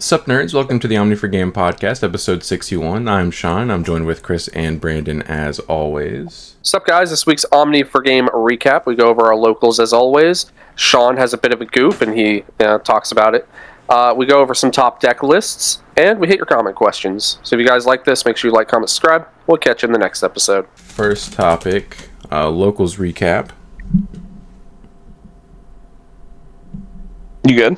Sup nerds, welcome to the Omni4Game podcast, episode 61. I'm Sean, I'm joined with Chris and Brandon as always. Sup guys, this week's Omni4Game recap. We go over our locals as always. Sean has a bit of a goof and he talks about it. We go over some top deck lists, and we hit your comment questions. So if you guys like this, make sure you like, comment, subscribe. We'll catch you in the next episode. First topic, locals recap. You good?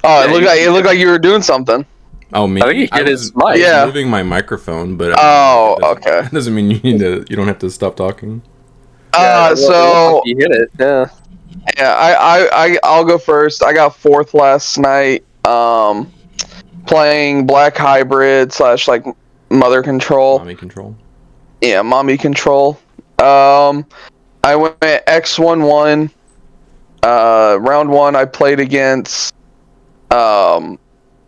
Oh, it looked like you were doing something. Oh, me? I think he hit his mic. Yeah. Moving my microphone, but okay. That doesn't mean you don't have to stop talking. So you hit it. Yeah. Yeah, I'll go first. I got fourth last night. Playing Black Hybrid / like Mother Control. Mommy Control. Yeah, Mommy Control. I went X1-1. Round one, I played against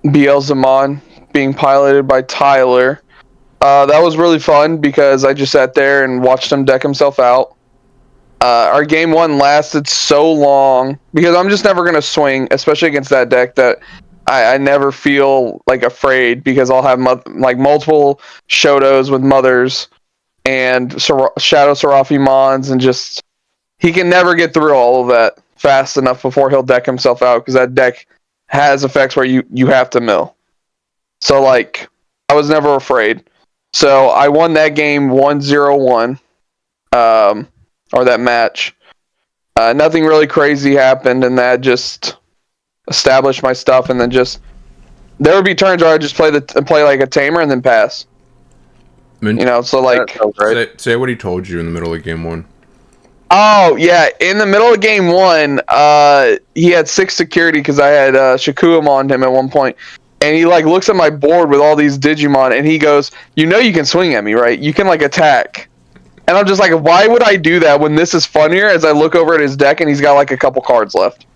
Beelzemon, being piloted by Tyler. That was really fun because I just sat there and watched him deck himself out. Our game one lasted so long because I'm just never going to swing, especially against that deck, that I never feel like afraid because I'll have multiple Shotos with mothers and Shadow Seraphimons, and just he can never get through all of that fast enough before he'll deck himself out, because that deck has effects where you have to mill. So like I was never afraid. So I won that game 1-0-1. Or that match. Nothing really crazy happened, and that just established my stuff, and then just there would be turns where I just play like a tamer and then pass. So like say what he told you in the middle of game one. Oh yeah, in the middle of game one, he had 6 security because I had Shikuam on him at one point, and he like looks at my board with all these Digimon, and he goes, "You know you can swing at me, right? You can like attack." And I'm just like, why would I do that when this is funnier? As I look over at his deck and he's got like a couple cards left.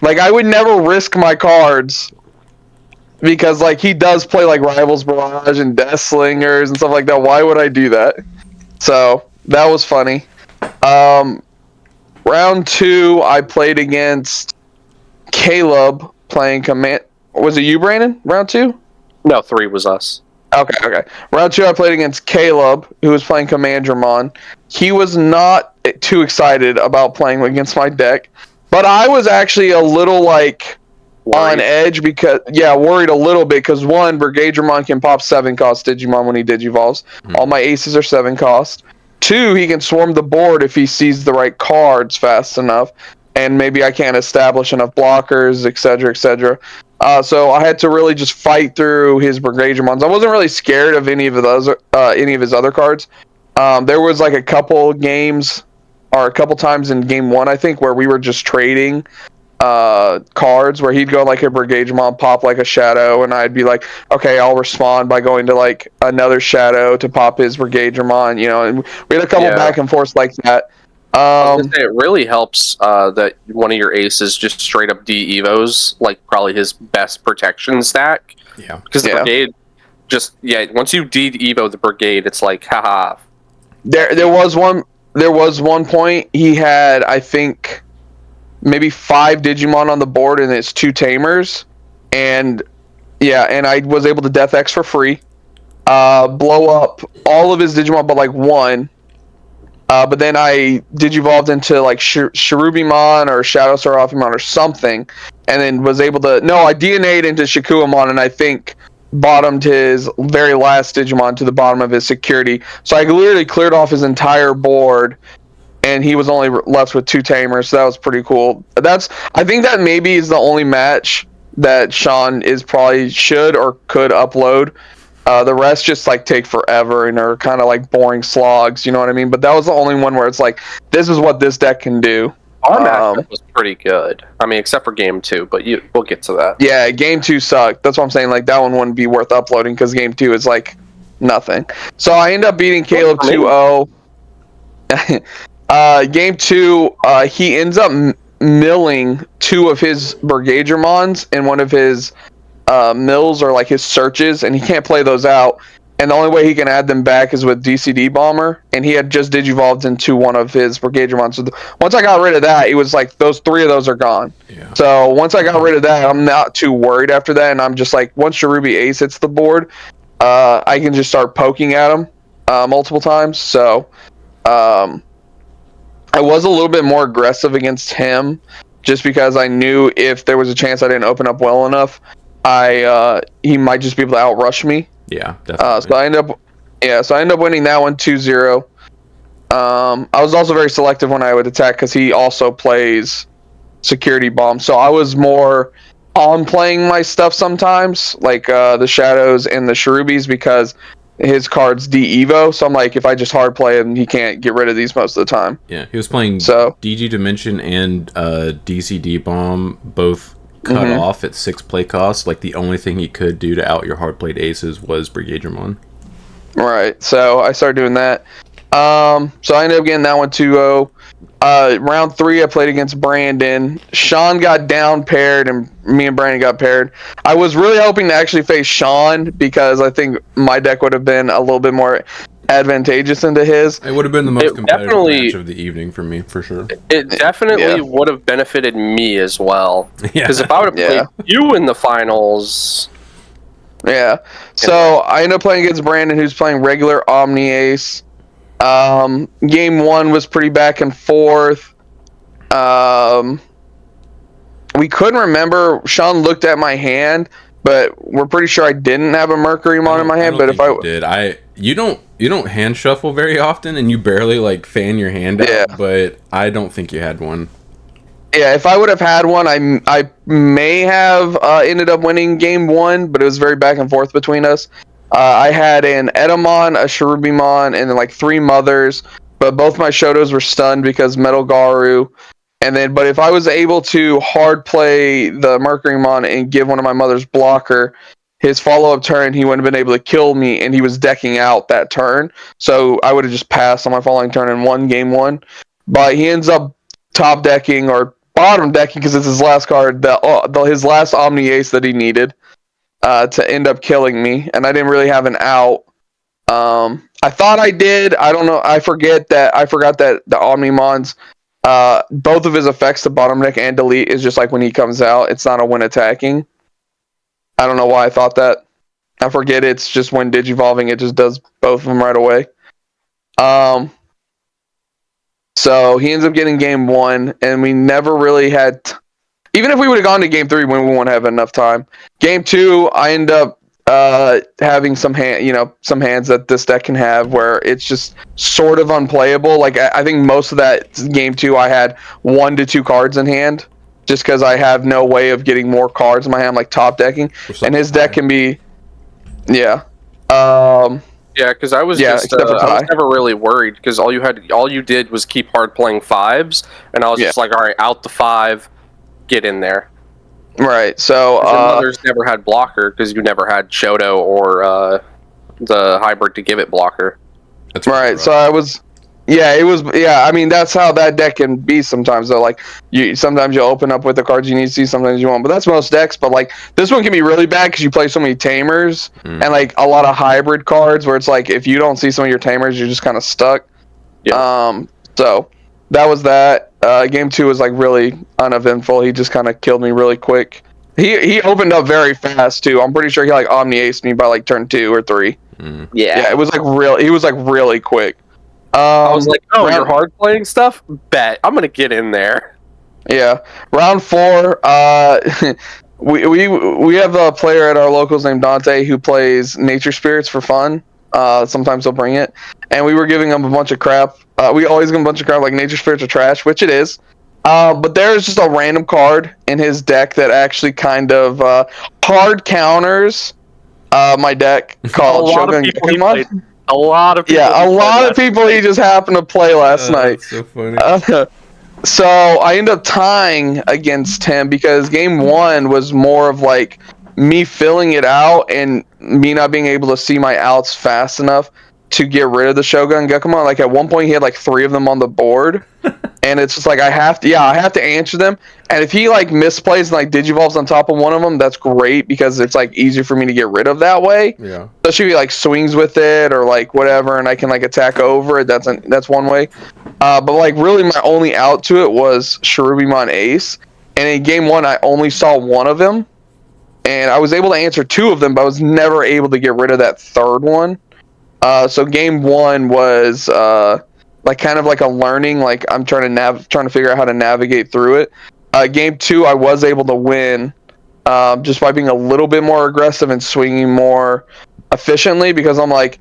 Like I would never risk my cards because like he does play like Rivals Barrage and Death Slingers and stuff like that. Why would I do that? So that was funny. Round two, I played against Caleb playing Command. Was it you, Brandon? Round two? No, 3 was us. Okay. Round two, I played against Caleb, who was playing Imperialdramon. He was not too excited about playing against my deck, but I was actually a little like on edge because worried a little bit because one, Brigadramon can pop 7-cost Digimon when he Digivolves. All my aces are 7-cost. 2, he can swarm the board if he sees the right cards fast enough, and maybe I can't establish enough blockers, etc., etc. So I had to really just fight through his Brigadramons. I wasn't really scared of any of his other cards. There was like a couple games, or a couple times in game one, I think, where we were just trading cards, where he'd go like a Brigadramon, pop like a Shadow, and I'd be like, okay, I'll respond by going to like another Shadow to pop his Brigadramon, and we had a couple back and forth like that. I was gonna say, it really helps that one of your aces just straight up de-evos, like probably his best protection stack. Yeah. Because the Brigade once you de-evo the Brigade, it's like, haha. There was one point he had, I think, maybe 5 Digimon on the board and it's 2 Tamers, and I was able to Death X for free, blow up all of his Digimon but like one. But then I Digivolved into like Cherubimon or Shadow Seraphimon or something, and then was able to... No, I DNA'd into Shikuamon, and I think bottomed his very last Digimon to the bottom of his security. So I literally cleared off his entire board, and he was only left with 2 Tamers, so that was pretty cool. I think that maybe is the only match that Sean should or could upload. The rest just like take forever and are kind of like boring slogs, you know what I mean? But that was the only one where it's like, this is what this deck can do. Our matchup was pretty good. I mean, except for game 2, but we'll get to that. Yeah, game 2 sucked. That's what I'm saying. Like that one wouldn't be worth uploading because game 2 is like nothing. So I end up beating Caleb 2-0. Game 2, he ends up milling 2 of his Brigadramons in one of his mills or like his searches, and he can't play those out. and the only way he can add them back is with DCD Bomber, and he had just digivolved into one of his Brigadramon. So once I got rid of that, it was like those 3 of those are gone. Yeah. So once I got rid of that, I'm not too worried after that, and I'm just like, once Cherubi Ace hits the board, I can just start poking at him multiple times. So I was a little bit more aggressive against him, just because I knew if there was a chance I didn't open up well enough, he might just be able to outrush me. Yeah, definitely. So I ended up winning that one 2-0. I was also very selective when I would attack because he also plays security bomb. So I was more on playing my stuff sometimes, like the Shadows and the Cherubis, because his cards de-evo. So I'm like, if I just hard play him, he can't get rid of these most of the time. Yeah, he was playing DG Dimension and DCD Bomb, both cut off at 6 play costs. Like, the only thing he could do to out your hard played aces was Brigadramon. Right, so I started doing that. So I ended up getting that one 2-0. Round 3, I played against Brandon. Sean got down paired, and me and Brandon got paired. I was really hoping to actually face Sean, because I think my deck would have been a little bit more advantageous into his. It would have been the most competitive match of the evening for me, for sure. It definitely would have benefited me as well. Yeah. Because if I would have played you in the finals... Yeah. So I ended up playing against Brandon, who's playing regular Omni Ace. Game 1 was pretty back and forth. We couldn't remember. Sean looked at my hand, but we're pretty sure I didn't have a Mercurymon in my hand. But if I did, you don't hand shuffle very often, and you barely like fan your hand out. But I don't think you had one. Yeah, if I would have had one, I may have ended up winning game 1, but it was very back and forth between us. I had an Edamon, a Cherubimon, and then like 3 mothers, but both my Shotos were stunned because Metal Garu. And then, but if I was able to hard play the Mercurymon and give one of my mothers blocker, his follow-up turn, he wouldn't have been able to kill me, and he was decking out that turn. So I would have just passed on my following turn and won game 1. But he ends up top decking or bottom decking, because it's his last card, his last Omni Ace that he needed to end up killing me, and I didn't really have an out. I thought I did. I don't know. I forgot that the Omnimons, both of his effects to bottom deck and delete is just like when he comes out. It's not a when attacking. I don't know why I thought that. I forget it's just when digivolving, it just does both of them right away. So he ends up getting game 1, and we never really had... Even if we would have gone to game 3, we wouldn't have enough time. Game 2, I end up having some hands that this deck can have where it's just sort of unplayable. Like, I think most of that game 2, I had 1 to 2 cards in hand, just because I have no way of getting more cards in my hand, like top decking. And his deck can be... Yeah. Yeah, because I was I was never really worried, because all you did was keep hard playing 5s, and I was just like, all right, out the 5, get in there. Right. So others never had blocker, because you never had Shoto or the hybrid to give it blocker. That's right. So I was. I mean, that's how that deck can be sometimes, though. Like, sometimes you'll open up with the cards you need to see, sometimes you won't. But that's most decks. But, like, this one can be really bad because you play so many Tamers and, like, a lot of hybrid cards where it's like, if you don't see some of your Tamers, you're just kind of stuck. Yeah. So, that was that. Game 2 was, like, really uneventful. He just kind of killed me really quick. He opened up very fast, too. I'm pretty sure he, like, Omni-Aced me by, like, turn 2 or 3. Yeah, it was, like, he was, like, really quick. I was like, oh, you're hard playing stuff? Bet. I'm going to get in there. Yeah. Round 4, we have a player at our locals named Dante who plays Nature Spirits for fun. Sometimes he'll bring it. And we were giving him a bunch of crap. We always give him a bunch of crap, like Nature Spirits are trash, which it is. But there's just a random card in his deck that actually kind of hard counters my deck called Shogun Gekimon. A lot of people he just happened to play last night. That's so funny. So I ended up tying against him because game 1 was more of like me filling it out and me not being able to see my outs fast enough to get rid of the Shogun Gekomon. Like at one point he had like 3 of them on the board. And it's just like I have to answer them. And if he like misplays and like Digivolves on top of one of them, that's great because it's like easier for me to get rid of that way. Yeah. Especially if he like swings with it or like whatever, and I can like attack over it. That's one way. But like really, my only out to it was ShineGreymon Ace. And in game 1, I only saw one of them, and I was able to answer 2 of them, but I was never able to get rid of that 3rd one. So game 1 was like kind of like a learning, like I'm trying to figure out how to navigate through it. Game 2, I was able to win just by being a little bit more aggressive and swinging more efficiently, because I'm like,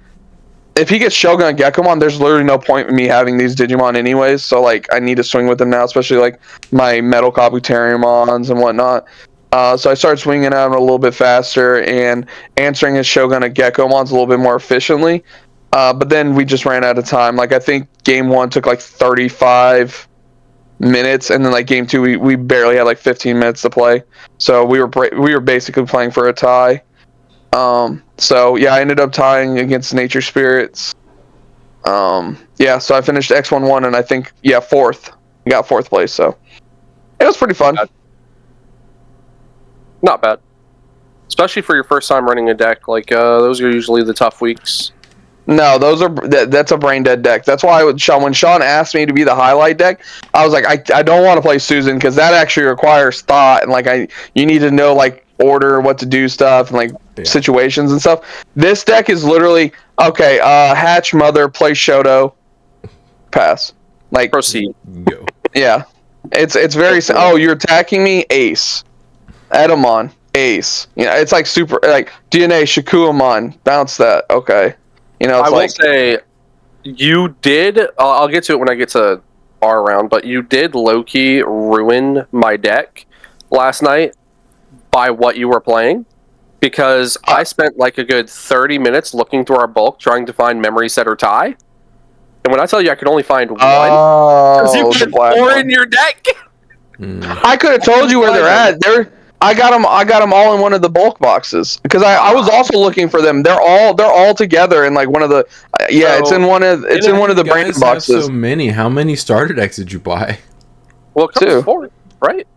if he gets Shogun Gekomon, there's literally no point in me having these Digimon anyways, so like I need to swing with them now, especially like my Metal Kabuterimons and whatnot. So I started swinging at him a little bit faster and answering his Shogun Gekomons a little bit more efficiently. But then we just ran out of time. Like I think game 1 took like 35 minutes, and then like game 2 we barely had like 15 minutes to play. So we were basically playing for a tie. So yeah, I ended up tying against Nature Spirits. Yeah, so I finished X11 and I think 4th. I got 4th place, so it was pretty fun. Not bad. Especially for your first time running a deck. Like those are usually the tough weeks. No, that's a brain dead deck. That's why when Sean asked me to be the highlight deck, I was like, I don't want to play Susan because that actually requires thought, and like you need to know like order, what to do stuff, and like situations and stuff. This deck is literally okay. Hatch Mother, play Shoto, pass. Like proceed. Go. Yeah, it's very. Oh, you're attacking me, Ace, Edamon, Ace. You know, it's like super like DNA Shakuamon, bounce that. Okay. You know, it's I will say, you did. I'll get to it when I get to our round, but you did low-key ruin my deck last night by what you were playing, because I spent like a good 30 minutes looking through our bulk trying to find Memory Set or Tie, and when I tell you I could only find one, because you put 4 in your deck. I could have told you where they're at. I got them all in one of the bulk boxes because I was also looking for them. They're all together in like one of the it's in one of the brand boxes. So many. How many starter decks did you buy? Well, it comes 2. 4, right?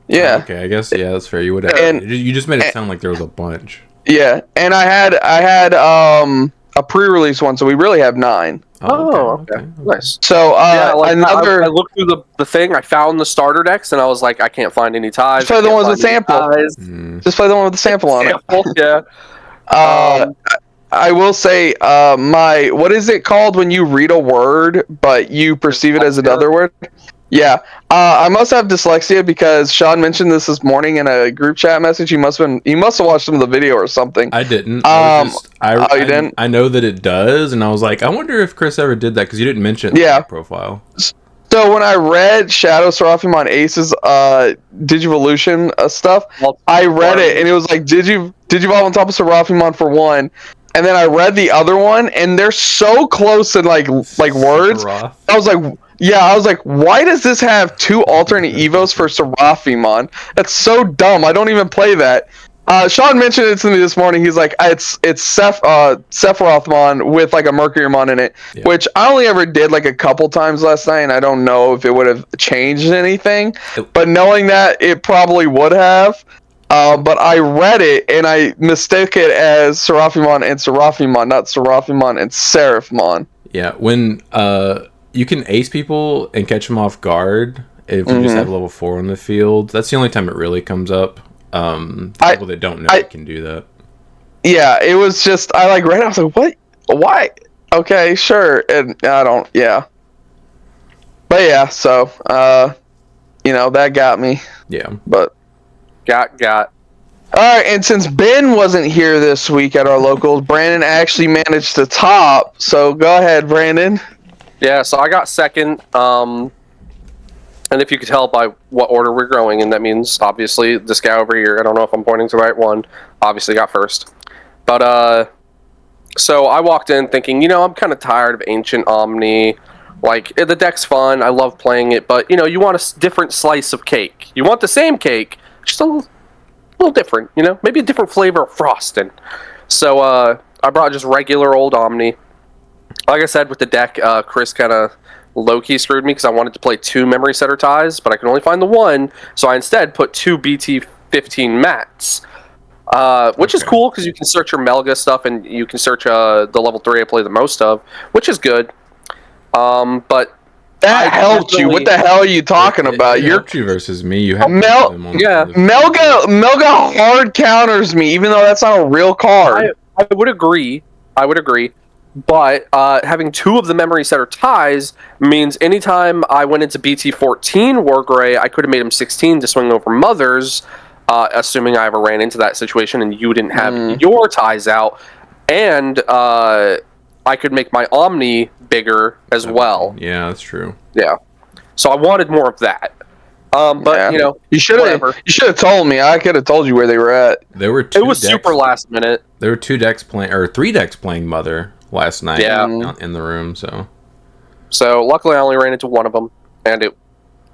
Yeah. Okay, I guess that's fair. You would have. And you just made it sound like there was a bunch. Yeah, and I had a pre-release one, so we really have 9. Okay. Nice. So another. I looked through the thing. I found the starter decks, and I was like, I can't find any ties. Just play the ones with sample. Just play the one with the sample on it. Yeah. I will say, what is it called when you read a word but you perceive it as another word? Yeah. I must have dyslexia because Sean mentioned this morning in a group chat message. He must have watched some of the video or something. I didn't. You didn't? I know that it does, and I was like, I wonder if Chris ever did that because you didn't mention it in the profile. So when I read Shadow Seraphimon Ace's Digivolution stuff, I read it and it was like Digivolve on top of Seraphimon for 1. And then I read the other one, and they're so close in like words. I was like, why does this have 2 alternate evos for Seraphimon? That's so dumb. I don't even play that. Sean mentioned it to me this morning. He's like, it's Sephirothmon with like a Mercurymon in it, which I only ever did like a couple times last night, and I don't know if it would have changed anything. But knowing that, it probably would have. But I read it and I mistook it as Seraphimon and Seraphimon, not Seraphimon and Seraphmon. Yeah, when you can ace people and catch them off guard if you just have level 4 on the field. That's the only time it really comes up. People that don't know can do that. Yeah, it was just I like read it. I was like, what? Why? Okay, sure. And I don't. Yeah. But yeah, so that got me. Yeah. But. Got. All right, and since Ben wasn't here this week at our locals, Brandon actually managed to top. So go ahead, Brandon. Yeah, so I got 2nd. And if you could tell by what order we're going, and that means obviously this guy over here. I don't know if I'm pointing to the right one. Obviously got 1st. But so I walked in thinking, I'm kind of tired of Ancient Omni. Like the deck's fun. I love playing it, but you want a different slice of cake. You want the same cake. Just a little different, maybe a different flavor of frosting. So I brought just regular old Omni, like I said with the deck, Chris kind of low-key screwed me because I wanted to play 2 memory setter ties, but I could only find the one, so I instead put 2 BT15 mats, which is cool because you can search your Melga stuff and you can search the level 3 I play the most of, which is good. But that helped you. What the hell are you talking about? It helped you versus me. You have Melga hard counters me, even though that's not a real card. I would agree. But having 2 of the memory setter ties means anytime I went into BT14 Wargray, I could have made him 16 to swing over Mothers, assuming I ever ran into that situation and you didn't have your ties out. And I could make my Omni bigger as well. Yeah, that's true. Yeah. So I wanted more of that. But, you should have told me. I could have told you where they were at. There were it was super last minute. There were 2 decks playing, or 3 decks playing Mother last night in the room, So luckily I only ran into one of them, and it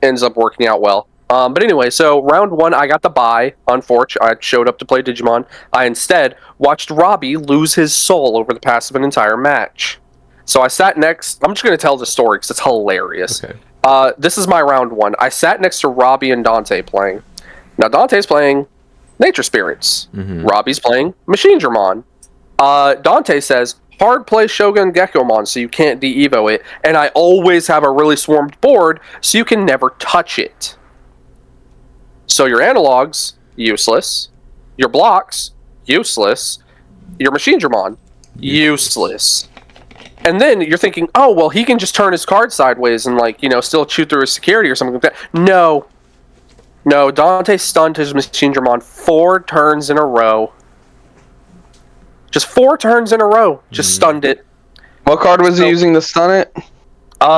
ends up working out well. But anyway, so round 1, I got the bye. Unfortunately, I showed up to play Digimon. I instead watched Robbie lose his soul over the pass of an entire match. So I sat next. I'm just going to tell the story because it's hilarious. Okay. This is my round 1. I sat next to Robbie and Dante playing. Now Dante's playing Nature Spirits. Robbie's playing Machinedramon. Dante says, hard play Shogun Gekomon so you can't de-evo it, and I always have a really swarmed board so you can never touch it. So your analogs, useless. Your blocks, useless. Your Machinedramon, useless. And then you're thinking, oh, well, he can just turn his card sideways and, still chew through his security or something like that. No, Dante stunned his Machinedramon 4 turns in a row. Just 4 turns in a row. Just stunned it. What card was he using to stun it?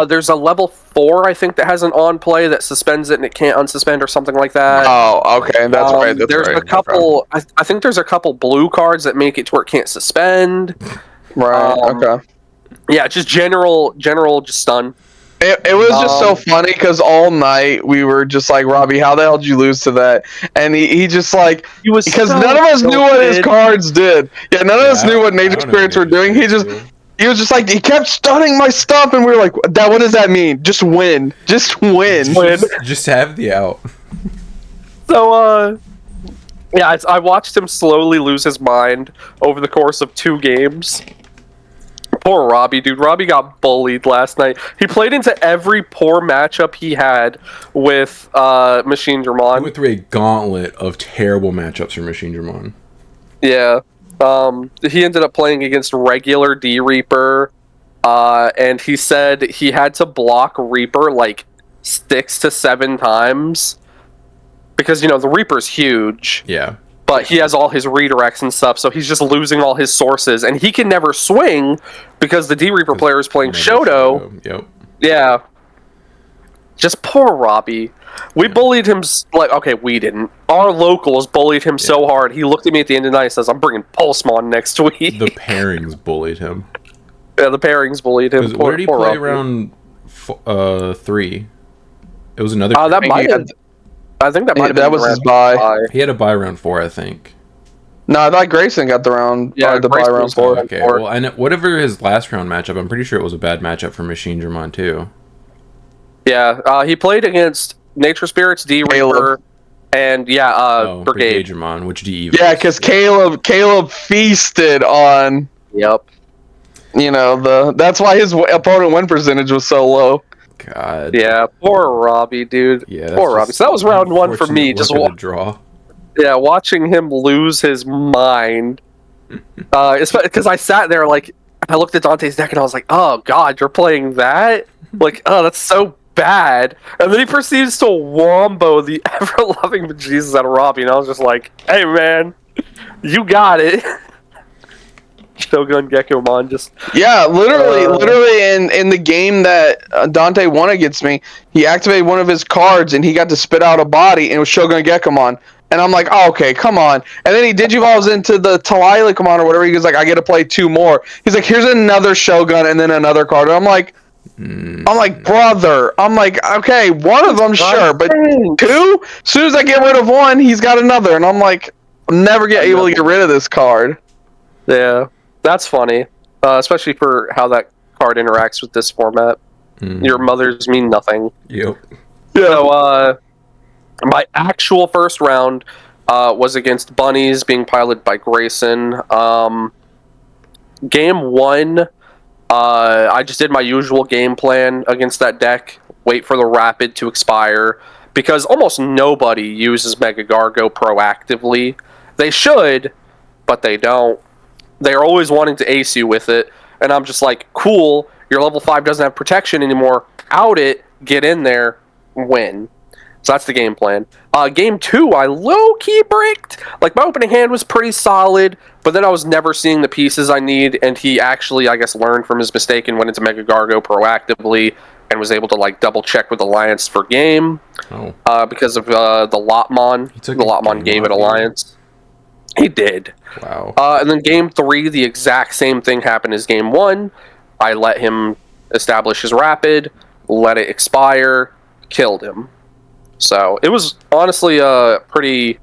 There's a level 4, I think, that has an on play that suspends it and it can't unsuspend or something like that. Oh, okay. That's right. There's a couple... I think there's a couple blue cards that make it to where it can't suspend. Right, okay. Yeah, just general just stun. It was just so funny because all night we were just like, Robbie, how the hell did you lose to that? And he just like, because none of us knew what his cards did. Yeah, none of us knew what Nature Spirits were doing. He was just like, he kept stunning my stuff, and we were like, what does that mean? Just win. Just win. Just have the out. So, yeah, I watched him slowly lose his mind over the course of 2 games. Poor Robbie, dude. Robbie got bullied last night. He played into every poor matchup he had with Machinedramon. He went through a gauntlet of terrible matchups for Machinedramon. Yeah. He ended up playing against regular D-Reaper, and he said he had to block Reaper 6 to 7 times. Because, the Reaper's huge. Yeah. But he has all his redirects and stuff, so he's just losing all his sources, and he can never swing because the D-Reaper player is playing Shoto. Yep. Yeah. Just poor Robbie. We bullied him, okay, we didn't. Our locals bullied him so hard, he looked at me at the end of the night and says, I'm bringing Pulsemon next week. The pairings bullied him. Yeah, the pairings bullied him. What did he play around 3? It was another... that might have... I think that might have been that was his bye. He had a bye round 4, I think. No, I thought Grayson got the bye round 4. Okay, well, and whatever his last round matchup, I'm pretty sure it was a bad matchup for Machinedramon too. Yeah, he played against Nature Spirits, D-Reaper, and Brigadramon, which DE. Yeah, because Caleb feasted on. Yep. That's why his opponent win percentage was so low. God. Yeah, poor Robbie, dude. Yeah, poor Robbie. So that was round 1 for me. Just draw. Yeah, watching him lose his mind. Because I sat there I looked at Dante's deck and I was like, oh god, you're playing that? Oh, that's so bad. And then he proceeds to wombo the ever-loving bejesus out of Robbie, and I was just like, hey man, you got it. Shogun Gekomon just... Yeah, literally in the game that Dante won against me, he activated one of his cards and he got to spit out a body, and it was Shogun Gekomon. And I'm like, oh, okay, come on. And then he digivolves into the Talailicomon or whatever. He goes like, I get to play 2 more. He's like, here's another Shogun and then another card. And I'm like, brother. I'm like, okay, one of them, sure, but 2? As soon as I get rid of one, he's got another. And I'm like, I'm never able to get rid of this card. Yeah. That's funny, especially for how that card interacts with this format. Your mothers mean nothing. Yep. Yeah. So, my actual first round was against Bunnies, being piloted by Grayson. Game 1, I just did my usual game plan against that deck. Wait for the Rapid to expire. Because almost nobody uses Mega Gargo proactively. They should, but they don't. They're always wanting to ace you with it. And I'm just like, cool, your level 5 doesn't have protection anymore. Out it, get in there, win. So that's the game plan. Game 2, I low-key bricked. Like, my opening hand was pretty solid, but then I was never seeing the pieces I need, and he actually, I guess, learned from his mistake and went into Mega Gargo proactively and was able to, like, double-check with Alliance for game. Because of the Lotmon. The Lotmon gave it Alliance. He did. Wow. And then game 3, the exact same thing happened as game 1. I let him establish his Rapid, let it expire, killed him. So it was honestly pretty,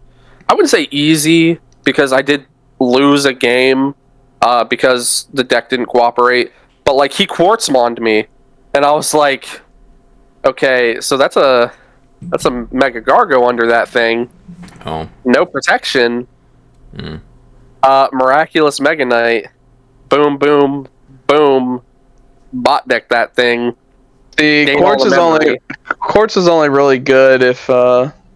I wouldn't say easy, because I did lose a game because the deck didn't cooperate. But like, he Quartzmoned me, and I was like, okay, so that's a Mega Gargo under that thing. Oh. No protection. Miraculous Mega Knight. Boom, boom, boom. Bot deck that thing. The Quartz is only really good if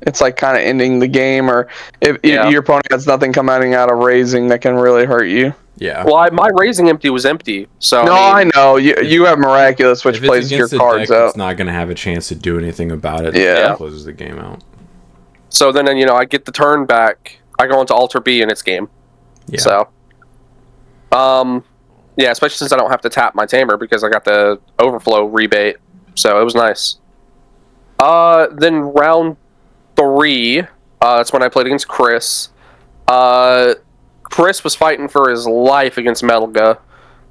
it's like kind of ending the game, or if your opponent has nothing coming out of raising that can really hurt you. Yeah. Well, my raising empty was empty, so no, I know you have Miraculous, which plays your cards deck, out. It's not going to have a chance to do anything about it. Yeah, it closes the game out. So then, I get the turn back. I go into Alter B and it's game. Yeah. So, yeah, especially since I don't have to tap my Tamer because I got the Overflow rebate. So it was nice. Then round 3, that's when I played against Chris. Chris was fighting for his life against Melga.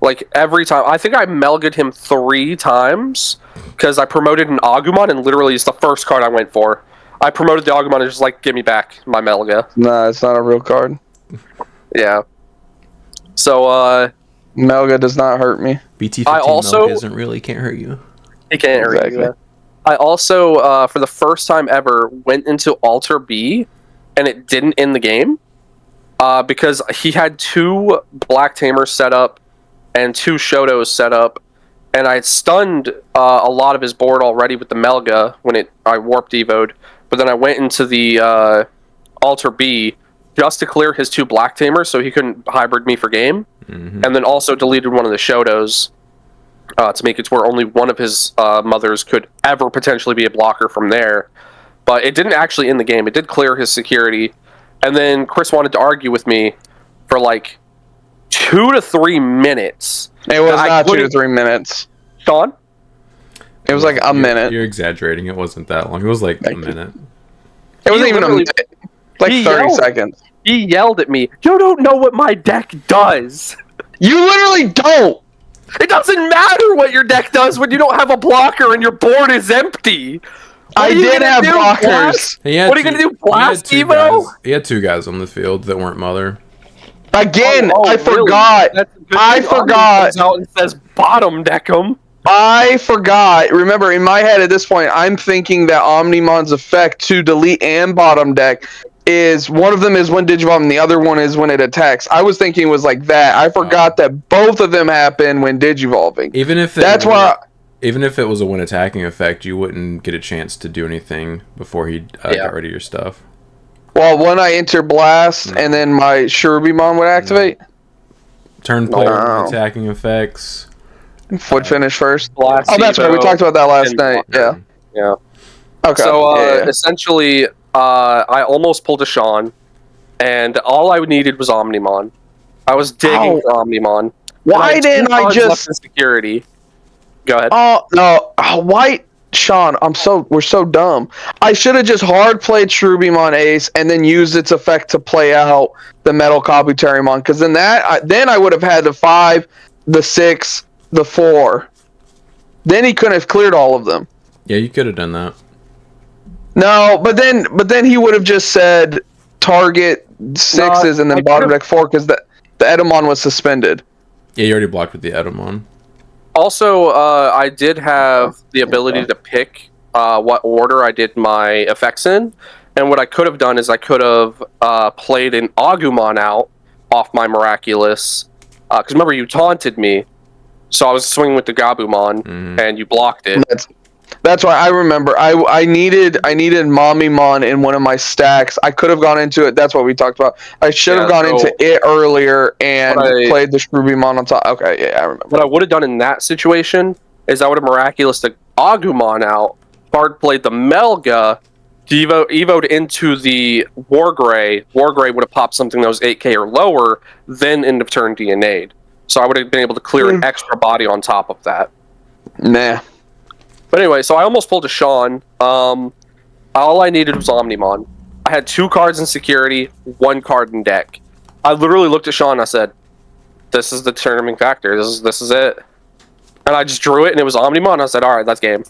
Like, every time. I think I Melga'd him 3 times because I promoted an Agumon, and literally it's the first card I went for. I promoted the Agumon and just like, give me back my Melga. Nah, it's not a real card. Yeah. So, Melga does not hurt me. BT15 Melga can't hurt you. He can't hurt you. Yeah. I also, for the first time ever, went into Alter B, and it didn't end the game. Because he had 2 Black Tamers set up, and 2 Shotos set up, and I had stunned a lot of his board already with the Melga when I warped Evo'd. But then I went into the Alter B just to clear his 2 Black Tamers so he couldn't hybrid me for game. And then also deleted one of the Shotos to make it to where only one of his mothers could ever potentially be a blocker from there. But it didn't actually end the game. It did clear his security. And then Chris wanted to argue with me for like 2 to 3 minutes. It was not 2 to 3 minutes. Sean? It was like a minute. You're exaggerating. It wasn't that long. It was like a minute. It wasn't even a minute. Like 30 seconds. He yelled at me, "You don't know what my deck does." You literally don't! It doesn't matter what your deck does when you don't have a blocker and your board is empty. I did have blockers. What are you going to do, Blast Evo? He had 2 guys on the field that weren't Mother. Again, I forgot. I forgot. Comes out and says bottom deck them. I forgot. Remember, in my head at this point, I'm thinking that Omnimon's effect to delete and bottom deck is one of them is when Digivolve and the other one is when it attacks. I was thinking it was like that. I forgot that both of them happen when Digivolving. Even if it was a when attacking effect, you wouldn't get a chance to do anything before he got rid of your stuff. Well, when I enter Blast and then my ShineGreymon would activate. Turn player attacking effects. Would finish first. Blast that's right. We talked about that last night. Yeah. Yeah. Okay. So essentially, I almost pulled a Sean, and all I needed was Omnimon. I was digging for Omnimon. Why didn't I just security? Go ahead. Oh no! Why, Sean? We're so dumb. I should have just hard played ShineGreymon Ace and then used its effect to play out the Metal Kabuterimon. Because then I would have had the 5, the 6, the 4. Then he couldn't have cleared all of them. Yeah, you could have done that. No, but then he would have just said target 6s and then bottom deck 4 because the Edamon was suspended. Yeah, you already blocked with the Edamon. Also, I did have the ability to pick what order I did my effects in, and what I could have done is I could have played an Agumon out off my Miraculous, because remember you taunted me, so I was swinging with the Gabumon, and you blocked it. That's why I remember. I needed Mommymon in one of my stacks. I could have gone into it. That's what we talked about. I should have gone into it earlier and played the Shrubimon on top. Okay, yeah, I remember. What I would have done in that situation is I would have Miraculous the Agumon out, card played the Melga, evoed into the Wargrey. Wargrey would have popped something that was 8k or lower, then end of turn DNA'd. So I would have been able to clear an extra body on top of that. Nah. But anyway, so I almost pulled a Sean. All I needed was Omnimon. I had 2 cards in security, 1 card in deck. I literally looked at Sean and I said, this is the determining factor. This is it. And I just drew it and it was Omnimon. I said, alright, that's game.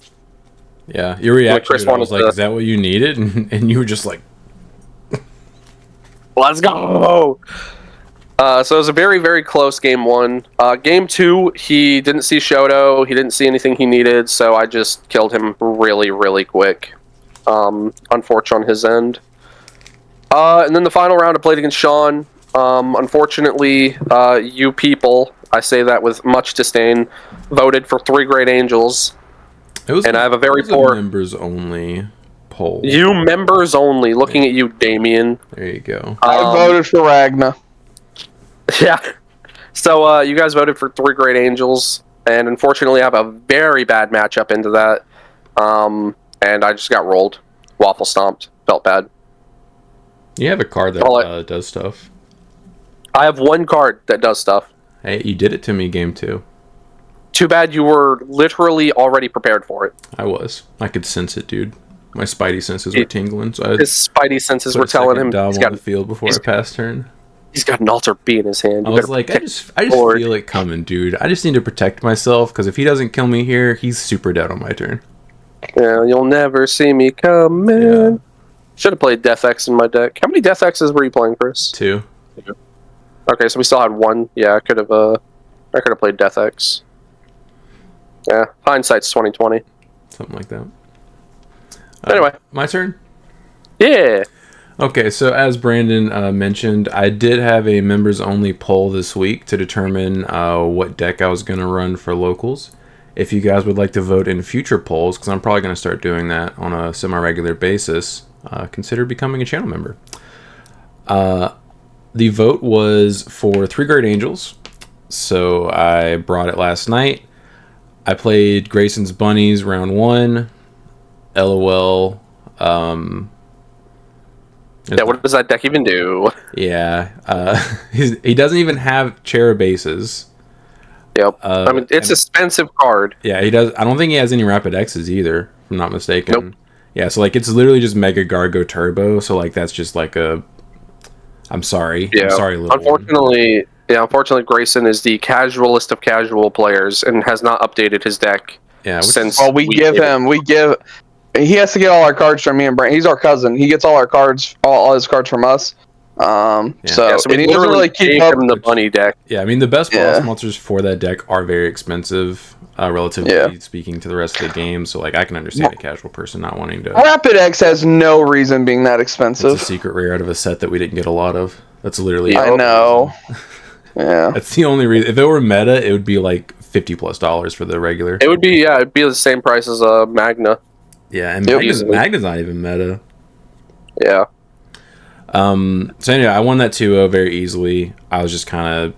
Yeah, your reaction to it, I was like, is that what you needed? And you were just like... Let's go! So it was a very, very close game 1. Game 2, he didn't see Shoto. He didn't see anything he needed, so I just killed him really, really quick. Unfortunate on his end. And then the final round, I played against Sean. Unfortunately, you people, I say that with much disdain, voted for 3 Great Angels. And I have a very poor... members only poll. You members only. Looking at you, Damien. There you go. I voted for Ragna. Yeah. So you guys voted for 3 Great Angels, and unfortunately I have a very bad matchup into that. And I just got rolled. Waffle stomped. Felt bad. You have a card that does stuff. I have 1 card that does stuff. Hey, you did it to me game 2. Too bad you were literally already prepared for it. I was. I could sense it, dude. My spidey senses were tingling. So his spidey senses were telling him he's got the field before I passed turn. He's got an Alter B in his hand. I was like, I just feel it coming, dude. I just need to protect myself, because if he doesn't kill me here, he's super dead on my turn. Yeah, you'll never see me coming. Yeah. Should have played Death X in my deck. How many Death X's were you playing, Chris? 2. Okay, so we still had 1. Yeah, I could have played Death X. Yeah, hindsight's 2020. Something like that. Anyway, my turn. Yeah. Okay, so as Brandon mentioned, I did have a members-only poll this week to determine what deck I was going to run for locals. If you guys would like to vote in future polls, because I'm probably going to start doing that on a semi-regular basis, consider becoming a channel member. The vote was for 3 Great Angels, so I brought it last night. I played Grayson's Bunnies round 1. LOL. Yeah, what does that deck even do? Yeah. He doesn't even have Cherabases. Yep. I mean, it's an expensive card. Yeah, he does. I don't think he has any Rapid X's either, if I'm not mistaken. Nope. Yeah, so like it's literally just Mega Gargo Turbo, so like that's just like a... I'm sorry. Yeah. I'm sorry, little unfortunately... One. Yeah, unfortunately, Grayson is the casualist of casual players and has not updated his deck since. Well, he has to get all our cards from me and Brent. He's our cousin. He gets all our cards, all his cards from us. So he doesn't really keep up the bunny deck. Yeah, I mean the best boss monsters for that deck are very expensive, relatively speaking to the rest of the game. So like I can understand a casual person not wanting to. Rapid X has no reason being that expensive. It's a secret rare out of a set that we didn't get a lot of. That's literally. I know. Yeah, that's the only reason. If it were meta, it would be like $50+ for the regular. It would be it'd be the same price as a Magna. Yeah, and Magna's not even meta. Yeah. So anyway, I won that 2-0 very easily. I was just kind of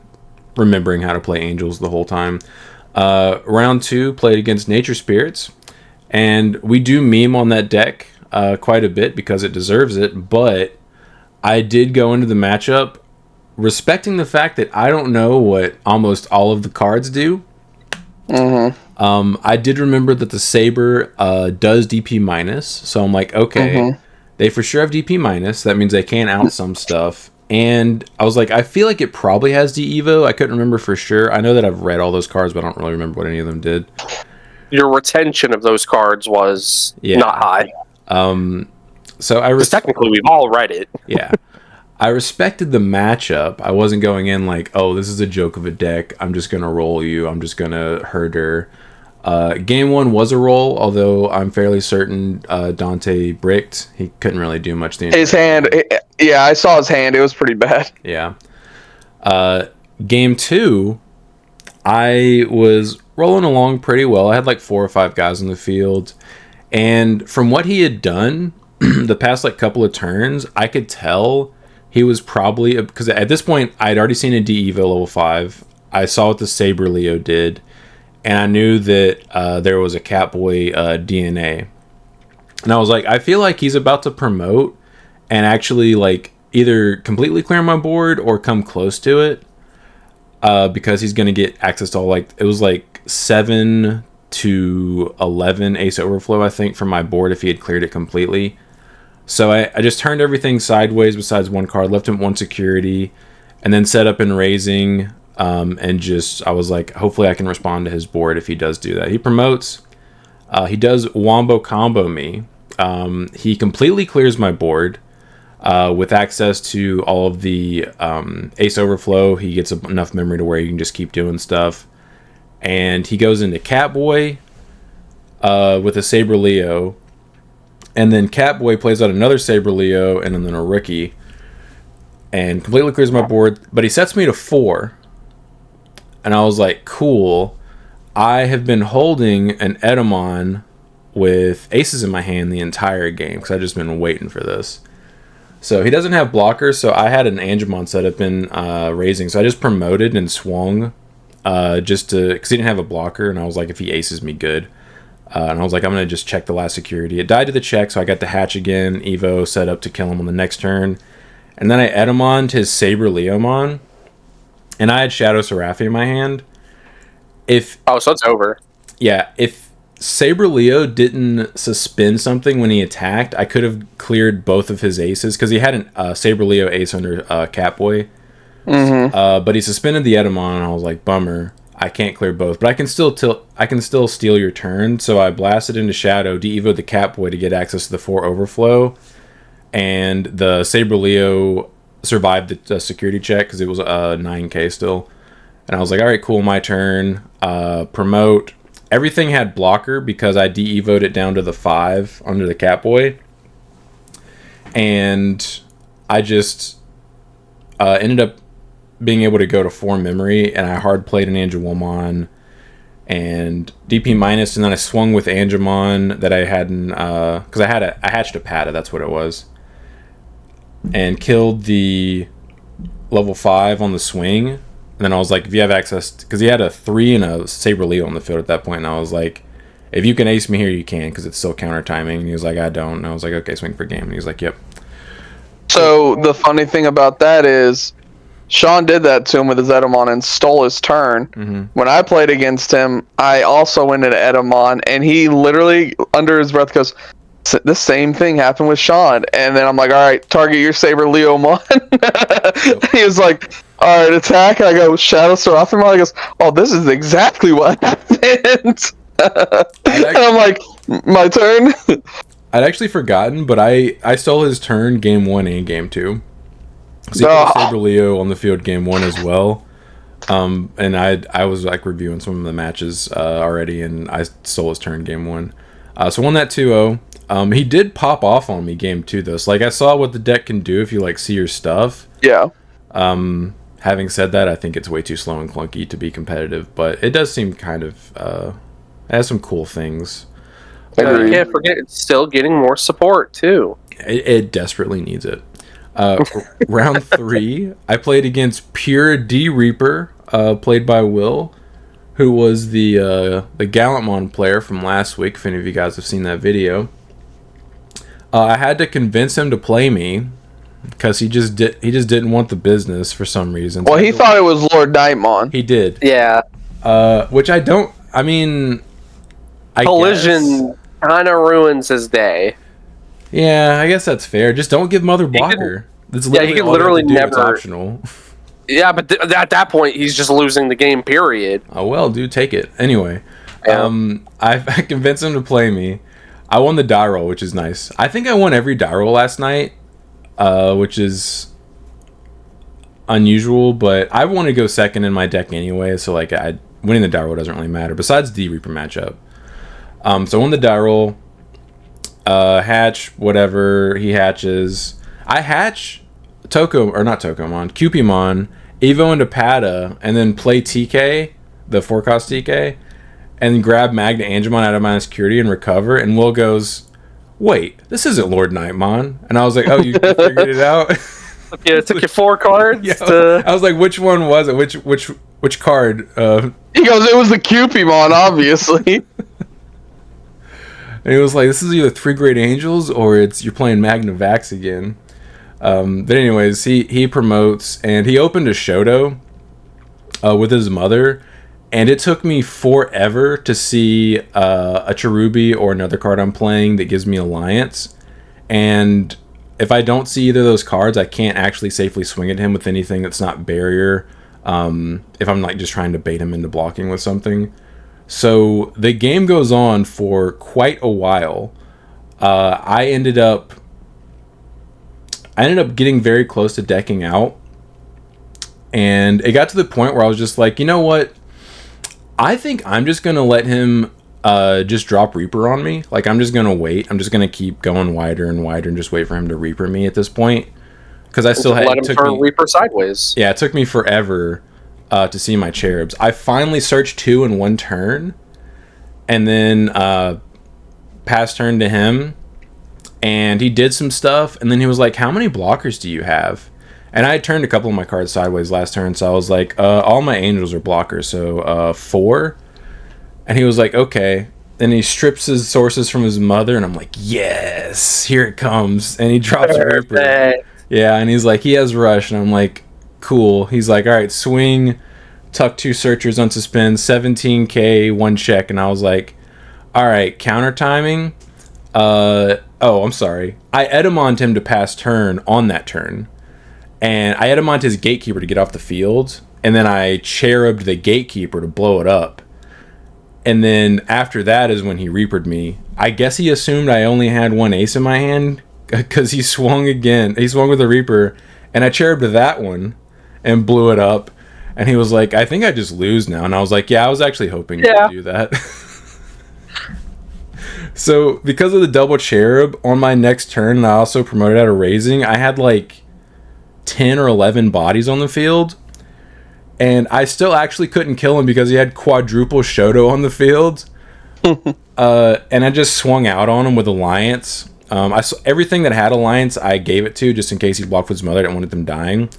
remembering how to play Angels the whole time. Round 2, played against Nature Spirits, and we do meme on that deck quite a bit because it deserves it. But I did go into the matchup respecting the fact that I don't know what almost all of the cards do. I did remember that the Saber does DP minus, so I'm like, okay, they for sure have DP minus. That means they can out some stuff. And I was like, I feel like it probably has D-Evo. I couldn't remember for sure. I know that I've read all those cards, but I don't really remember what any of them did. Your retention of those cards was not high. So I technically we've all read it. Yeah. I respected the matchup. I wasn't going in like, oh, this is a joke of a deck. I'm just going to roll you. I'm just going to herder. Game 1 was a roll, although I'm fairly certain Dante bricked. He couldn't really do much. His hand, yeah, I saw his hand. It was pretty bad. Yeah. Game 2, I was rolling along pretty well. I had like 4 or 5 guys in the field. And from what he had done the past like couple of turns, I could tell he was probably... Because at this point, I'd already seen a D-Evo level 5. I saw what the Saber Leo did. And I knew that there was a Catboy DNA. And I was like, I feel like he's about to promote and actually like either completely clear my board or come close to it. Because he's going to get access to all like... It was like 7 to 11 Ace Overflow, I think, from my board if he had cleared it completely. So I just turned everything sideways besides one card, left him 1 security, and then set up in raising... and just, I was like, hopefully I can respond to his board if he does do that. He promotes. He does wombo combo me. He completely clears my board with access to all of the Ace Overflow. He gets enough memory to where you can just keep doing stuff. And he goes into Catboy with a Saber Leo. And then Catboy plays out another Saber Leo and then a Rookie. And completely clears my board. But he sets me to 4. And I was like, cool. I have been holding an Edamon with aces in my hand the entire game because I've just been waiting for this. So he doesn't have blockers, so I had an Angemon set up in raising. So I just promoted and swung just to... Because he didn't have a blocker, and I was like, if he aces me, good. And I was like, I'm going to just check the last security. It died to the check, so I got the hatch again. Evo set up to kill him on the next turn. And then I Edamon'd his Saber Leomon. And I had Shadow Seraphi in my hand. So it's over. Yeah, if Saber Leo didn't suspend something when he attacked, I could have cleared both of his aces because he had a Saber Leo ace under Catboy. Mm-hmm. But he suspended the Edamon, and I was like, bummer. I can't clear both, but I can still steal your turn. So I blasted into Shadow, de-evoed the Catboy to get access to the 4 Overflow, and the Saber Leo survived the security check because it was 9k still. And I was like, all right, cool, my turn. Promote. Everything had blocker because I de-evoed it down to the 5 under the Catboy. And I just ended up being able to go to 4 memory, and I hard played an Angemon and DP minus, and then I swung with Angemon that I hadn't, because I hatched a Pata, that's what it was. And killed the level 5 on the swing. And then I was like, if you have access... Because he had a 3 and a Saber Leo on the field at that point. And I was like, if you can ace me here, you can. Because it's still counter timing. And he was like, I don't. And I was like, okay, swing for game. And he was like, yep. So the funny thing about that is... Sean did that to him with his Edamon and stole his turn. Mm-hmm. When I played against him, I also went into Edamon. And he literally, under his breath, goes... The same thing happened with Sean, and then I'm like, all right, target your Saber Leomon. Yep. He was like, all right, attack. And I go, Shadow Seraphimon. He goes, oh, this is exactly what happened. And I'm like, my turn. I'd actually forgotten, but I stole his turn game 1 and game 2. So he put Saber Leo on the field game 1 as well. And I was like reviewing some of the matches already, and I stole his turn game 1. So won that 2-0. He did pop off on me game 2 though. So like I saw what the deck can do if you like see your stuff. Yeah. Having said that, I think it's way too slow and clunky to be competitive, but it does seem kind of it has some cool things. You can't forget it's still getting more support too. It desperately needs it. Round 3, I played against Pure D Reaper, played by Will, who was the Gallantmon player from last week, if any of you guys have seen that video. I had to convince him to play me because he just didn't want the business for some reason. Well, he thought it was LordKnightmon. He did. Yeah. Which I don't. I mean, Collision kind of ruins his day. Yeah, I guess that's fair. Just don't give Mother Blocker. He can literally never. It's optional. Yeah, but at that point, he's just losing the game. Period. Oh well, dude, take it anyway. Yeah. I convinced him to play me. I won the die roll, which is nice. I think I won every die roll last night, which is unusual, but I want to go second in my deck anyway, so like winning the die roll doesn't really matter, besides the Reaper matchup. So I won the die roll, hatch, whatever, he hatches. I hatch Cupimon, Evo into Pata, and then play TK, the 4-cost TK, and grab Magna Angemon out of my security and recover, and Will goes, wait, this isn't LordKnightmon. And I was like, oh, you figured it out? Yeah, it took you 4 cards. I was like, which one was it? Which card? He goes, it was the Cupimon, obviously. And he was like, this is either 3 Great Angels or you're playing Magnavax again. But anyways, he promotes, and he opened a Shoto with his mother, and it took me forever to see a Cherubi or another card I'm playing that gives me Alliance. And if I don't see either of those cards, I can't actually safely swing at him with anything that's not barrier, if I'm like just trying to bait him into blocking with something. So the game goes on for quite a while. I ended up getting very close to decking out, and it got to the point where I was just like, you know what? I think I'm just going to let him just drop Reaper on me. Like, I'm just going to wait. I'm just going to keep going wider and wider and just wait for him to Reaper me at this point. Because I still had... Let him turn Reaper sideways. Yeah, it took me forever to see my cherubs. I finally searched 2 in 1 turn, and then passed turn to him, and he did some stuff, and then he was like, how many blockers do you have? And I had turned a couple of my cards sideways last turn, so I was like, all my angels are blockers, so 4. And he was like, okay. And he strips his sources from his mother, and I'm like, yes, here it comes. And he drops a Reaper. Yeah, and he's like, he has Rush, and I'm like, cool. He's like, all right, swing, tuck 2 searchers, unsuspend, 17k, 1 check. And I was like, all right, counter timing. Oh, I'm sorry. I Edamoned him to pass turn on that turn. And I Edamoned his Gatekeeper to get off the field. And then I Cherubed the Gatekeeper to blow it up. And then after that is when he Reapered me. I guess he assumed I only had 1 ace in my hand, because he swung again. He swung with a Reaper, and I Cherubed that one and blew it up. And he was like, I think I just lose now. And I was like, yeah, I was actually hoping you would do that. So because of the double Cherub on my next turn, and I also promoted out of Raising, I had like 10 or 11 bodies on the field. And I still actually couldn't kill him because he had quadruple Shoto on the field. And I just swung out on him with Alliance. Everything that had Alliance, I gave it to, just in case he blocked with his mother. I didn't want them dying.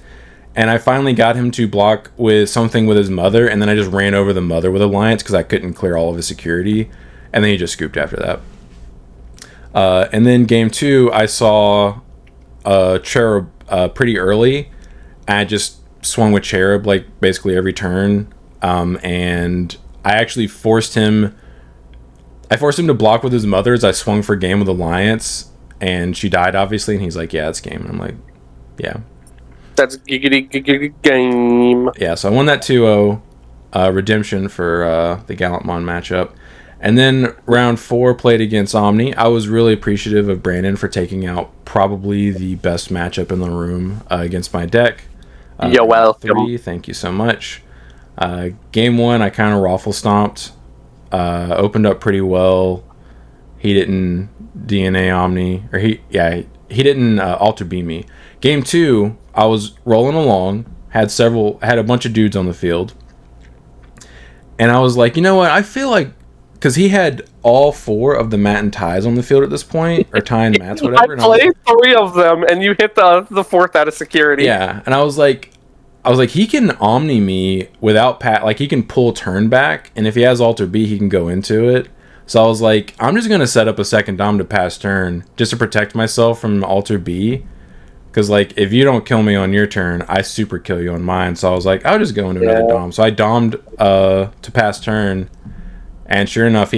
And I finally got him to block with something with his mother, and then I just ran over the mother with Alliance because I couldn't clear all of his security. And then he just scooped after that. And then game 2, I saw Cherub pretty early. And I just swung with Cherub like basically every turn. And I actually forced him to block with his mother as I swung for game with Alliance. And she died, obviously. And he's like, yeah, it's game. And I'm like, yeah. That's giggity game. Yeah, so I won that 2-0 redemption for the Gallantmon matchup. And then round 4 played against Omni. I was really appreciative of Brandon for taking out probably the best matchup in the room against my deck. You're welcome. 3, thank you so much. Game 1, I kind of raffle stomped. Opened up pretty well. He didn't DNA Omni, or he didn't Alter B me. Game 2, I was rolling along, had a bunch of dudes on the field, and I was like, you know what? I feel like, because he had all 4 of the Mat and Ties on the field at this point, or Tie and Mats, whatever. I played 3 of them, and you hit the 4th out of security. Yeah, and I was like, he can Omni me without like he can pull turn back, and if he has Alter B, he can go into it. So I was like, I'm just gonna set up a second Dom to pass turn just to protect myself from Alter B. Because, like, if you don't kill me on your turn, I super kill you on mine. So I was like, I'll just go into another Dom. So I Dommed to pass turn. And sure enough,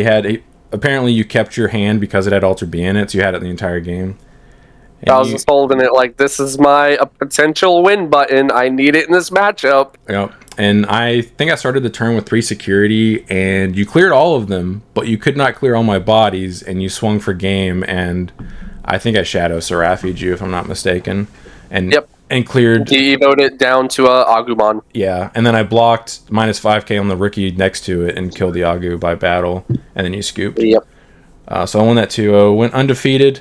apparently you kept your hand because it had Alter B in it. So you had it the entire game. And I was just holding it like, this is my potential win button. I need it in this matchup. Yep. And I think I started the turn with 3 security. And you cleared all of them. But you could not clear all my bodies. And you swung for game. And I think I Shadow Seraphi'd you, if I'm not mistaken. And yep. And cleared. Devoted it down to Agumon. Yeah, and then I blocked -5k on the rookie next to it and killed the Agu by battle, and then you scooped. Yep. So I won that 2-0. Went undefeated.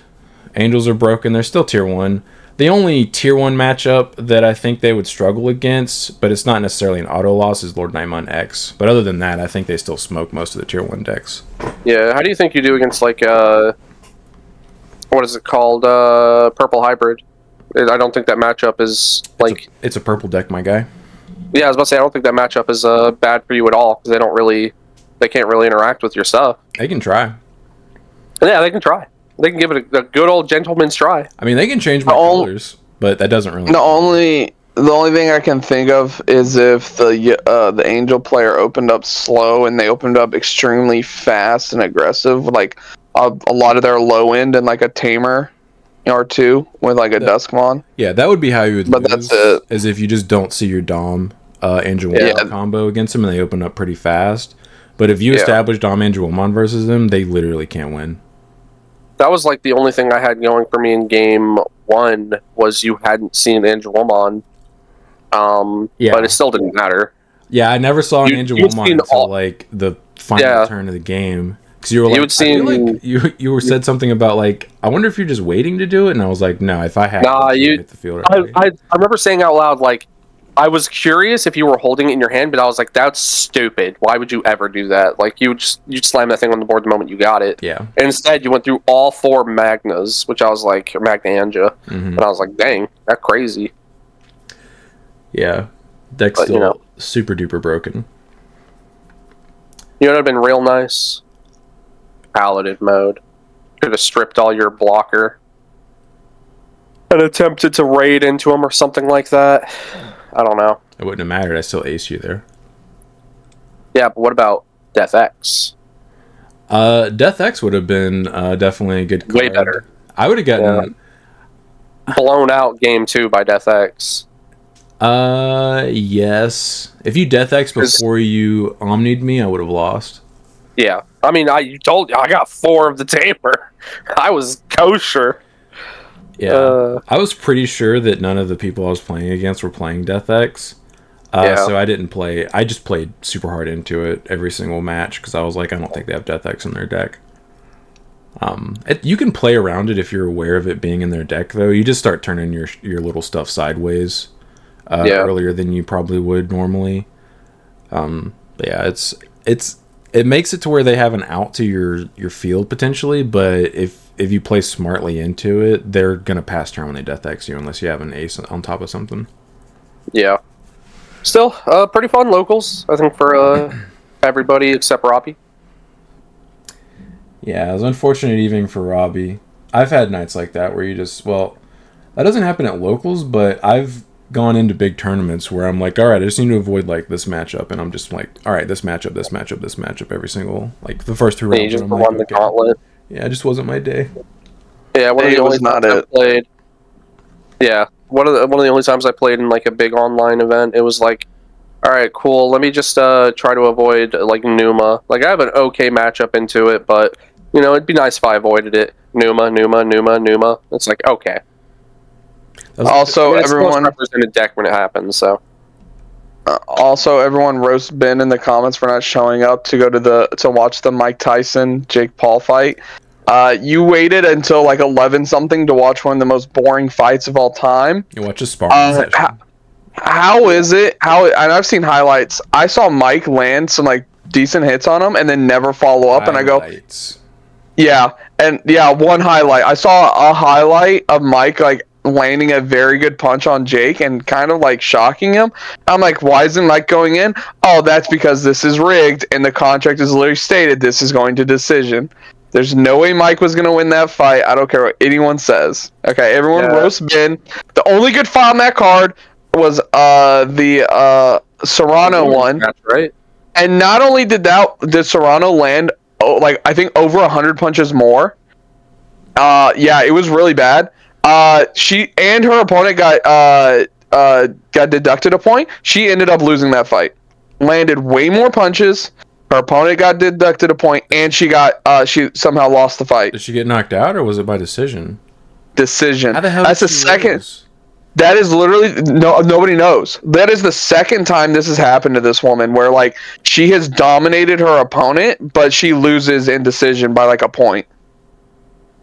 Angels are broken. They're still tier 1. The only tier 1 matchup that I think they would struggle against, but it's not necessarily an auto loss, is LordKnightmon X. But other than that, I think they still smoke most of the tier 1 decks. Yeah, how do you think you do against, like, what is it called? Purple Hybrid? I don't think that matchup is, like... It's a purple deck, my guy. Yeah, I was about to say, I don't think that matchup is bad for you at all, because they can't really interact with your stuff. They can try. Yeah, they can try. They can give it a good old gentleman's try. I mean, they can change my colors, but that doesn't really... The only thing I can think of is if the Angel player opened up slow and they opened up extremely fast and aggressive, like a lot of their low end and like a Tamer or two with like a Duskmon. Yeah, that would be how you would lose. That's it. As if you just don't see your Dom Angel combo against them and they open up pretty fast. But if you establish Dom Angel versus them, they literally can't win. That was like the only thing I had going for me in game 1 was you hadn't seen Angelomon. But it still didn't matter. Yeah, I never saw an Angelomon until like the final turn of the game. Because you were like, you were said something about like, I wonder if you're just waiting to do it, and I was like, no, if I had hit the field already. I remember saying out loud, like, I was curious if you were holding it in your hand, but I was like, that's stupid. Why would you ever do that? Like, you'd slam that thing on the board the moment you got it. Yeah. And instead, you went through all 4 Magnas, which I was like, or Magna Anja. And I was like, dang, that's crazy. Yeah. Deck's still super duper broken. You know what would have been real nice? Paladin mode. Could have stripped all your blocker and attempted to raid into him or something like that. I don't know. It wouldn't have mattered. I still ace you there. Yeah, but what about Death X? Death X would have been definitely a good card. Way better. I would have gotten blown out game 2 by Death X. Yes. If you Death X before you Omni'd me, I would have lost. Yeah. I mean, I got 4 of the Tamer. I was kosher. Yeah. I was pretty sure that none of the people I was playing against were playing Death X. So I didn't play. I just played super hard into it every single match because I was like, I don't think they have Death X in their deck. You can play around it if you're aware of it being in their deck, though. You just start turning your little stuff sideways earlier than you probably would normally. But yeah, it makes it to where they have an out to your field potentially, but if you play smartly into it, they're gonna pass turn when they Death X you unless you have an ace on top of something. Yeah. Still, pretty fun locals, I think, for everybody except Robbie. Yeah, it was unfortunate evening for Robbie. I've had nights like that where you just, that doesn't happen at locals, but I've gone into big tournaments where I'm like, all right, I just need to avoid like this matchup, and I'm just like, all right, this matchup every single, like the first 2 rounds. You just won the gauntlet. Yeah, it just wasn't my day. Yeah, one of the only times I played. Yeah, one of the only times I played in like a big online event, it was like, all right, cool. Let me just try to avoid like Numa. Like I have an okay matchup into it, but it'd be nice if I avoided it. Numa. It's like okay. Also, everyone represented deck when it happens. So. Also, everyone roast Ben in the comments for not showing up to go to watch the Mike Tyson Jake Paul fight. You waited until like 11 something to watch one of the most boring fights of all time. You watch a sparring session. How is it? And I've seen highlights. I saw Mike land some like decent hits on him and then never follow up. And I go, one highlight. I saw a highlight of Mike like landing a very good punch on Jake and kind of like shocking him. I'm like, why isn't Mike going in? Oh, that's because this is rigged and the contract is literally stated this is going to decision. There's no way Mike was going to win that fight. I don't care what anyone says. Okay, everyone roast Ben. The only good fight on that card was the Serrano one. That's right. And not only did Serrano land I think over 100 punches more. It was really bad. She and her opponent got deducted a point. She ended up losing that fight. Landed way more punches. Her opponent got deducted a point, and she somehow lost the fight. Did she get knocked out, or was it by decision? Decision. How the hell? That's the second. That is literally nobody knows. That is the second time this has happened to this woman, where like she has dominated her opponent, but she loses in decision by like a point.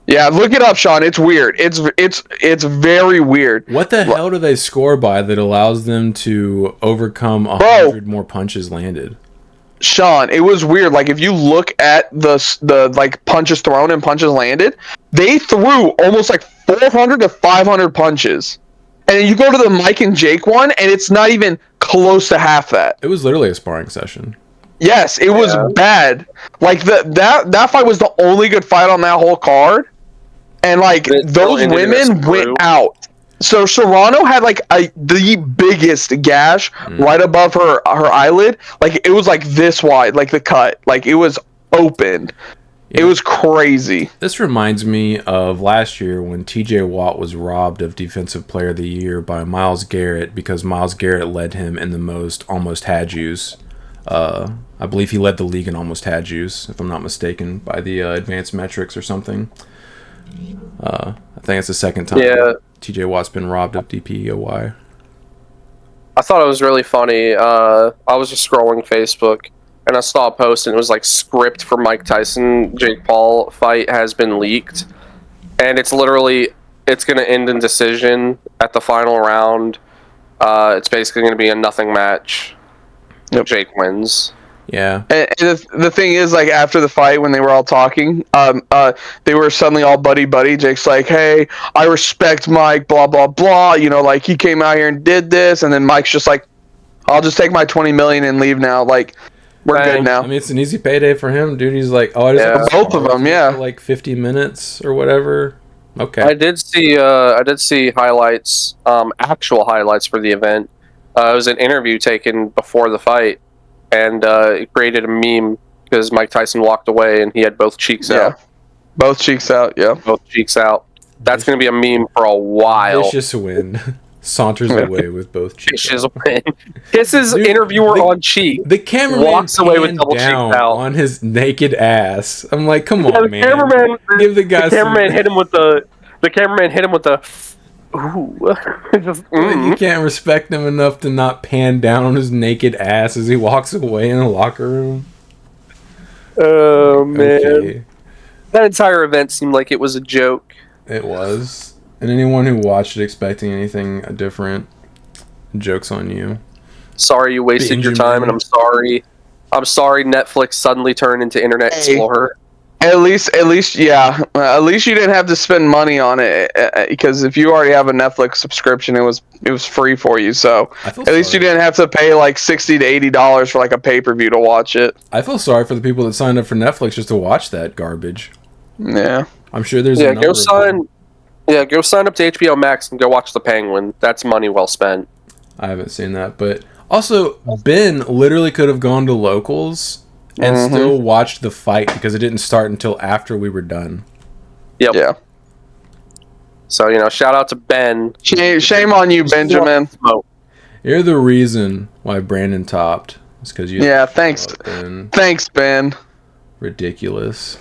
Yeah, look it up, Sean. It's weird. It's very weird. What the hell do they score by that allows them to overcome 100 more punches landed? Sean, it was weird. Like if you look at the like punches thrown and punches landed, they threw almost like 400 to 500 punches. And then you go to the Mike and Jake one, and it's not even close to half that. It was literally a sparring session. Yes, it was bad. Like that fight was the only good fight on that whole card, and like those women went out. So Serrano had like the biggest gash right above her eyelid. Like it was like this wide, like the cut, like it was opened. Yeah. It was crazy. This reminds me of last year when TJ Watt was robbed of Defensive Player of the Year by Myles Garrett because Myles Garrett led him in the most almost had yous. I believe he led the league in almost had yous, if I'm not mistaken, by the advanced metrics or something. I think it's the second time TJ Watt's been robbed of DPOY. I thought it was really funny. I was just scrolling Facebook, and I saw a post, and it was like script for Mike Tyson Jake Paul fight has been leaked, and it's literally going to end in decision at the final round. It's basically going to be a nothing match. Yep. Jake wins. Yeah. And the thing is, like, after the fight, when they were all talking, they were suddenly all buddy-buddy. Jake's like, hey, I respect Mike, blah, blah, blah. You know, like, he came out here and did this. And then Mike's just like, I'll just take my $20 million and leave now. Like, we're good now. I mean, it's an easy payday for him, dude. He's like, oh, I just both of them, for like 50 minutes or whatever. Okay. I did see highlights, actual highlights for the event. It was an interview taken before the fight, and it created a meme because Mike Tyson walked away and he had both cheeks out. Both cheeks out, yeah. Both cheeks out. That's going to be a meme for a while. Vicious win. Saunters away with both cheeks Vicious win. Kisses interviewer on cheek. The cameraman walks away with double cheeks out on his naked ass. I'm like, come on, man. Give the guy. The cameraman hit him with the. Ooh. You can't respect him enough to not pan down on his naked ass as he walks away in the locker room. Oh man, okay. That entire event seemed like it was a joke. It was, and anyone who watched it expecting anything different, joke's on you. Sorry you wasted your time, and I'm sorry Netflix suddenly turned into Internet Explorer. At least, yeah. At least you didn't have to spend money on it, because if you already have a Netflix subscription, it was free for you. So at least you didn't have to pay like $60 to $80 for like a pay-per-view to watch it. I feel sorry for the people that signed up for Netflix just to watch that garbage. Yeah, I'm sure there's go sign up to HBO Max and go watch The Penguin. That's money well spent. I haven't seen that, but also Ben literally could have gone to locals and still watched the fight because it didn't start until after we were done. Yep. Yeah. So, shout out to Ben. Shame on you, Benjamin. You're the reason why Brandon topped. It's because you. Yeah, thanks. Ben. Thanks, Ben. Ridiculous.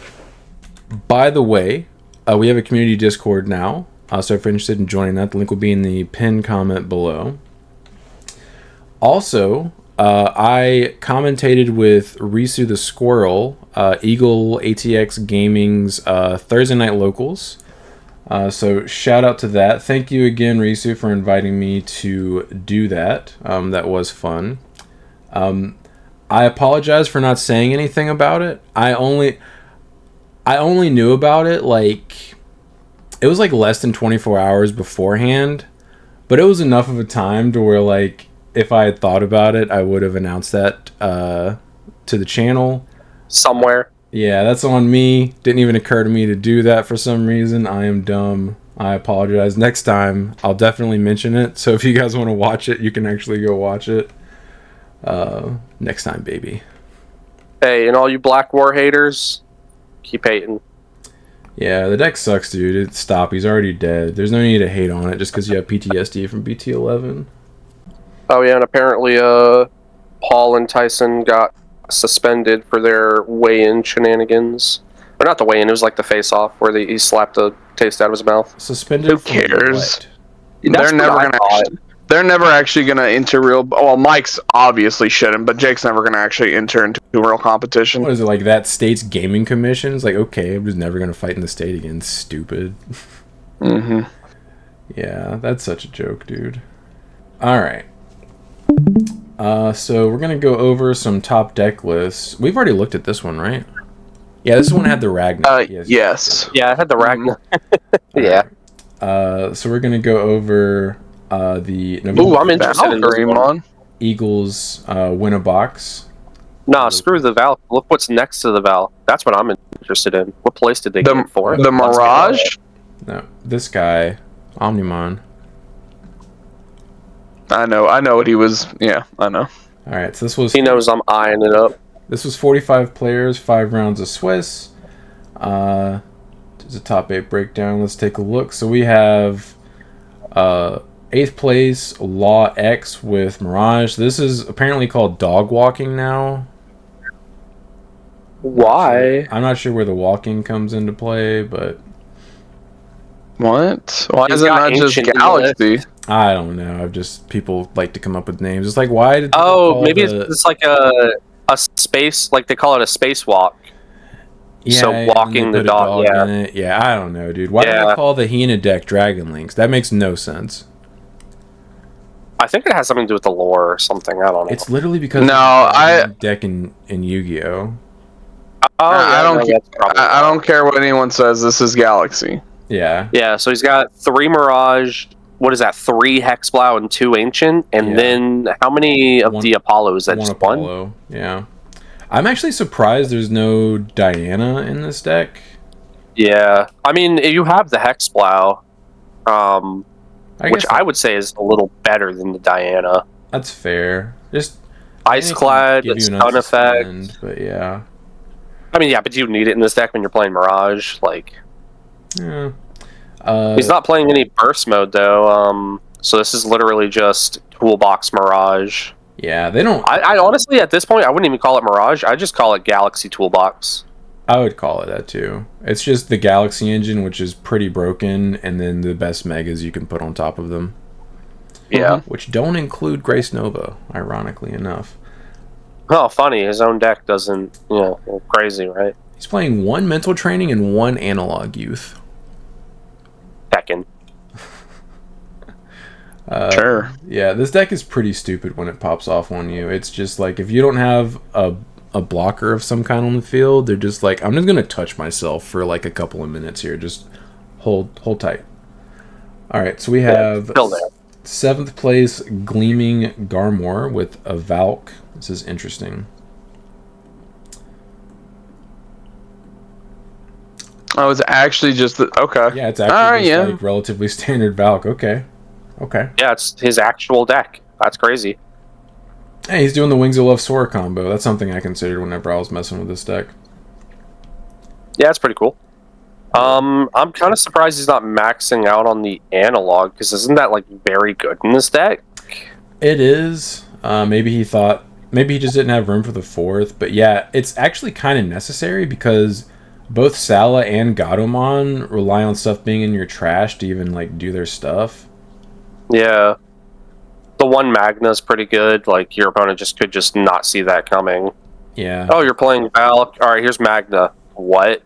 By the way, we have a community Discord now. So if you're interested in joining that, the link will be in the pinned comment below. Also, I commentated with Risu the Squirrel, Eagle ATX Gaming's Thursday Night Locals. So shout out to that. Thank you again, Risu, for inviting me to do that. That was fun. I apologize for not saying anything about it. I only knew about it it was like less than 24 hours beforehand, but it was enough of a time to where if I had thought about it, I would have announced that to the channel. Somewhere. Yeah, that's on me. Didn't even occur to me to do that for some reason. I am dumb. I apologize. Next time, I'll definitely mention it. So if you guys want to watch it, you can actually go watch it. Next time, baby. Hey, and all you Black War haters, keep hating. Yeah, the deck sucks, dude. Stop. He's already dead. There's no need to hate on it just because you have PTSD from BT11. Oh yeah, and apparently Paul and Tyson got suspended for their weigh-in shenanigans. Or not the weigh-in, it was like the face-off where he slapped a taste out of his mouth. Suspended. Who cares? They're never actually gonna enter real. Well, Mike's obviously shouldn't, but Jake's never gonna actually enter into real competition. What is it, like that state's gaming commission? It's like, okay, I'm just never gonna fight in the state again. Stupid. Mm-hmm. Yeah, that's such a joke, dude. All right. So we're gonna go over some top deck lists. We've already looked at this one, right? Yeah, this one had the Ragnar. Yes. Yeah, I had the Ragnar. Yeah. So we're gonna go over the Ooh, I'm interested in Greymon. Eagles win a box. Nah, screw the Val. Look what's next to the Val. That's what I'm interested in. What place did they get for? The Mirage? No, this guy, Omnimon. I know what he was. Yeah, I know. All right, so this was. He knows I'm eyeing it up. This was 45 players, 5 rounds of Swiss. There's a top 8 breakdown. Let's take a look. So we have 8th place, Law X with Mirage. This is apparently called dog walking now. Why? I'm not sure where the walking comes into play, but... What? Why is it not just Galaxy? I don't know. People like to come up with names. It's like, why did maybe it's like a space, like they call it a spacewalk. Yeah, so walking the dog, in it. Yeah, I don't know, dude. Why do they call the Hina deck Dragon Links? That makes no sense. I think it has something to do with the lore or something. I don't know. It's literally because deck in Yu-Gi-Oh. I don't care what anyone says. This is Galaxy. Yeah. Yeah. So he's got 3 Mirage. What is that? 3 Hexblow and 2 Ancient, and then how many of the Apollos? That just Apollo. 1? Yeah. I'm actually surprised there's no Diana in this deck. Yeah, I mean, you have the Hexblow, which I would say is a little better than the Diana. That's fair. Just Ice-Clad, stun effect. But yeah. I mean, yeah, but you need it in this deck when you're playing Mirage. Like, yeah. He's not playing any burst mode, though, so this is literally just Toolbox Mirage. Yeah, they don't... I honestly, at this point, I wouldn't even call it Mirage. I just call it Galaxy Toolbox. I would call it that, too. It's just the Galaxy engine, which is pretty broken, and then the best megas you can put on top of them. Yeah. Which don't include Grace Nova, ironically enough. Oh, funny. His own deck doesn't, crazy, right? He's playing 1 mental training and 1 analog youth. Tekken. Sure. Yeah, this deck is pretty stupid when it pops off on you. It's just like, if you don't have a blocker of some kind on the field, they're just like, I'm just going to touch myself for like a couple of minutes here. Just hold tight. Alright, so we have 7th place Gleaming Garmor with a Valk. This is interesting. Oh, it's actually just okay. Yeah, it's actually like relatively standard Valk. Okay. Yeah, it's his actual deck. That's crazy. Hey, he's doing the Wings of Love Sora combo. That's something I considered whenever I was messing with this deck. Yeah, it's pretty cool. I'm kind of surprised he's not maxing out on the analog, because isn't that like very good in this deck? It is. Maybe he just didn't have room for the 4th, but yeah, it's actually kind of necessary because both Sala and Gatomon rely on stuff being in your trash to even like do their stuff. Yeah. The 1 Magna's pretty good. Like, your opponent could just not see that coming. Yeah. Oh, you're playing Valk. Alright, here's Magna. What?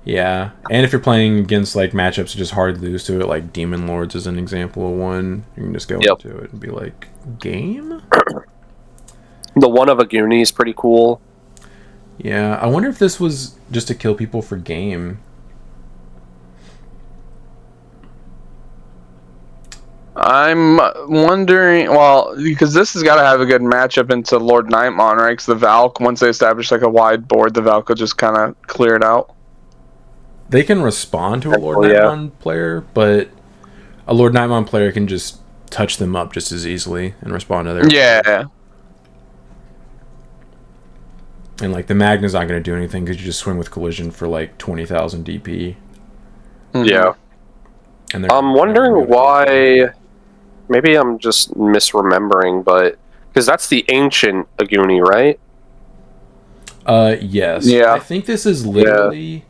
Yeah. And if you're playing against, like, matchups that just hard lose to it, like Demon Lords is an example of one, you can just go into it and be like, game? The 1 of Aguni is pretty cool. Yeah. I wonder if this was just to kill people for game. I'm wondering, well, because this has got to have a good matchup into LordKnightmon, right? Because the Valk, once they establish like a wide board, the Valk will just kind of clear it out. They can respond to a LordKnightmon player, but a LordKnightmon player can just touch them up just as easily and respond to their Yeah. And like the Magna's not going to do anything because you just swing with collision for like 20,000 DP. Yeah. And I'm wondering why. Maybe I'm just misremembering, but because that's the ancient Aguni, right? Yes. Yeah. I think this is literally.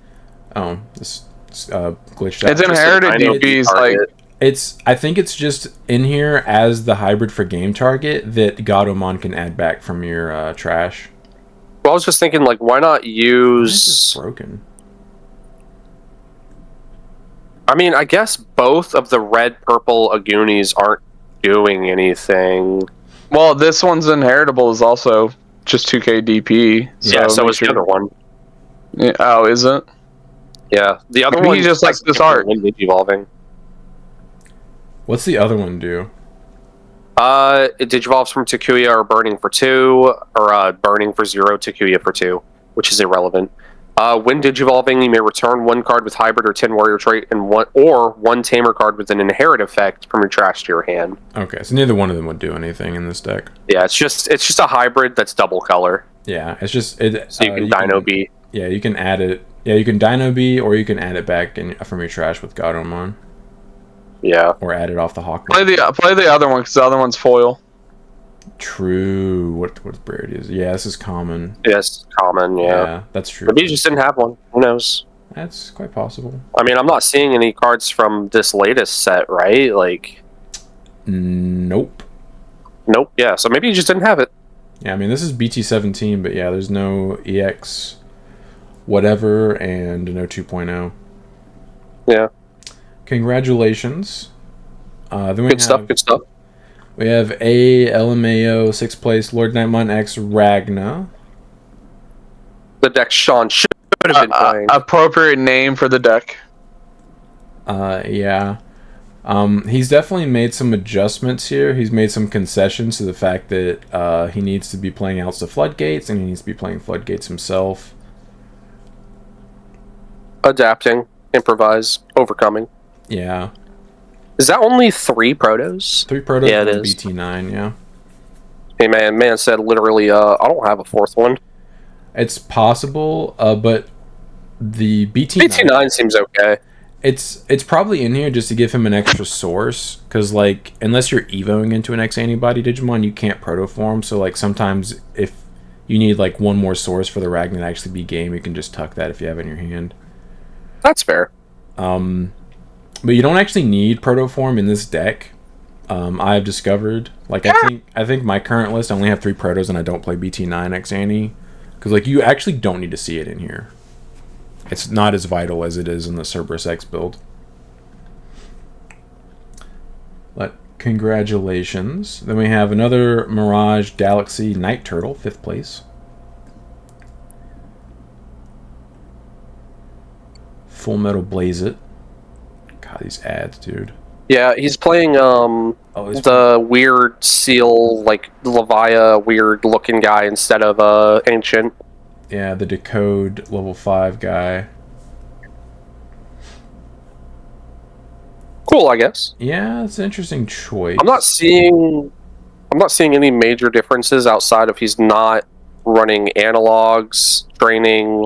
Oh, this glitched out. It's inherited DPs like. I think it's just in here as the hybrid for game target that Gatomon can add back from your trash. Well, I was just thinking, like, why not use... This is broken. I mean, I guess both of the red-purple Agunis aren't doing anything. Well, this one's inheritable is also just 2k DP. So is the other one. Yeah, oh, is it? Yeah, the other Maybe one he just likes this art. Digivolving. What's the other one do? It digivolves from Takuya or burning for 2, or burning for 0, Takuya for 2, which is irrelevant. When digivolving, you may return 1 card with hybrid or 10 warrior trait and one tamer card with an inherit effect from your trash to your hand. Okay, so neither one of them would do anything in this deck. Yeah, it's just a hybrid that's double color. Yeah, it's just so you can Dino B. Yeah, you can add it. Yeah, you can Dino B, or you can add it back from your trash with Gatomon. Yeah. Or add it off the Hawk. Play the other one, because the other one's foil. True. What rarity is? Yeah, this is common. Yes, common. Yeah, that's true. Maybe you just didn't have one. Who knows? That's quite possible. I mean, I'm not seeing any cards from this latest set, right? Like. Nope. Nope. Yeah. So maybe you just didn't have it. Yeah, I mean, this is BT17, but yeah, there's no EX, whatever, and no 2.0. Yeah. Congratulations. Then Good stuff. We have a LMAO 6th place LordKnightmon X Ragna. The deck Sean should have been playing. Appropriate name for the deck. Yeah. He's definitely made some adjustments here. He's made some concessions to the fact that he needs to be playing Outs to Floodgates, and he needs to be playing Floodgates himself. Adapting, improvise, overcoming. Yeah. Is that only 3 protos? 3 protos. Yeah, it and is. BT9. Yeah. Hey man said literally, I don't have a 4th one. It's possible, but the BT9 seems okay. It's probably in here just to give him an extra source, because like unless you're evoing into an X antibody Digimon, you can't protoform. So like sometimes if you need like one more source for the Ragnar to actually be game, you can just tuck that if you have it in your hand. That's fair. But you don't actually need protoform in this deck. I've discovered, like, I think my current list I only have 3 protos and I don't play BT9 X Annie, because like you actually don't need to see it in here. It's not as vital as it is in the Cerberus X build. But congratulations. Then we have another Mirage Galaxy Night Turtle, 5th place. Full Metal Blaze It. God, these ads, dude. Yeah, he's playing the weird seal, like Levia, weird looking guy instead of Ancient. Yeah, the Decode level 5 guy. Cool, I guess. Yeah, it's an interesting choice. I'm not seeing any major differences outside of he's not running analogs, training,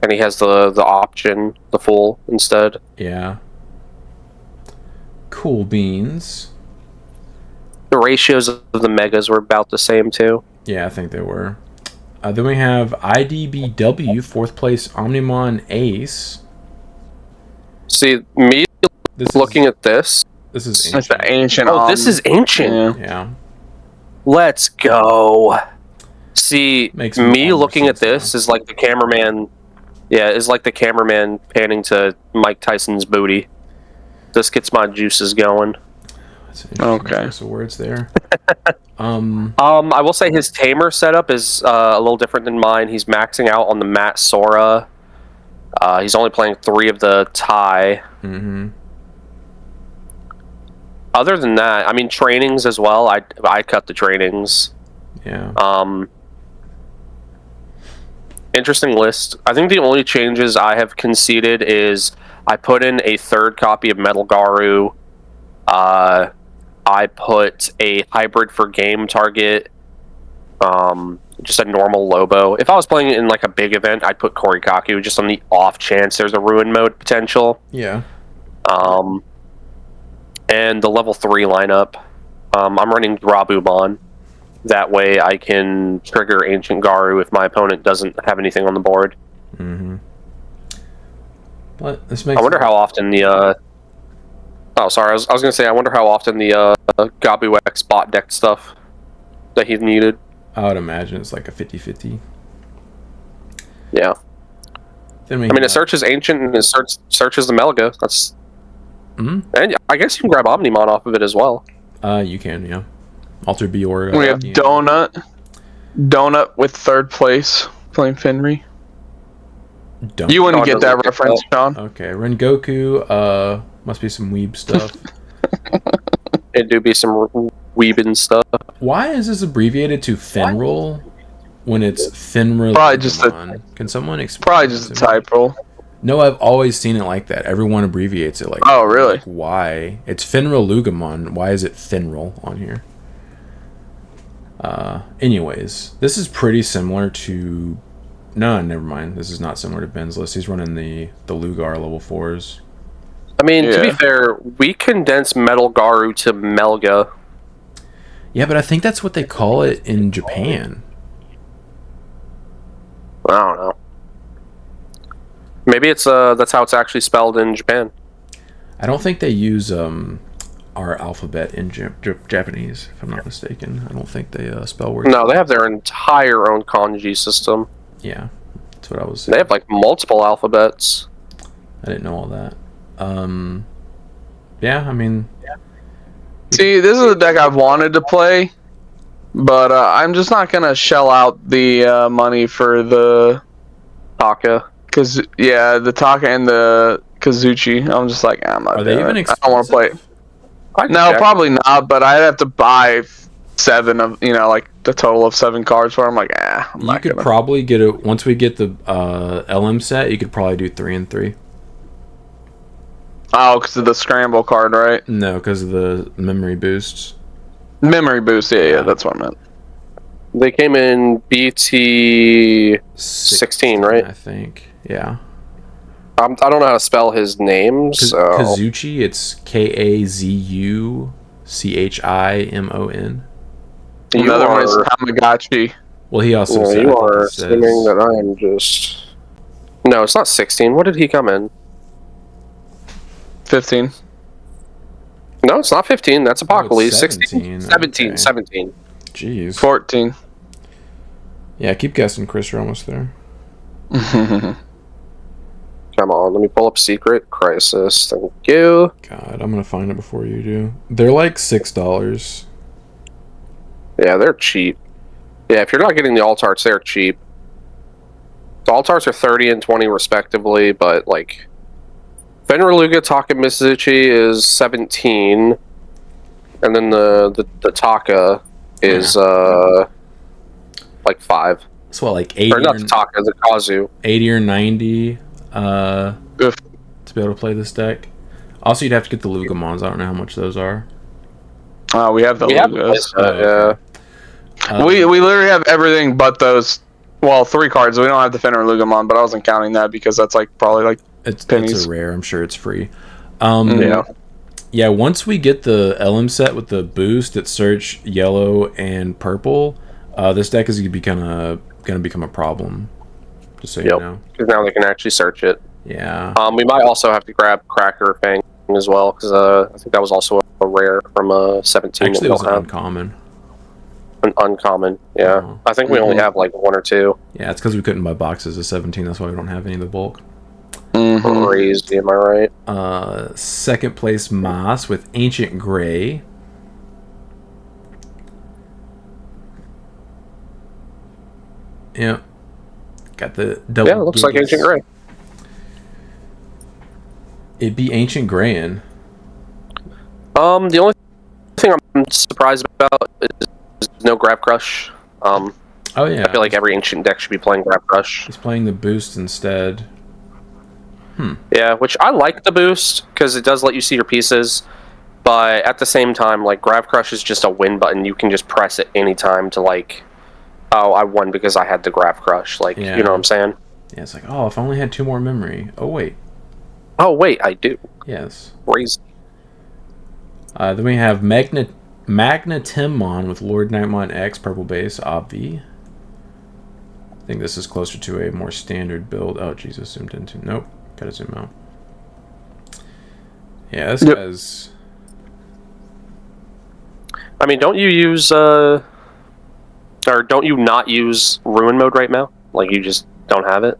and he has the option, the full instead. Yeah. Cool beans. The ratios of the megas were about the same too. Yeah, I think they were. Then we have IDBW, 4th place Omnimon Ace. See, me looking at this. This is Ancient. It's the Ancient. Oh, this is Ancient. Yeah. Let's go. See, Makes me looking at this is like the cameraman. Yeah, is like the cameraman panning to Mike Tyson's booty. This gets my juices going. Okay. So words there. I will say his tamer setup is a little different than mine. He's maxing out on the Matt Sora. He's only playing 3 of the tie. Mm-hmm. Other than that, I mean trainings as well. I cut the trainings. Yeah. Interesting list. I think the only changes I have conceded is I put in a 3rd copy of Metal Garu. I put a hybrid for game target. Just a normal Lobo. If I was playing it in like a big event, I'd put Korikaku just on the off chance there's a ruin mode potential. Yeah. And the level 3 lineup. I'm running Rabumon. That way I can trigger Ancient Garu if my opponent doesn't have anything on the board. Mm-hmm. What? This makes I wonder how often the Oh, sorry. I was gonna say. I wonder how often the Gabu X bot deck stuff that he needed. I would imagine it's like a 50-50. Yeah. Then I mean, it searches Ancient and it searches the Melga. That's. Mm-hmm. And I guess you can grab Omnimon off of it as well. You can, yeah. Alter Bior. We have Donut with third place playing Fenry. You wouldn't get that reference, Sean. Okay, Rengoku. Must be some weeb stuff. It do be some weebin stuff. Why is this abbreviated to Fenril when it's Fenril? Probably just Can someone explain? Probably just a typo. No, I've always seen it like that. Everyone abbreviates it like. Oh, really? Like, why? It's Fenril Lugamon. Why is it Fenril on here? Anyways, this is pretty similar to. No, never mind. This is not similar to Ben's list. He's running the Lugar level 4s. I mean, to be fair, we condensed Metal Garu to Melga. Yeah, but I think that's what they call it in Japan. I don't know. Maybe it's that's how it's actually spelled in Japan. I don't think they use our alphabet in Japanese, if I'm not mistaken. I don't think they spell words. No, they have their entire own kanji system. Yeah, that's what I was saying. They have like multiple alphabets. I didn't know all that. Yeah, I mean... See, this is a deck I've wanted to play, but I'm just not going to shell out the money for the... Taka. The Taka and the Kazuchi. I'm just like, I'm not. Are they even expensive? I don't want to play it. No, probably not, but I'd have to buy 7 of, like the total of 7 cards for. I'm like, You could probably get it once we get the LM set. You could probably do 3 and 3. Oh, because of the scramble card, right? No, because of the memory boosts. Memory boost, yeah, that's what I meant. They came in BT 16, right? I think, yeah. I don't know how to spell his name, so... Kazuchi, it's Kazuchimon. Another one is Tamagotchi. Well, he also said... You are assuming that I am just... No, it's not 16. What did he come in? 15. No, it's not 15. That's Apocalypse. 17. 17. Okay. 17. Jeez. 14. Yeah, keep guessing, Chris. You're almost there. Come on, let me pull up Secret Crisis. Thank you. God, I'm gonna find it before you do. They're like $6. Yeah, they're cheap. Yeah, if you're not getting the alt arts, they're cheap. The alt arts are 30 and 20 respectively, but like Fenriluga Taka Mizuchi is 17, and then the Taka is like 5. So what, like 80 or not the Taka, the Kazu. 80 or 90 to be able to play this deck. Also, you'd have to get the Lugamons. I don't know how much those are. We have the Lugas. Yeah. We literally have everything but those. Well, 3 cards. We don't have the Fenrir Lugamon, but I wasn't counting that because that's like probably like pennies. It's a rare. I'm sure it's free. Yeah. Once we get the LM set with the boost at search yellow and purple, this deck is gonna become a problem. Just so you know. Because now they can actually search it. Yeah. We might also have to grab Cracker Fang as well, because I think that was also a rare from 17. Actually, it was an uncommon. An uncommon, yeah. Oh. I think we only have like 1 or 2. Yeah, it's because we couldn't buy boxes of 17. That's why we don't have any of the bulk. Crazy, am I right? Second place Moss with Ancient Gray. Yeah. Got the double. Yeah, it looks like Ancient Gray. It'd be Ancient Gray in. The only thing I'm surprised about is no Grab Crush. Oh yeah. I feel like every Ancient deck should be playing Grab Crush. He's playing the boost instead. Yeah, which I like the boost because it does let you see your pieces, but at the same time, like Grab Crush is just a win button. You can just press it anytime to like, oh, I won because I had the Grab Crush. Like, you know what I'm saying? Yeah, it's like, oh, if I only had 2 more memory. Oh wait. Oh wait, I do. Yes. Crazy. Then we have Magnetimon with LordKnightmon X, purple base, obvi. I think this is closer to a more standard build. Oh, Jesus, zoomed into. Nope. Gotta zoom out. Yeah, this guy's... I mean, don't you use, or don't you not use Ruin mode right now? Like, you just don't have it?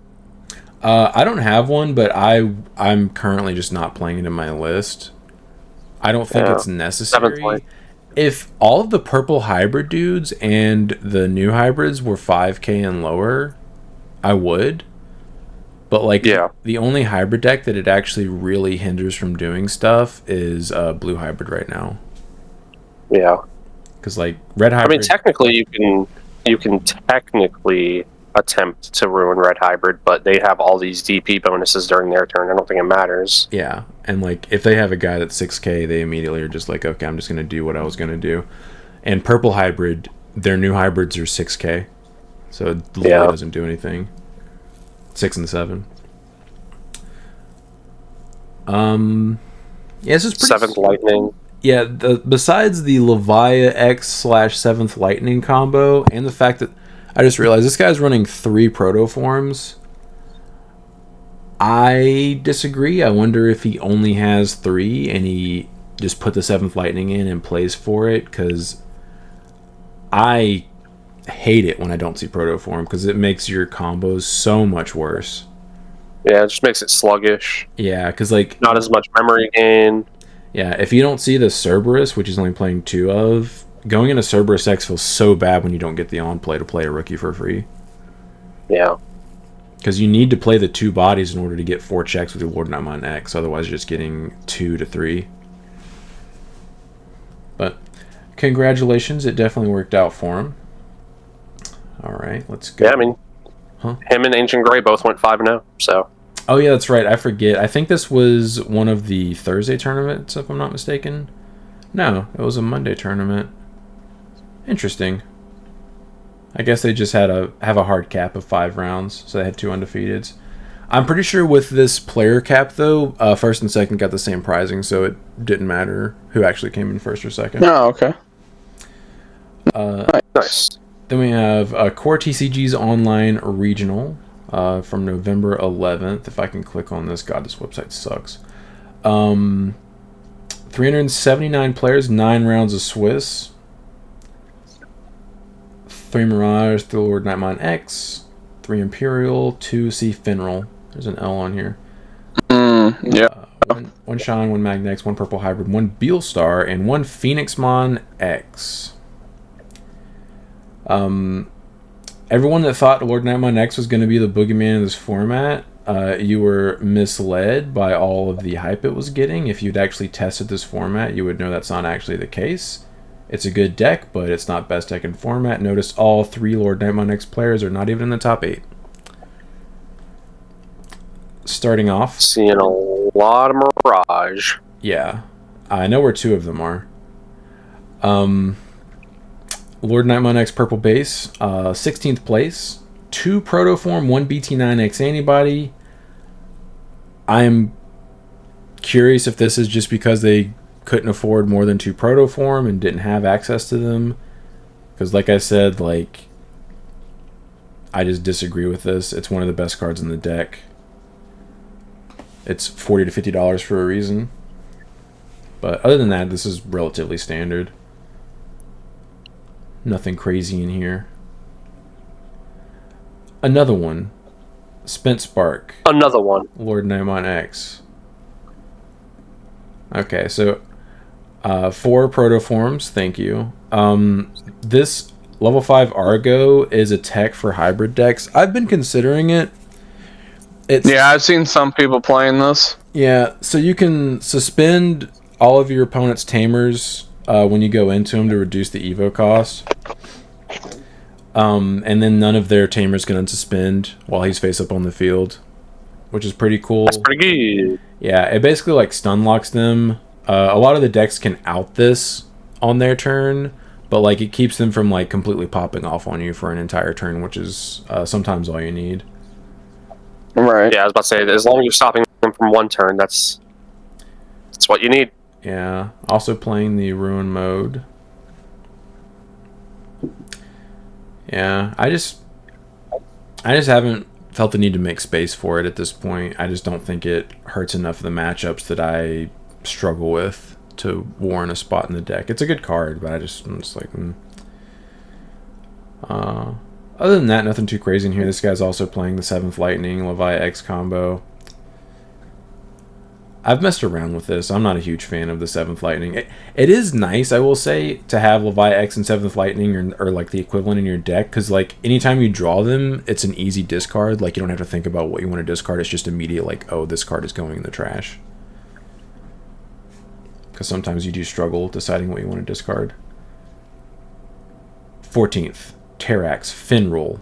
I don't have one, but I'm currently just not playing it in my list. I don't think it's necessary. If all of the purple hybrid dudes and the new hybrids were 5k and lower, I would. But like, the only hybrid deck that it actually really hinders from doing stuff is blue hybrid right now. Yeah. Because like red hybrid... I mean, technically you can technically attempt to ruin red hybrid, but they have all these DP bonuses during their turn. I don't think it matters. Yeah, and like if they have a guy that's 6k, they immediately are just like, okay, I'm just gonna do what I was gonna do. And purple hybrid, their new hybrids are 6k, so it literally doesn't do anything. 6 and 7. Yeah, this is pretty... 7th lightning. Yeah, besides the Levia X / 7th lightning combo, and the fact that I just realized this guy's running 3 protoforms. I disagree. I wonder if he only has 3 and he just put the 7th lightning in and plays for it, because I hate it when I don't see protoform, because it makes your combos so much worse. Yeah, it just makes it sluggish. Yeah, because like... not as much memory gain. Yeah, if you don't see the Cerberus, which he's only playing 2 of... Going into Cerberus X feels so bad when you don't get the on-play to play a rookie for free. Yeah. Because you need to play the 2 bodies in order to get 4 checks with your LordKnightmon X. Otherwise, you're just getting 2 to 3. But, congratulations. It definitely worked out for him. Alright, let's go. Yeah, I mean, him and Ancient Grey both went 5-0, so... Oh, yeah, that's right. I forget. I think this was one of the Thursday tournaments, if I'm not mistaken. No, it was a Monday tournament. Interesting. I guess they just have a hard cap of 5 rounds, so they had 2 undefeateds. I'm pretty sure with this player cap, though, first and second got the same prizing, so it didn't matter who actually came in first or second. Oh, okay. Nice. Then we have Core TCG's Online Regional from November 11th. If I can click on this. God, this website sucks. 379 players, 9 rounds of Swiss. 3 Mirage, 3 LordKnightmon X, 3 Imperial, 2 C Finral. There's an L on here. Yeah. 1 Shine, 1 Magnex, 1 Purple Hybrid, 1 Beelstar, and 1 Phoenixmon X. Everyone that thought LordKnightmon X was going to be the boogeyman of this format, you were misled by all of the hype it was getting. If you'd actually tested this format, you would know that's not actually the case. It's a good deck, but it's not best deck in format. Notice all 3 LordKnightmon X players are not even in the top 8. Starting off... seeing a lot of Mirage. Yeah. I know where 2 of them are. LordKnightmon X Purple Base, 16th place. 2 Protoform, 1 BT9X Antibody. I'm curious if this is just because they couldn't afford more than 2 Protoform and didn't have access to them. Because like I said, like, I just disagree with this. It's one of the best cards in the deck. It's $40 to $50 for a reason. But other than that, this is relatively standard. Nothing crazy in here. Another one. Spent Spark. Another one. LordKnightmon X. Okay, so 4 Protoforms, thank you. This level 5 Argo is a tech for hybrid decks. I've been considering it. Yeah, I've seen some people playing this. Yeah, so you can suspend all of your opponent's tamers when you go into them to reduce the Evo cost. And then none of their tamers can unsuspend while he's face up on the field, which is pretty cool. That's pretty good. Yeah, it basically like stun locks them. A lot of the decks can out this on their turn, but like it keeps them from like completely popping off on you for an entire turn, which is sometimes all you need. Right. Yeah, I was about to say, as long as you're stopping them from one turn, that's what you need. Yeah. Also playing the Ruin mode. Yeah, I just haven't felt the need to make space for it at this point. I just don't think it hurts enough of the matchups that I struggle with to warrant a spot in the deck. It's a good card, but I'm just like, other than that, nothing too crazy in here. This guy's also playing the 7th Lightning Levi X combo. I've messed around with this. I'm not a huge fan of the 7th Lightning. It is nice, I will say, to have Levi X and 7th Lightning or like the equivalent in your deck, because like anytime you draw them, it's an easy discard. Like you don't have to think about what you want to discard. It's just immediate, like, oh, this card is going in the trash. Because sometimes you do struggle deciding what you want to discard. 14th, Terrax Finroll.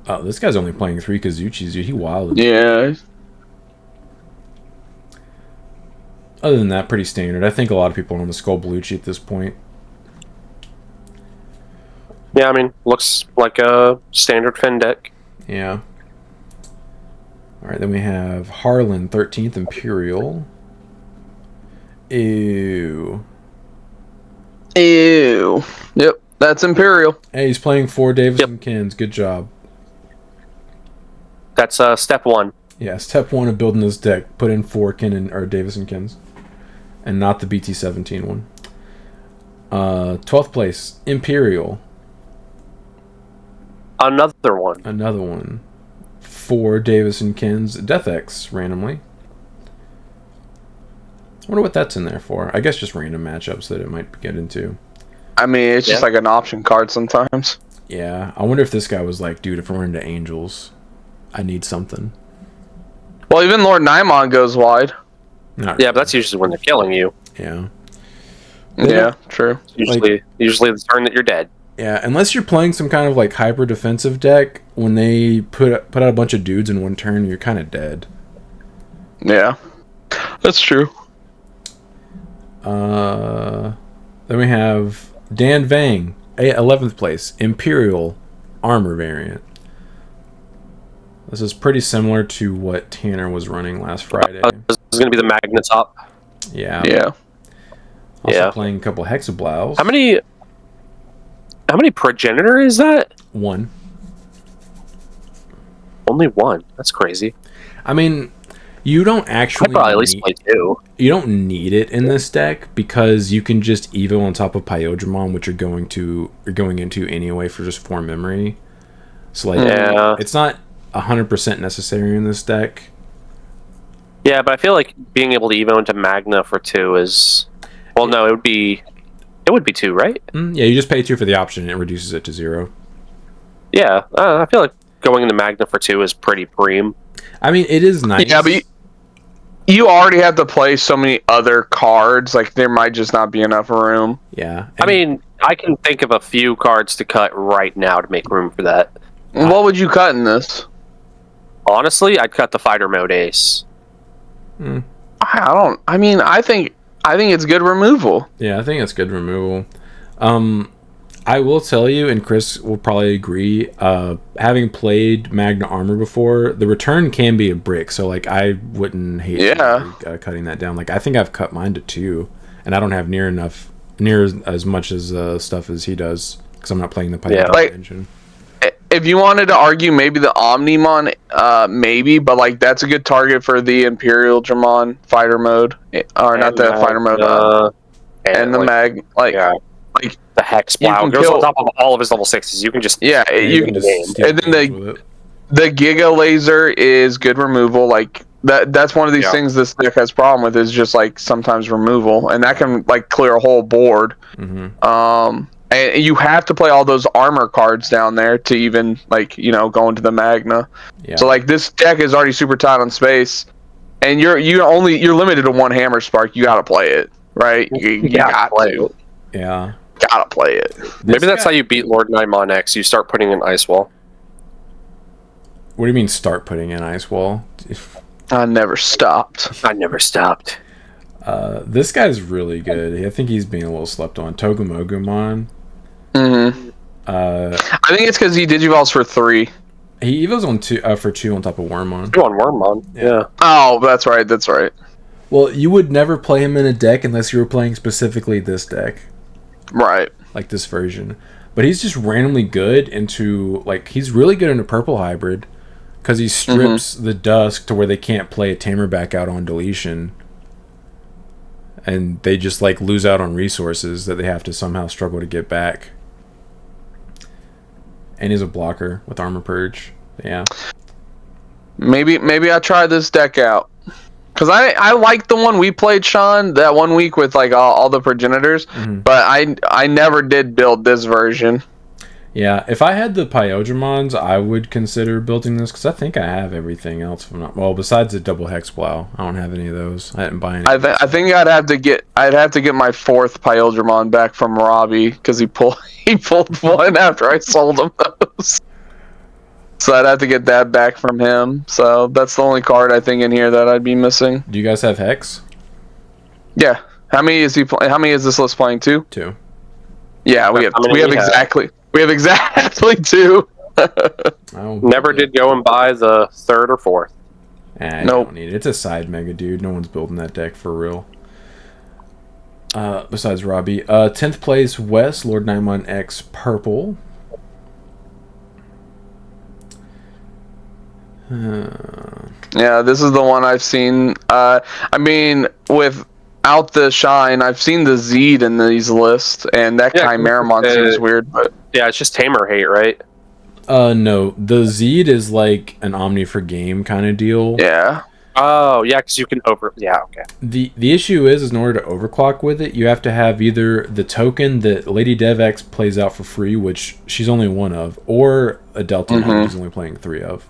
Oh, this guy's only playing 3 Kazuchis, dude. He wilded. Yeah. Other than that, pretty standard. I think a lot of people are on the Skull Belushi at this point. Yeah, I mean, looks like a standard Finn deck. Yeah. Alright, then we have Harlan, 13th Imperial. Ew. Ew. Yep, that's Imperial. Hey, he's playing 4 Davison Kins. Good job. That's step 1. Yeah, step 1 of building this deck. Put in 4 or Davison Kins. And not the BT-17 one. 12th place, Imperial. Another one. Another one. 4 Davison Kins. Death X, randomly. I wonder what that's in there for. I guess just random matchups that it might get into. I mean, it's just like an option card sometimes. Yeah, I wonder if this guy was like, dude, if we're into Angels, I need something. Well, even LordKnightmon goes wide. Not yeah, but that's usually when they're killing you. Yeah. Yeah, true. Usually the turn that you're dead. Yeah, unless you're playing some kind of like hyper defensive deck, when they put out a bunch of dudes in one turn, you're kind of dead. Yeah, that's true. Then we have Dan Vang, 11th place, Imperial Armor variant. This is pretty similar to what Tanner was running last Friday. This is going to be the Magnetop. Yeah. Yeah. Also playing a couple Hexablows. How many Progenitor is that? 1. Only 1. That's crazy. I mean, you don't actually I'd probably at least play 2. You don't need it in this deck because you can just Evo on top of Pyodramon, which you're going into anyway for just 4 memory. So like, it's not 100% necessary in this deck. Yeah, but I feel like being able to Evo into Magna for 2 is... Well, no, it would be 2, right? Yeah, you just pay 2 for the option and it reduces it to 0. Yeah, I feel like going into Magna for 2 is pretty preem. I mean, it is nice. Yeah, but you already have to play so many other cards, like there might just not be enough room. Yeah. I mean, I can think of a few cards to cut right now to make room for that. What would you cut in this? Honestly, I'd cut the Fighter Mode Ace. I think it's good removal. Yeah, I think it's good removal. I will tell you, and Chris will probably agree, having played Magna Armor before, the return can be a brick, so like I wouldn't hate cutting that down. Like I think I've cut mine to 2, and I don't have near as much as stuff as he does because I'm not playing the Python engine. If you wanted to argue maybe the Omnimon, maybe, but like that's a good target for the Imperialdramon fighter mode, or not the fighter mode, and the mag, like the Hex Plow goes on top of all of his level 6s. You can just you can just, and then the Giga Laser is good removal. Like that's one of these things this deck has problem with is just like sometimes removal, and that can like clear a whole board. And you have to play all those armor cards down there to even like go into the Magna. So like this deck is already super tight on space, and you're limited to 1 Hammer Spark. You gotta play it, right? You got to. Yeah. Gotta play it. Maybe that's how you beat LordKnightmon X. You start putting in Ice Wall. What do you mean start putting in Ice Wall? I never stopped. This guy's really good. I think he's being a little slept on. Togumogumon. I think it's because he Digivolves for 3. He evos on for 2 on top of Wormmon. 2 on Wormmon. Yeah. Oh, that's right. That's right. Well, you would never play him in a deck unless you were playing specifically this deck. Right. Like this version. But he's just randomly good into, like, he's really good in a purple hybrid. because he strips the Dusk to where they can't play a Tamer back out on deletion, and they just like lose out on resources that they have to somehow struggle to get back. And he's a blocker with Armor Purge. Yeah. Maybe I try this deck out. Because I like the one we played, Sean, that one week with like all the progenitors, but I never did build this version. Yeah, if I had the Pyodramons, I would consider building this, because I think I have everything else. Well, besides the double hex plow, I don't have any of those. I didn't buy any. I think I'd have to get my 4th Pyodramon back from Robbie, because he pulled one after I sold him those. So I'd have to get that back from him. So that's the only card I think in here that I'd be missing. Do you guys have Hex? Yeah. How many is this list playing? 2? 2. Yeah, we have exactly 2. Never did go and buy the 3rd or 4th. I don't need it. It's a side mega, dude. No one's building that deck for real. Besides Robbie. 10th place, Wes, LordKnightmon X, purple. Yeah, this is the one I've seen. I mean, without the shine, I've seen the Zed in these lists, and that Chimeramon seems weird. But yeah, it's just Tamer hate, right? No, the Zed is like an Omni4Game kind of deal. Yeah. Oh, yeah, because you can yeah, okay. The issue is in order to overclock with it, you have to have either the token that Lady DevX plays out for free, which she's only one of, or a Delta one she's only playing 3 of.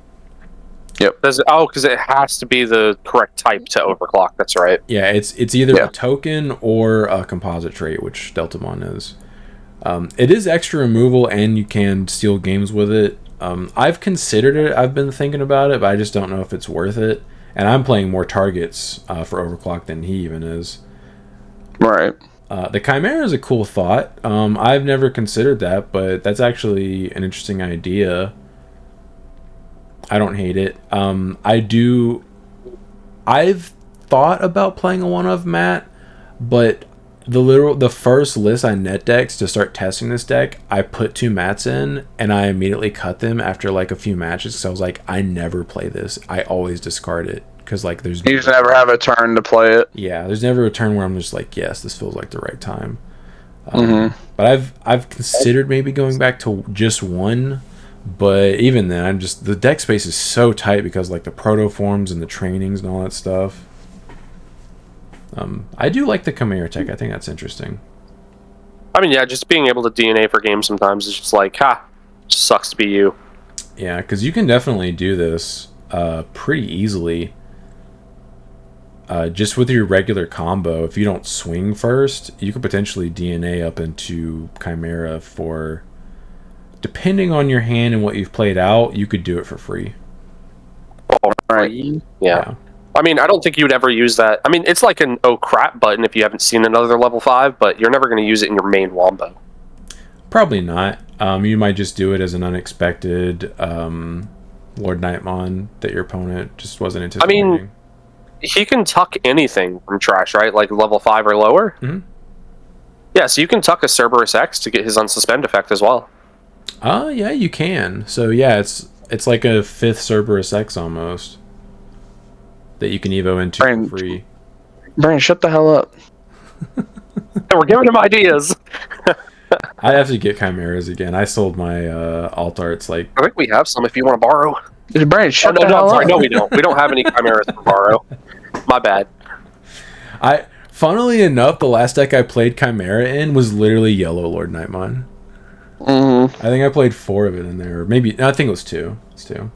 Yep. Because it has to be the correct type to overclock. That's right. Yeah, it's either a token or a composite trait, which Deltamon is. It is extra removal, and you can steal games with it. I've considered it. I've been thinking about it, but I just don't know if it's worth it. And I'm playing more targets for overclock than he even is. Right. The Chimera is a cool thought. I've never considered that, but that's actually an interesting idea. I don't hate it. I've thought about playing a one of Matt, but the first list I net decks to start testing this deck, I put 2 Mats in, and I immediately cut them after like a few matches, because I was like, I never play this. I always discard it, because like you just never have a turn to play it. Yeah, there's never a turn where I'm just like, yes, this feels like the right time. But I've considered maybe going back to just one. But even then, the deck space is so tight because like the proto forms and the trainings and all that stuff. I do like the Chimera tech. I think that's interesting. I mean, yeah, just being able to DNA for games sometimes is just like, just sucks to be you. Yeah, because you can definitely do this pretty easily. Just with your regular combo, if you don't swing first, you could potentially DNA up into Chimera for... Depending on your hand and what you've played out, you could do it for free. Oh, right. Yeah. I mean, I don't think you would ever use that. I mean, it's like an oh crap button if you haven't seen another level 5, but you're never going to use it in your main wombo. Probably not. You might just do it as an unexpected LordKnightmon that your opponent just wasn't anticipating. I mean, he can tuck anything from trash, right? Like level 5 or lower? Mm-hmm. Yeah, so you can tuck a Cerberus X to get his unsuspend effect as well. Yeah, you can. So yeah, it's like a 5th Cerberus X almost that you can evo into for free. Brian, shut the hell up. We're giving him ideas. I have to get Chimeras again. I sold my alt arts like... I think we have some if you want to borrow. Brian, shut the hell up. Sorry, no, we don't. We don't have any Chimeras to borrow. My bad. Funnily enough, the last deck I played Chimera in was literally yellow LordKnightmon. I think I played 4 of it in there. Maybe, no, I think it was 2. It's 2.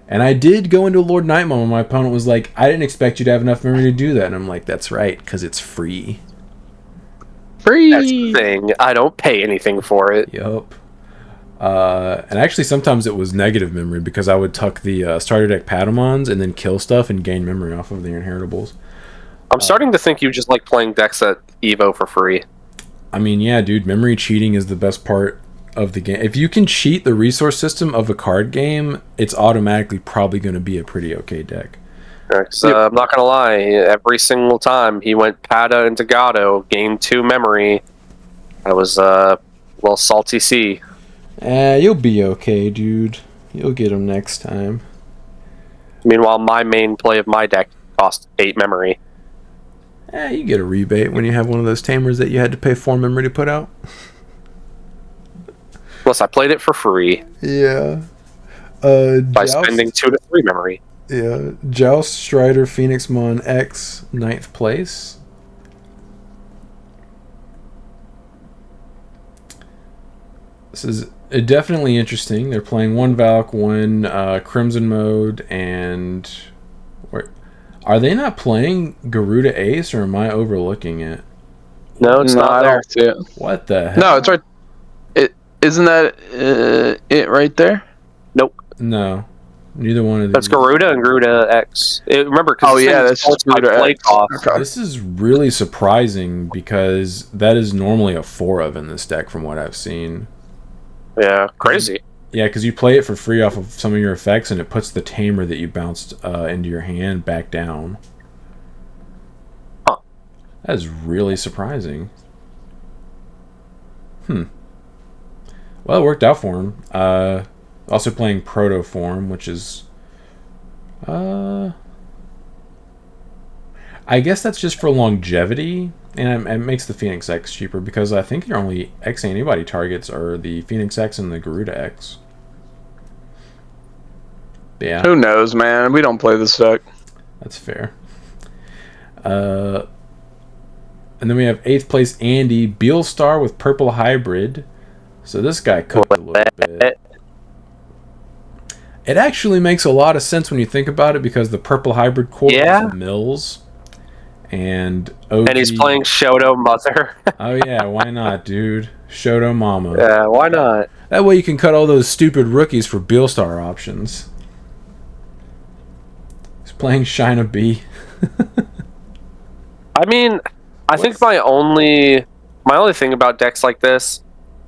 And I did go into LordKnightmon when my opponent was like, I didn't expect you to have enough memory to do that. And I'm like, that's right, because it's free. Free! That's the thing. I don't pay anything for it. Yup. And actually, sometimes it was negative memory because I would tuck the starter deck Patamons and then kill stuff and gain memory off of the inheritables. I'm starting to think you just like playing decks that Evo for free. I mean, yeah, dude, memory cheating is the best part of the game. If you can cheat the resource system of a card game, it's automatically probably going to be a pretty okay deck. I'm not going to lie, every single time he went Pata into Gato, gained 2 memory, I was a little salty C. You'll be okay, dude. You'll get him next time. Meanwhile, my main play of my deck cost 8 memory. You get a rebate when you have one of those tamers that you had to pay 4 memory to put out. Plus, I played it for free. Yeah. By spending 2 to 3 memory. Yeah. Joust Strider Phoenixmon X, 9th place. This is definitely interesting. They're playing 1 Valk, 1 Crimson mode, and... Are they not playing Garuda Ace, or am I overlooking it? No, it's not. I don't see it. What the heck? No, it's right. Isn't that it right there? Nope. No. Neither one of these. That's Garuda and Garuda X. Remember, that's Garuda X. Okay. This is really surprising because that is normally a 4 of in this deck from what I've seen. Yeah, crazy. Yeah, because you play it for free off of some of your effects, and it puts the tamer that you bounced into your hand back down. Huh. That is really surprising. Well, it worked out for him. Also playing Proto form, which is... I guess that's just for longevity, and it makes the Phoenix X cheaper, because I think your only X antibody targets are the Phoenix X and the Garuda X. Yeah. Who knows, man? We don't play this deck. That's fair. And then we have 8th place Andy, Beelstar with Purple Hybrid. So this guy cooked a little bit. It actually makes a lot of sense when you think about it, because the Purple Hybrid core is Mills. And OG... And he's playing Shoto Mother. Oh yeah, why not, dude? Shoto Mama. Yeah, why not? That way you can cut all those stupid rookies for Beelstar options. He's playing Shina B. I mean, I think my only thing about decks like this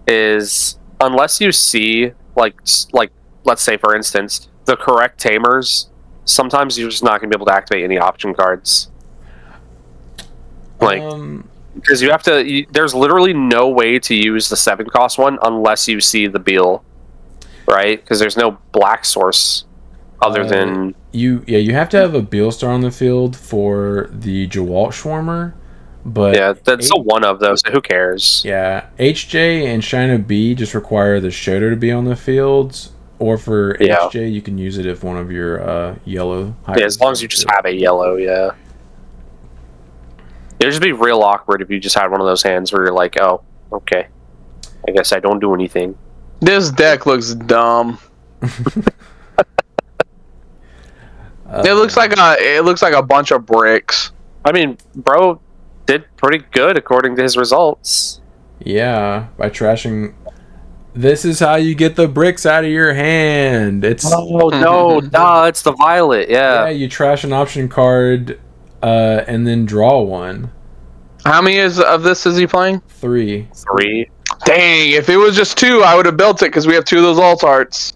is, unless you see like let's say for instance the correct tamers, sometimes you're just not gonna be able to activate any option cards. Like, because you have to. There's literally no way to use the 7-cost one unless you see the Beal, right? Because there's no black source other than you. Yeah, you have to have a Beelstar on the field for the Jawalt Schwarmer, but yeah, that's a one of those. So who cares? Yeah, HJ and Shina B just require the Shoto to be on the fields, or for HJ you can use it if one of your yellow. Yeah, as long as you just have a yellow, yeah. It'd just be real awkward if you just had one of those hands where you're like, oh, okay, I guess I don't do anything. This deck looks dumb. It looks like a bunch of bricks. I mean, bro did pretty good according to his results. Yeah, by trashing. This is how you get the bricks out of your hand. It's it's the violet. Yeah, you trash an option card. And then draw one. How many of this is he playing? 3. Dang, if it was just 2, I would have built it because we have 2 of those alt arts.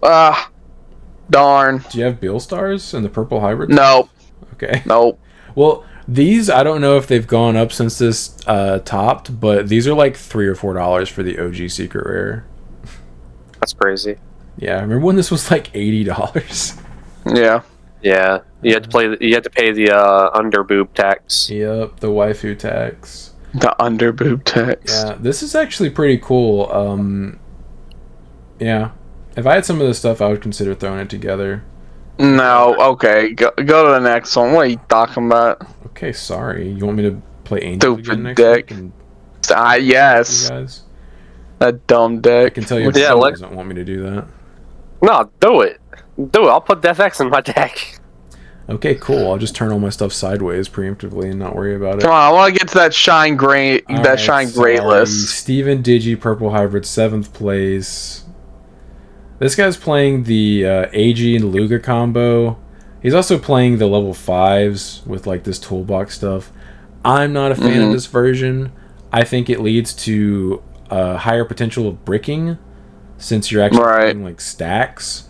Darn. Do you have Beelstars and the Purple Hybrid? Nope. Okay. Nope. Well, these, I don't know if they've gone up since this topped, but these are like $3 or $4 for the OG Secret Rare. That's crazy. Yeah, remember when this was like $80? Yeah. Yeah, you had to pay the underboob tax. Yep, the waifu tax. The underboob tax. Yeah, this is actually pretty cool. Yeah, if I had some of this stuff, I would consider throwing it together. No, okay, go to the next one. What are you talking about? Okay, sorry. You want me to play Angel again next deck. week? Yes. You guys? That dumb deck. I can tell you doesn't want me to do that. No, do it. I'll put Death X in my deck. Okay, cool. I'll just turn all my stuff sideways preemptively and not worry about it. Come on, I want to get to that Shine Gray list. Steven Digi Purple Hybrid, 7th place. This guy's playing the AG and Luga combo. He's also playing the level 5s with like this toolbox stuff. I'm not a fan of this version. I think it leads to higher potential of bricking since you're actually playing like stacks.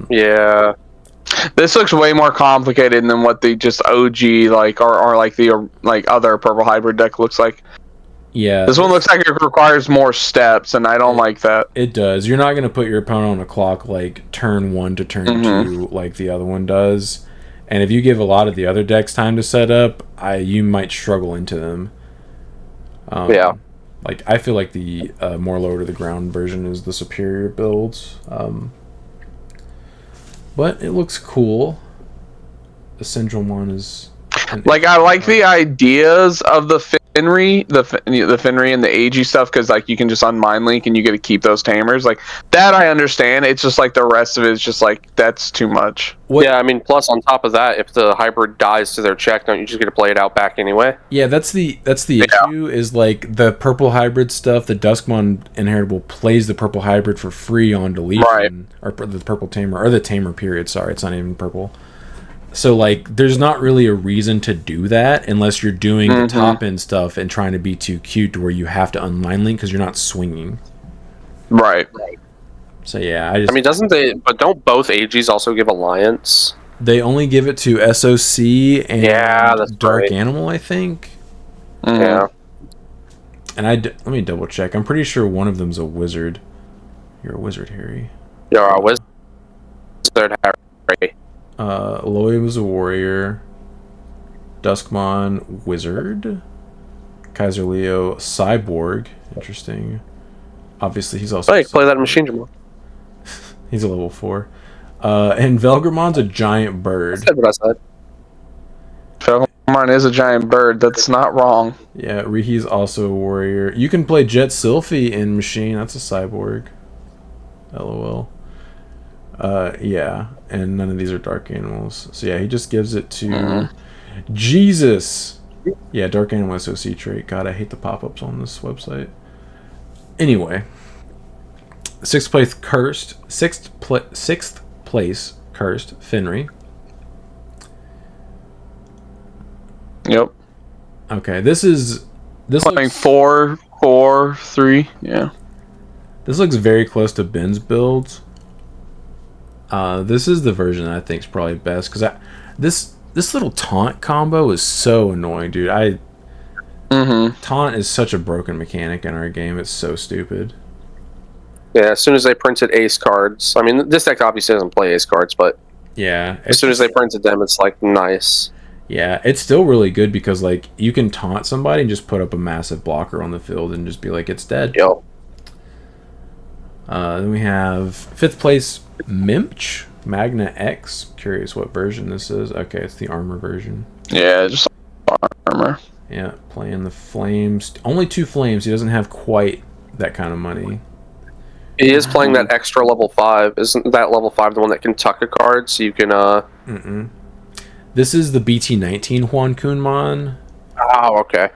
Yeah. This looks way more complicated than what the just OG like or like the like other Purple Hybrid deck looks like. Yeah. This one looks like it requires more steps, and I don't like that. It does. You're not going to put your opponent on a clock like turn 1 to turn 2 like the other one does. And if you give a lot of the other decks time to set up, you might struggle into them. Yeah. Like, I feel like the more lower to the ground version is the superior build. But it looks cool. The Syndrome one is... Like, I like the ideas of the Fenry, the Fenry and the AG stuff, because like you can just unmind link and you get to keep those tamers. Like that, I understand. It's just like the rest of it is just like that's too much. Yeah, I mean, plus on top of that, if the hybrid dies to their check, don't you just get to play it out back anyway? Yeah, that's the issue. Is like the purple hybrid stuff. The Duskmon inheritable plays the purple hybrid for free on deletion, Right. or the purple tamer, or the tamer period. Sorry, it's not even purple. So, like, there's not really a reason to do that unless you're doing the top-end stuff and trying to be too cute to where you have to unline link because you're not swinging. Right. So, yeah, I mean, but don't both AGs also give Alliance? They only give it to SOC and that's Dark right. Animal, I think. Yeah. And let me double-check. I'm pretty sure one of them's a wizard. You're a wizard, Harry. You're a wizard, Harry. Aloy was a warrior. Duskmon, wizard. Kaiser Leo, cyborg. Interesting. Obviously, he's also... Oh, you can play that in Machine Jamon. He's a level 4. And Velgramon's a giant bird. I said what I said. Velgramon is a giant bird. That's not wrong. Yeah, Rihi's also a warrior. You can play Jet Sylphie in Machine. That's a cyborg. LOL. Yeah, and none of these are dark animals. So yeah, he just gives it to Jesus. Yeah, dark animal SOC trait. God, I hate the pop-ups on this website. Anyway, sixth place cursed Fenry. Yep. Okay, this Playing 4-4-3. Yeah. This looks very close to Ben's build. This is the version that I think is probably best because this little taunt combo is so annoying, dude. Taunt is such a broken mechanic in our game. It's so stupid. Yeah, as soon as they printed ace cards, I mean, this deck obviously doesn't play ace cards, but yeah, as soon as they printed them, it's like nice. Yeah, it's still really good because like you can taunt somebody and just put up a massive blocker on the field and just be like, it's dead. Yep. Then we have 5th place Mimch Magna X. Curious what version this is. Okay, it's the armor version. Yeah, just armor. Yeah, playing the flames. Only 2 flames. He doesn't have quite that kind of money. He is playing that extra level 5. Isn't that level 5 the one that can tuck a card so you can This is the BT19 Juan Kunmon. Oh, okay.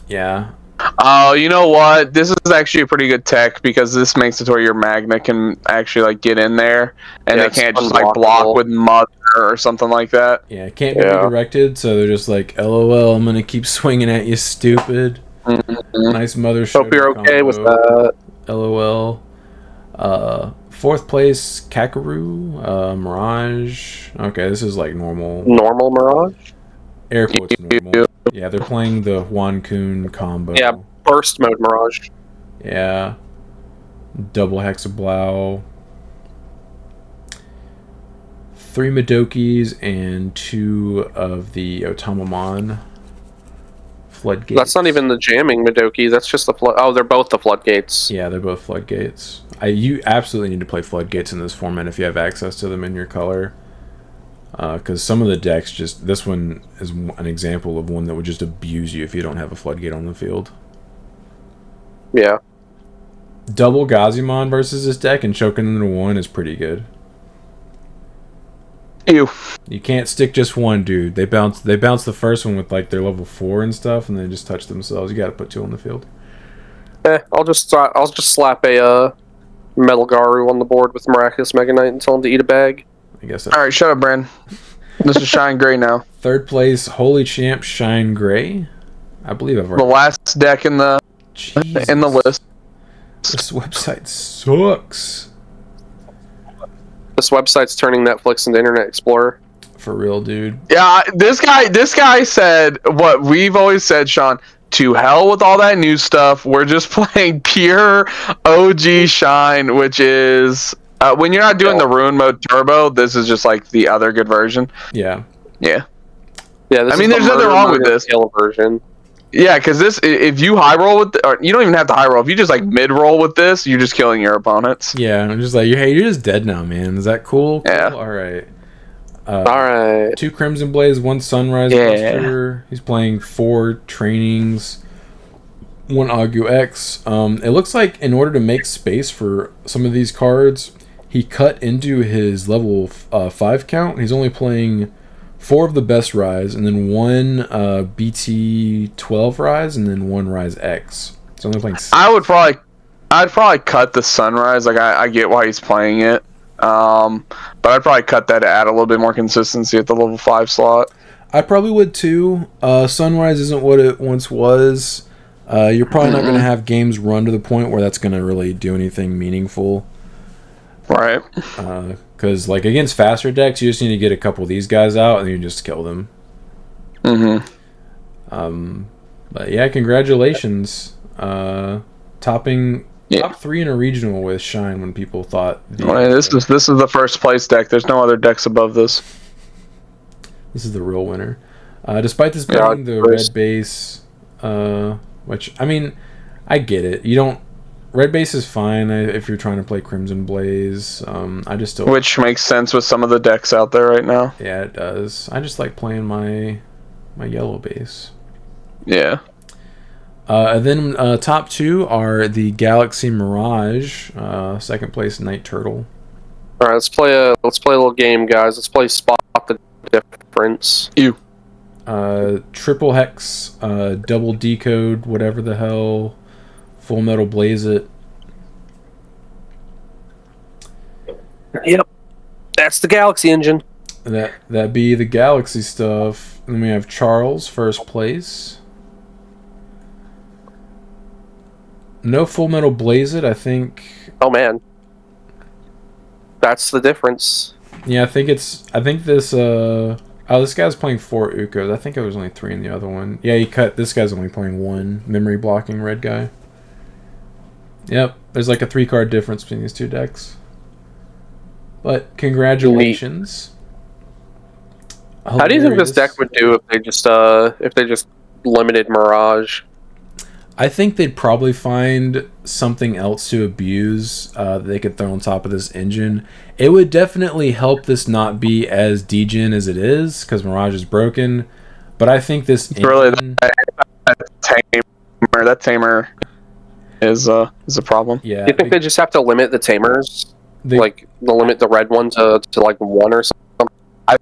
Yeah. Oh, you know what? This is actually a pretty good tech because this makes it to where your Magna can actually like get in there and they can't just like block with Mother or something like that. Yeah, it can't be redirected, so they're just like, LOL, I'm gonna keep swinging at you, stupid. Nice Mother Shoulder Hope you're okay with that. LOL. 4th place Kakaru, Mirage. Okay, this is like normal. Normal Mirage? Air quotes normal. Yeah, they're playing the Juan Kun combo. Yeah, burst mode Mirage. Yeah. Double Hexablow. 3 Madokis and 2 of the Otamamon Floodgates. That's not even the jamming Madoki, that's just the flood. Oh, they're both the Floodgates. Yeah, they're both Floodgates. You absolutely need to play Floodgates in this format if you have access to them in your color. Because some of the decks this one is an example of one that would just abuse you if you don't have a Floodgate on the field. Yeah. Double Gazimon versus this deck and choking into 1 is pretty good. Ew. You can't stick just one, dude. They bounce the first one with like their level 4 and stuff, and they just touch themselves. You got to put 2 on the field. I'll just slap a Metal Garu on the board with Miraculous Mega Knight and tell him to eat a bag. I guess. All right, shut up, Bren. This is Shine Gray now. 3rd place Holy Champ Shine Gray. I believe I've already. The last deck in the list. This website sucks. This website's turning Netflix into Internet Explorer. For real, dude. Yeah, this guy said what we've always said, Sean. to hell with all that new stuff. We're just playing pure OG Shine, which is when you're not doing the Ruin Mode Turbo, this is just like the other good version. Yeah. Yeah. Yeah, I mean, there's nothing wrong with this. Version. Yeah, because this, if you high roll with, or you don't even have to high roll. If you just like mid roll with this, you're just killing your opponents. Yeah, I'm just like, hey, you're just dead now, man. Is that cool? Yeah. All right. All right. 2 Crimson Blaze, 1 Sunrise Buster. He's playing 4 trainings, 1 Agu X. It looks like in order to make space for some of these cards, he cut into his level 5 count. He's only playing 4 of the best Rise, and then 1 BT12 Rise, and then 1 Rise X. So only playing 6. I'd probably cut the Sunrise. Like I get why he's playing it, but I'd probably cut that to add a little bit more consistency at the level 5 slot. I probably would too. Sunrise isn't what it once was. You're probably not going to have games run to the point where that's going to really do anything meaningful. Right. Because, like, against faster decks, you just need to get a couple of these guys out, and you just kill them. But, yeah, congratulations. Topping top 3 in a regional with Shine when people thought... This is the first place deck. There's no other decks above this. This is the real winner. Despite this being the red base, which, I mean, I get it. You don't... Red base is fine if you're trying to play Crimson Blaze. I just still... Which makes sense with some of the decks out there right now. Yeah, it does. I just like playing my yellow base. Yeah. And then top 2 are the Galaxy Mirage, second place Night Turtle. All right, let's play a little game, guys. Let's play Spot the Difference. Triple Hex, double decode, whatever the hell. Full Metal Blaze it. Yep. That's the Galaxy engine. That be the Galaxy stuff. And then we have Charles, first place. No Full Metal Blaze it, I think. Oh man. That's the difference. Yeah, I think this this guy's playing 4 Ukos. I think there was only 3 in the other one. Yeah, this guy's only playing 1 memory blocking red guy. Yep, there's like a 3-card difference between these 2 decks. But congratulations. How do you think this deck would do if they just limited Mirage? I think they'd probably find something else to abuse that they could throw on top of this engine. It would definitely help this not be as degen as it is, because Mirage is broken. But I think this engine... Really, that tamer is a problem. Yeah. You think they just have to limit the tamers? Like, they'll limit the red one to like 1 or something? I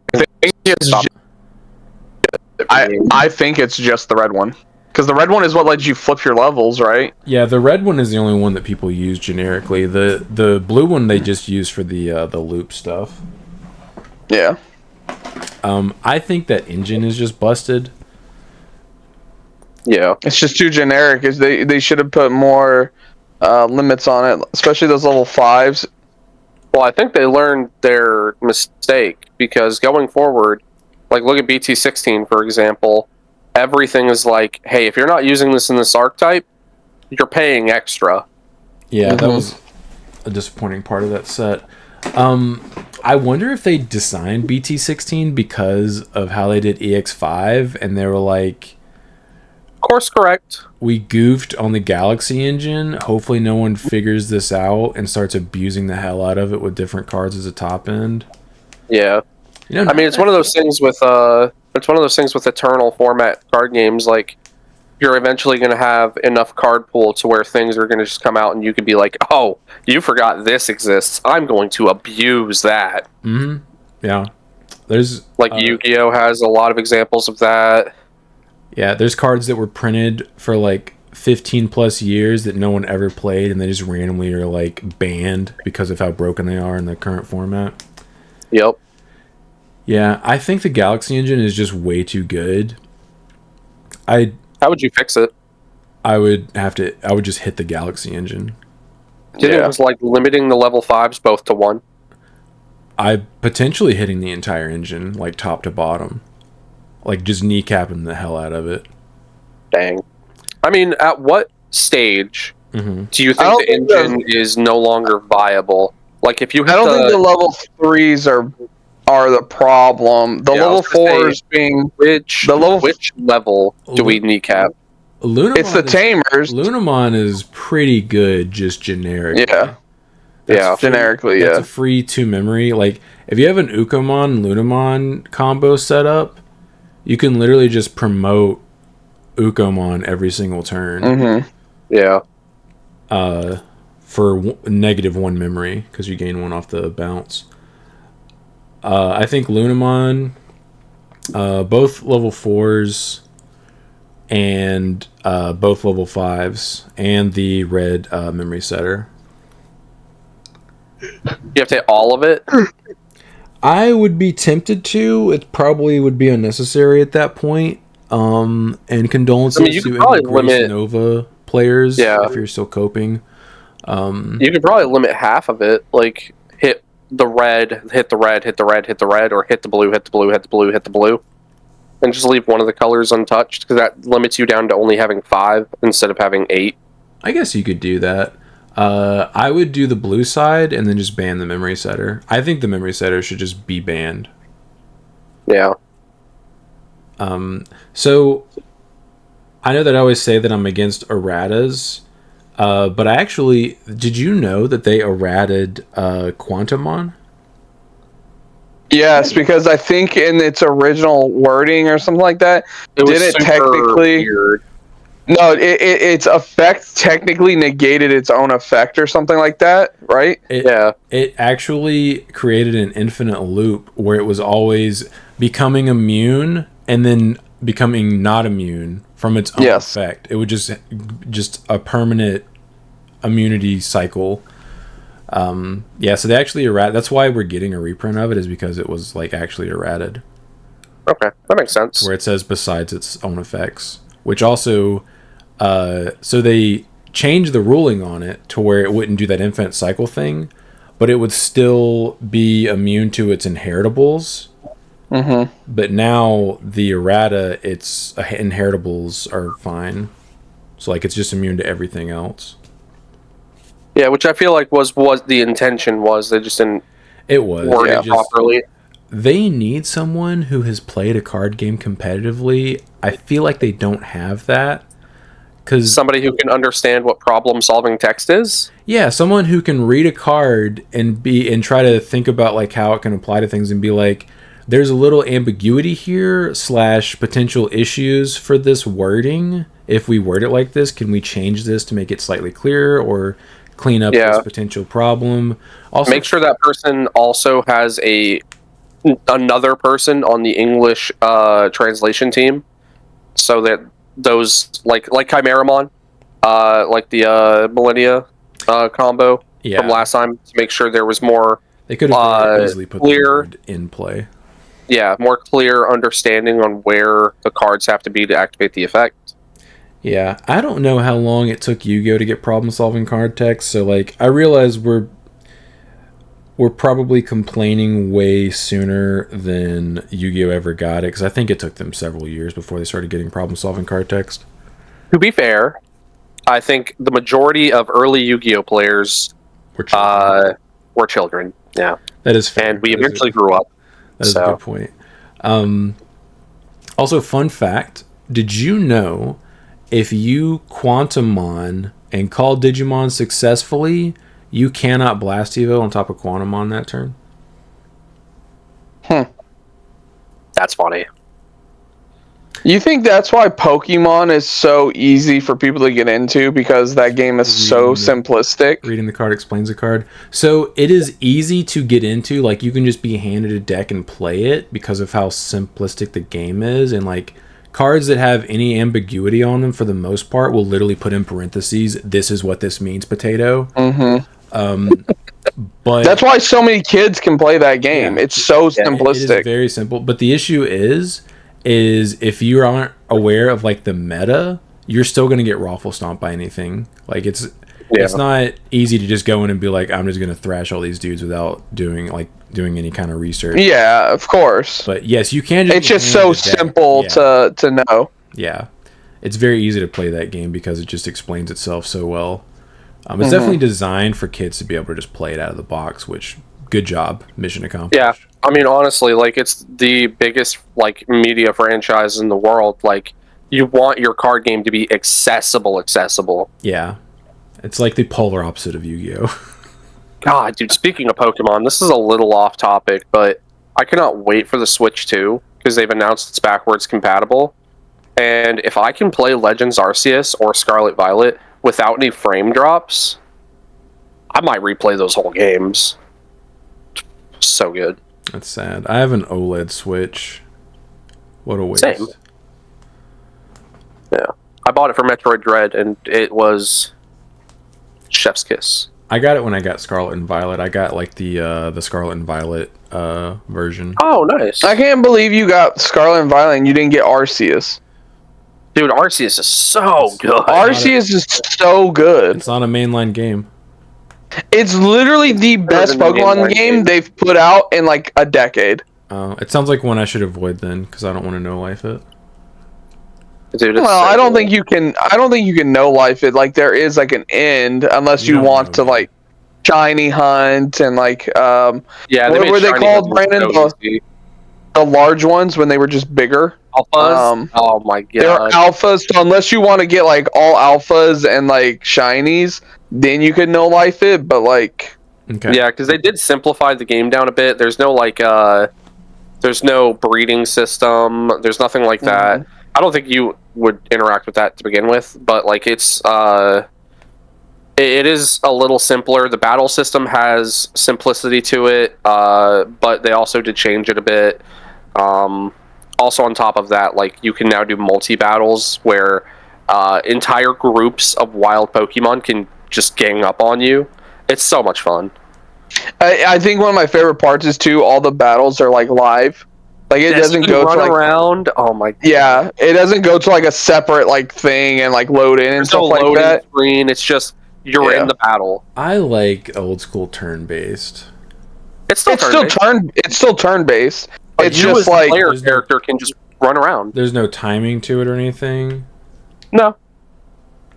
think it's just the red one. Because the red one is what lets you flip your levels, right? Yeah, the red one is the only one that people use generically. The blue one they just use for the loop stuff. Yeah. I think that engine is just busted. Yeah. It's just too generic. They should have put more limits on it, especially those level 5s. Well, I think they learned their mistake, because going forward, like look at BT16 for example, everything is like, hey, if you're not using this in this archetype, you're paying extra. Yeah, that was a disappointing part of that set. I wonder if they designed BT16 because of how they did EX5, and they were like, course correct. We goofed on the Galaxy engine. Hopefully no one figures this out and starts abusing the hell out of it with different cards as a top end. Yeah. You know, I mean, it's one of those things with Eternal format card games. Like, you're eventually going to have enough card pool to where things are going to just come out, and you could be like, "Oh, you forgot this exists. I'm going to abuse that." Mm-hmm. Yeah. There's like Yu-Gi-Oh has a lot of examples of that. Yeah, there's cards that were printed for like 15 plus years that no one ever played, and they just randomly are like banned because of how broken they are in the current format. Yep. Yeah, I think the Galaxy engine is just way too good. How would you fix it? I would just hit the Galaxy engine. Do you think it was like limiting the level 5s both to 1? I potentially hitting the entire engine, like top to bottom. Like just kneecapping the hell out of it. Dang. I mean, at what stage do you think the engine is no longer viable? Like, if you hit I don't think the level 3s are the problem. The level 4s being which level do we kneecap? It's the tamers. Lunamon is pretty good, just generically. Generically, That's a free 2 memory. Like, if you have an Ukomon Lunamon combo set up, you can literally just promote Ukomon every single turn. Yeah. For -1 memory, because you gain 1 off the bounce. I think Lunamon, both level 4s, and both level 5s, and the red memory setter. You have to hit all of it? I would be tempted to. It probably would be unnecessary at that point. And condolences you could to probably any Grace limit Nova players if you're still coping. You could probably limit half of it. Like, hit the red, hit the red, hit the red, hit the red, or hit the blue, hit the blue, hit the blue, hit the blue. And just leave one of the colors untouched, because that limits you down to only having 5 instead of having 8. I guess you could do that. I would do the blue side and then just ban the memory setter. I think the memory setter should just be banned. Yeah. So I know that I always say that I'm against erratas, but I actually, did you know that they errated Quantumon? Yes, because I think in its original wording or something like that, did it technically? Weird. No, its effect technically negated its own effect or something like that, right? It actually created an infinite loop where it was always becoming immune and then becoming not immune from its own effect. It would just a permanent immunity cycle. So they actually errated. That's why we're getting a reprint of it, is because it was like actually errated. Okay, that makes sense. Where it says besides its own effects, which also, so they changed the ruling on it to where it wouldn't do that infinite cycle thing, but it would still be immune to its inheritables. But now the errata, its inheritables are fine. So like it's just immune to everything else. Yeah, which I feel like was the intention was. They just didn't word it properly. They need someone who has played a card game competitively. I feel like they don't have that. Somebody who can understand what problem-solving text is? Yeah, someone who can read a card and try to think about like how it can apply to things and be like, there's a little ambiguity here / potential issues for this wording. If we word it like this, can we change this to make it slightly clearer or clean up this potential problem? Also, make sure that person also has another person on the English translation team, so that those like Chimeramon, like the Millennia combo from last time, to make sure there was more. They could have easily put the word in play. Yeah, more clear understanding on where the cards have to be to activate the effect. Yeah, I don't know how long it took Yu-Gi-Oh to get problem-solving card text, so like I realize we're probably complaining way sooner than Yu-Gi-Oh ever got it, because I think it took them several years before they started getting problem-solving card text. To be fair, I think the majority of early Yu-Gi-Oh players were children. Yeah, that is fair. And we eventually grew up. That is a good point. Also, fun fact, did you know if you Quantumon and call Digimon successfully, you cannot Blast Evo on top of Quantumon that turn? That's funny. You think that's why Pokemon is so easy for people to get into, because that game is so simplistic? Reading the card explains the card. So it is easy to get into. Like, you can just be handed a deck and play it because of how simplistic the game is. And, like, cards that have any ambiguity on them, for the most part, will literally put in parentheses, this is what this means, potato. But that's why so many kids can play that game. It's so simplistic. It is very simple. But the issue is if you aren't aware of like the meta, you're still going to get raffle stomped by anything. Like it's not easy to just go in and be like, I'm just going to thrash all these dudes without doing any kind of research. Yeah, of course. But yes, you can. It's just so simple to know. Yeah, it's very easy to play that game because it just explains itself so well. It's definitely designed for kids to be able to just play it out of the box, which, good job, mission accomplished. Yeah, I mean, honestly, like, it's the biggest, like, media franchise in the world. Like, you want your card game to be accessible. Yeah. It's like the polar opposite of Yu-Gi-Oh! God, dude, speaking of Pokemon, this is a little off topic, but I cannot wait for the Switch 2, because they've announced it's backwards compatible. And if I can play Legends Arceus or Scarlet Violet without any frame drops, I might replay those whole games. So good. That's sad. I have an OLED Switch. What a waste. Same. Yeah. I bought it for Metroid Dread, and it was chef's kiss. I got it when I got Scarlet and Violet. I got, like, the Scarlet and Violet version. Oh, nice. I can't believe you got Scarlet and Violet and you didn't get Arceus. Dude, Arceus is so good. Arceus is so good. It's not a mainline game. It's literally the best Pokemon game they've put out in like a decade. It sounds like one I should avoid then, because I don't want to know life it. Dude, well, I don't think you can. I don't think you can no life it. Like there is like an end, unless you want to like shiny hunt and like yeah. What were they called, Brandon? The large ones when they were just bigger. Alphas. Oh my god. They're alphas. So unless you want to get like all alphas and like shinies, then you could no life it. But like, okay. Yeah, because they did simplify the game down a bit. There's no like there's no breeding system. There's nothing like that. I don't think you would interact with that to begin with, but like it's it is a little simpler. The battle system has simplicity to it, but they also did change it a bit. Also on top of that, like you can now do multi-battles where entire groups of wild Pokemon can just gang up on you. It's so much fun. I think one of my favorite parts is too, all the battles are like live. Like it doesn't go run to like, around. Oh my god. Yeah, it doesn't go to like a separate like thing and like load in and stuff like that. Screen. It's just you're in the battle. I like old school turn-based. It's still turn-based. It's you just as like player character can just run around. There's no timing to it or anything. No.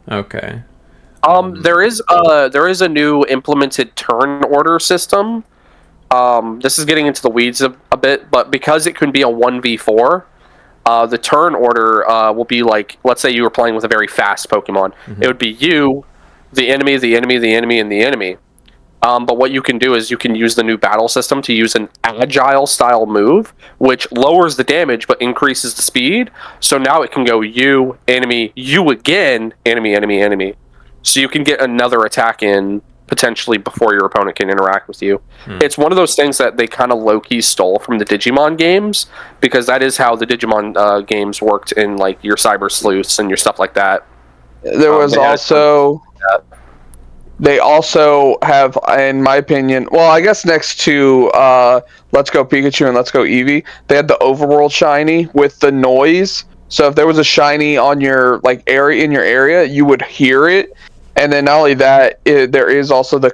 Okay. There is a new implemented turn order system. This is getting into the weeds a bit, but because it can be a 1v4, the turn order will be like, let's say you were playing with a very fast Pokemon. It would be you, the enemy, the enemy, the enemy, and the enemy. But what you can do is you can use the new battle system to use an agile style move, which lowers the damage but increases the speed. So now it can go you, enemy, you again, enemy, enemy, enemy. So you can get another attack in potentially before your opponent can interact with you. It's one of those things that they kind of low-key stole from the Digimon games, because that is how the Digimon games worked in like your Cyber Sleuths and your stuff like that. There was also... They also have, in my opinion, well, I guess next to Let's Go Pikachu and Let's Go Eevee, they had the Overworld Shiny with the noise. So if there was a shiny on your like area in your area, you would hear it. And then not only that, there is also the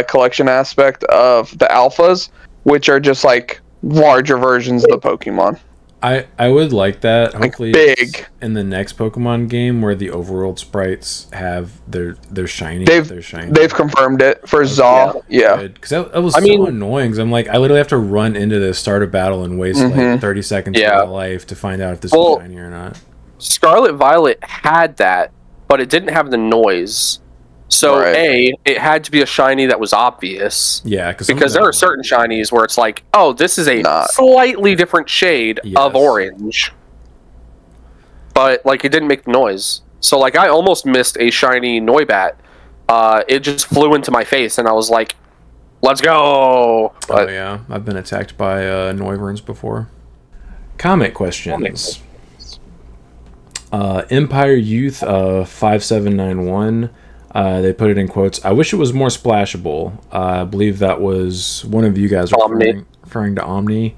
collection aspect of the alphas, which are just like larger versions of the Pokemon. I would like that. Hopefully, like big in the next Pokemon game where the overworld sprites have their shiny. They've confirmed it for Zaw. Yeah, because that was so annoying. Cause I'm like, I literally have to run into this, start a battle, and waste like 30 seconds of my life to find out if this is shiny or not. Scarlet Violet had that, but it didn't have the noise. So it had to be a shiny that was obvious. Yeah, because there are certain shinies where it's like, oh, this is a slightly different shade of orange, but like it didn't make the noise. So like I almost missed a shiny Noibat. It just flew into my face, and I was like, "Let's go!" But, oh yeah, I've been attacked by Noiverns before. Comment questions. Empire Youth 5791. They put it in quotes. I wish it was more splashable. I believe that was one of you guys referring to Omni.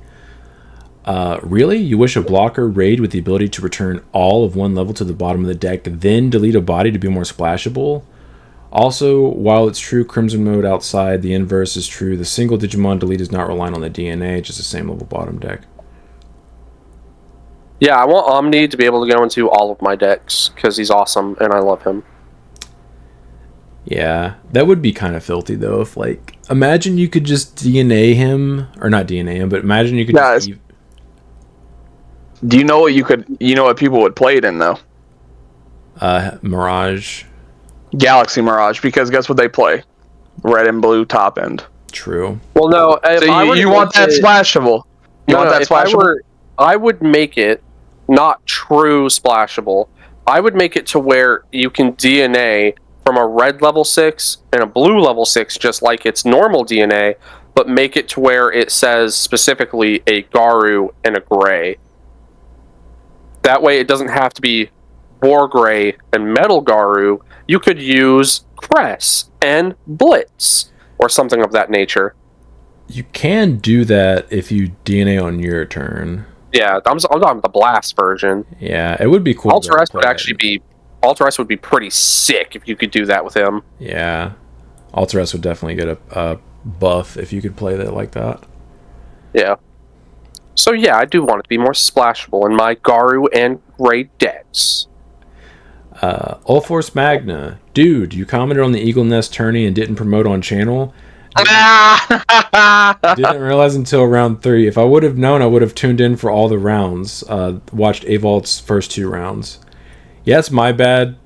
Really? You wish a blocker raid with the ability to return all of one level to the bottom of the deck, then delete a body to be more splashable? Also, while it's true Crimson mode outside, the inverse is true. The single Digimon delete is not relying on the DNA, just the same level bottom deck. Yeah, I want Omni to be able to go into all of my decks because he's awesome and I love him. Yeah, that would be kind of filthy though. If like, imagine you could just DNA him, or not DNA him, but imagine you could just. Do you know what you could? You know what people would play it in though? Mirage. Galaxy Mirage, because guess what they play? Red and blue top end. True. Well, no. So you want that splashable? You want that splashable? I would make it not true splashable. I would make it to where you can DNA from a red level 6 and a blue level 6, just like it's normal DNA, but make it to where it says specifically a Garu and a Gray. That way it doesn't have to be War Gray and Metal Garu. You could use Cress and Blitz or something of that nature. You can do that if you DNA on your turn. Yeah, I'm talking about the Blast version. Yeah, it would be cool. Ultra would actually be... Ultra would be pretty sick if you could do that with him. Yeah. Ultra would definitely get a buff if you could play that like that. Yeah. So yeah, I do want it to be more splashable in my Garu and Gray decks. Ulforce Magna. Dude, you commented on the Eagle Nest tourney and didn't promote on channel. Didn't realize until round 3. If I would have known, I would have tuned in for all the rounds. Watched Avolt's first 2 rounds. Yeah, it's my bad.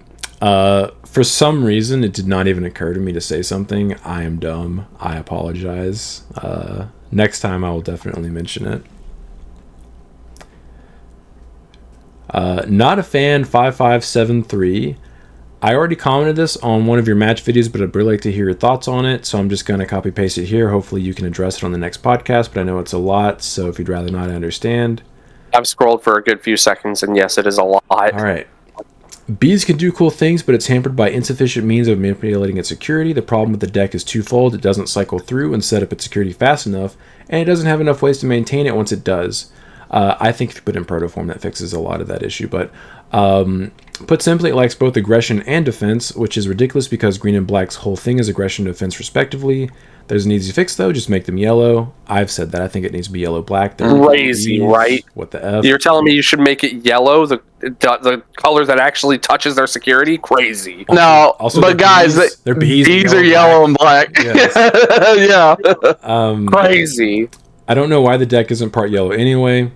For some reason, it did not even occur to me to say something. I am dumb. I apologize. Next time, I will definitely mention it. Not a fan 5573. I already commented this on one of your match videos, but I'd really like to hear your thoughts on it, so I'm just going to copy paste it here. Hopefully you can address it on the next podcast, but I know it's a lot, so if you'd rather not, I understand. I've scrolled for a good few seconds, and yes, it is a lot. All right. Bees can do cool things, but it's hampered by insufficient means of manipulating its security. The problem with the deck is twofold. It doesn't cycle through and set up its security fast enough, and it doesn't have enough ways to maintain it once it does. I think if you put it in protoform, that fixes a lot of that issue, but put simply, it lacks both aggression and defense, which is ridiculous because green and black's whole thing is aggression and defense respectively. There's an easy fix though, just make them yellow. I've said that. I think it needs to be yellow-black. Crazy, right? What the F? You're telling me you should make it yellow, the color that actually touches their security? Crazy. No, also, but guys, their bees are yellow and black. Yes. Yeah. Crazy. I don't know why the deck isn't part yellow anyway.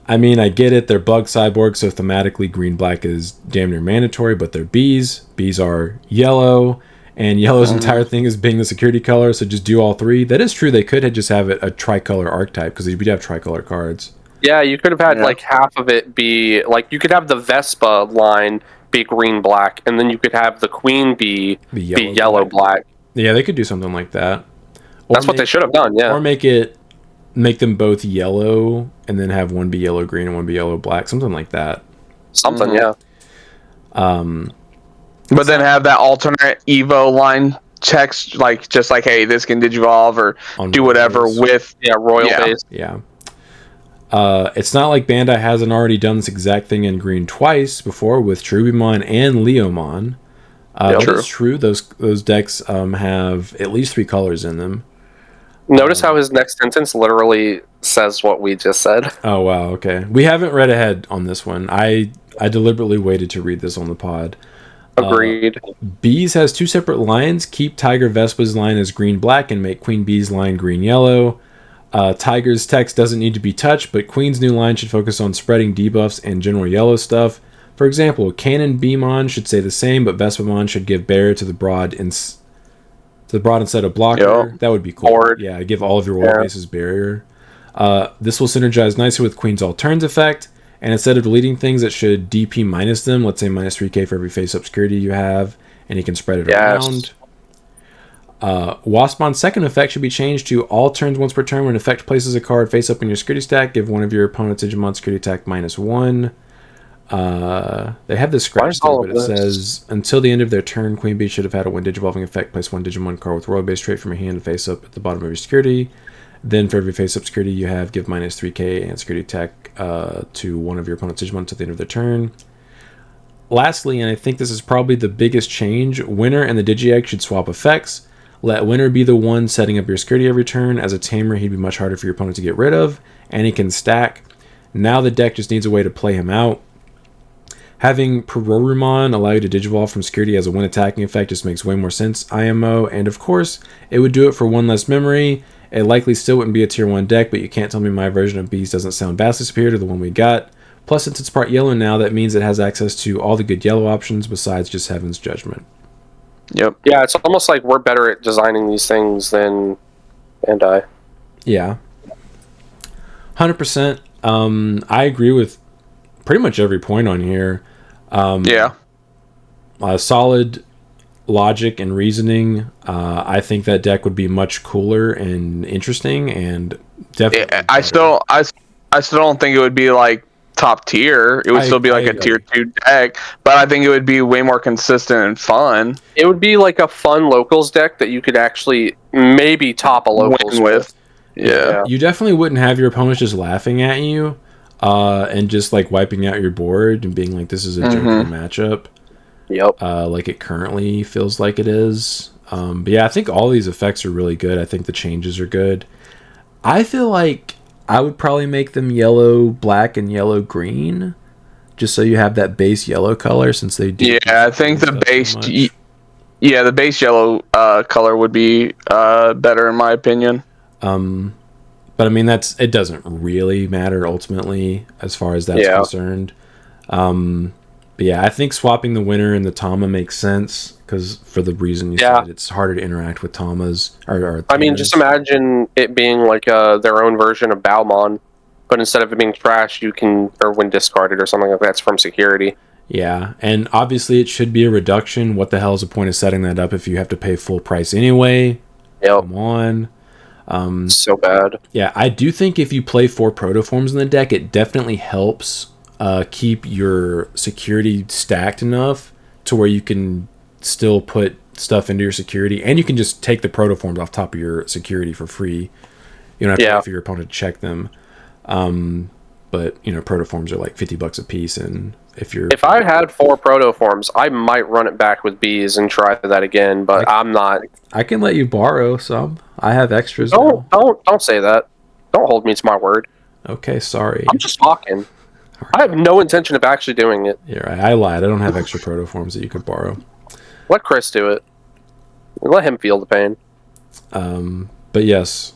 I mean, I get it. They're bug cyborgs, so thematically green-black is damn near mandatory, but they're bees. Bees are yellow. And yellow's entire thing is being the security color, so just do all 3. That is true. They could just have it a tricolor archetype, because we'd have tricolor cards. Yeah, you could have had like half of it be like, you could have the Vespa line be green-black, and then you could have the Queen Bee be yellow-black. Yeah, they could do something like that. Or that's what they should have done, yeah. Or make them both yellow, and then have one be yellow-green and one be yellow-black, something like that. Something, yeah. But then have that alternate Evo line text, like just like, hey, this can digivolve or do whatever base. With Royal base. Yeah. It's not like Bandai hasn't already done this exact thing in green twice before with Trubimon and Leomon. It's true. Those decks have at least 3 colors in them. Notice how his next sentence literally says what we just said. Oh wow, okay. We haven't read ahead on this one. I deliberately waited to read this on the pod. Agreed. Bees has 2 separate lines. Keep Tiger Vespa's line as green-black and make Queen Bee's line green-yellow. Tiger's text doesn't need to be touched, but Queen's new line should focus on spreading debuffs and general yellow stuff. For example, Cannon Beemon should say the same, but Vespamon should give barrier to the broad instead of blocker. Yep. That would be cool. Yeah, give all of your royal bases barrier. This will synergize nicely with Queen's All Turns effect. And instead of deleting things, it should DP minus them. Let's say minus 3k for every face-up security you have. And you can spread it around. Waspmon's second effect should be changed to all turns once per turn. When an effect places a card face-up in your security stack, give one of your opponent's Digimon security attack -1. They have this scratch thing, but it says, until the end of their turn, Queen Bee should have had a when Digivolving effect. Place 1 Digimon card with royal base trait from your hand face-up at the bottom of your security. Then for every face-up security you have, give minus 3k and security attack to one of your opponent's Digimon until the end of their turn. Lastly, and I think this is probably the biggest change, Winner and the Digi-Egg should swap effects. Let Winner be the one setting up your security every turn. As a tamer, he'd be much harder for your opponent to get rid of, and he can stack. Now the deck just needs a way to play him out. Having Perorumon allow you to Digivolve from security as a win attacking effect just makes way more sense, IMO. And of course, it would do it for one less memory. It likely still wouldn't be a tier 1 deck, but you can't tell me my version of Bees doesn't sound vastly superior to the one we got. Plus, since it's part yellow now, that means it has access to all the good yellow options besides just Heaven's Judgment. Yep. Yeah, it's almost like we're better at designing these things than Bandai. Yeah. 100%. I agree with pretty much every point on here. Solid logic and reasoning. I think that deck would be much cooler and interesting, and definitely. Yeah, I still don't think it would be like top tier. It would still be like a tier 2 deck, but I think it would be way more consistent and fun. It would be like a fun locals deck that you could actually maybe top a locals win with. Yeah. You definitely wouldn't have your opponents just laughing at you and just like wiping out your board and being like, this is a joker matchup. Yep. Like it currently feels like it is. But yeah, I think all these effects are really good. I think the changes are good. I feel like I would probably make them yellow, black, and yellow, green, just so you have that base yellow color since they do. Yeah, I think the base. The base yellow color would be better in my opinion. But I mean, it doesn't really matter ultimately as far as that's concerned. But yeah, I think swapping the winner and the Tama makes sense because for the reason you said, it's harder to interact with Tamas. I mean, just imagine it being like their own version of Balmon, but instead of it being trash, you can, or when discarded or something like that's from security. Yeah, and obviously it should be a reduction. What the hell is the point of setting that up if you have to pay full price anyway? Yep. Come on. So bad. Yeah, I do think if you play 4 protoforms in the deck, it definitely helps keep your security stacked enough to where you can still put stuff into your security, and you can just take the protoforms off top of your security for free. You don't have to wait for your opponent to check them. But you know, protoforms are like $50 a piece, and if I had 4 protoforms, I might run it back with bees and try that again, but I'm not. I can let you borrow some. I have extras. Don't say that. Don't hold me to my word. Okay, sorry. I'm just talking. I have no intention of actually doing it. Yeah, right. I lied. I don't have extra protoforms that you could borrow. Let Chris do it. Let him feel the pain. But yes,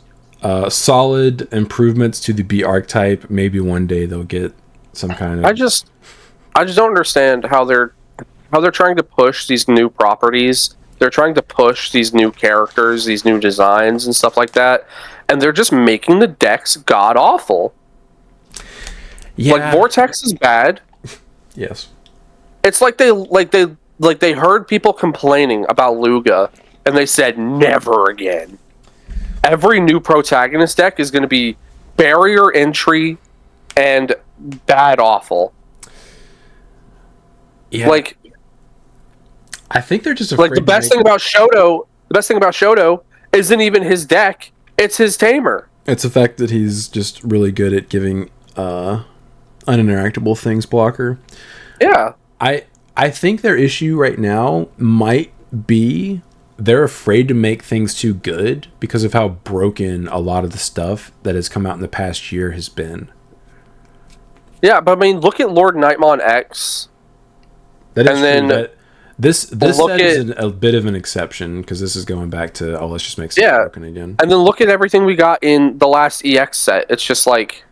solid improvements to the B archetype. Maybe one day they'll get some kind of. I just don't understand how they're trying to push these new properties. They're trying to push these new characters, these new designs, and stuff like that, and they're just making the decks god awful. Yeah. Like Vortex is bad. Yes. It's like they heard people complaining about Luga, and they said never again. Every new protagonist deck is going to be barrier entry and bad awful. Yeah. Like, I think they're just afraid like the best thing about Shoto isn't even his deck; it's his tamer. It's the fact that he's just really good at giving uninteractable things blocker. Yeah. I think their issue right now might be they're afraid to make things too good because of how broken a lot of the stuff that has come out in the past year has been. Yeah, but I mean, look at LordKnightmon X. That is true. That this set is a bit of an exception because this is going back to let's just make stuff broken again. And then look at everything we got in the last EX set. It's just like.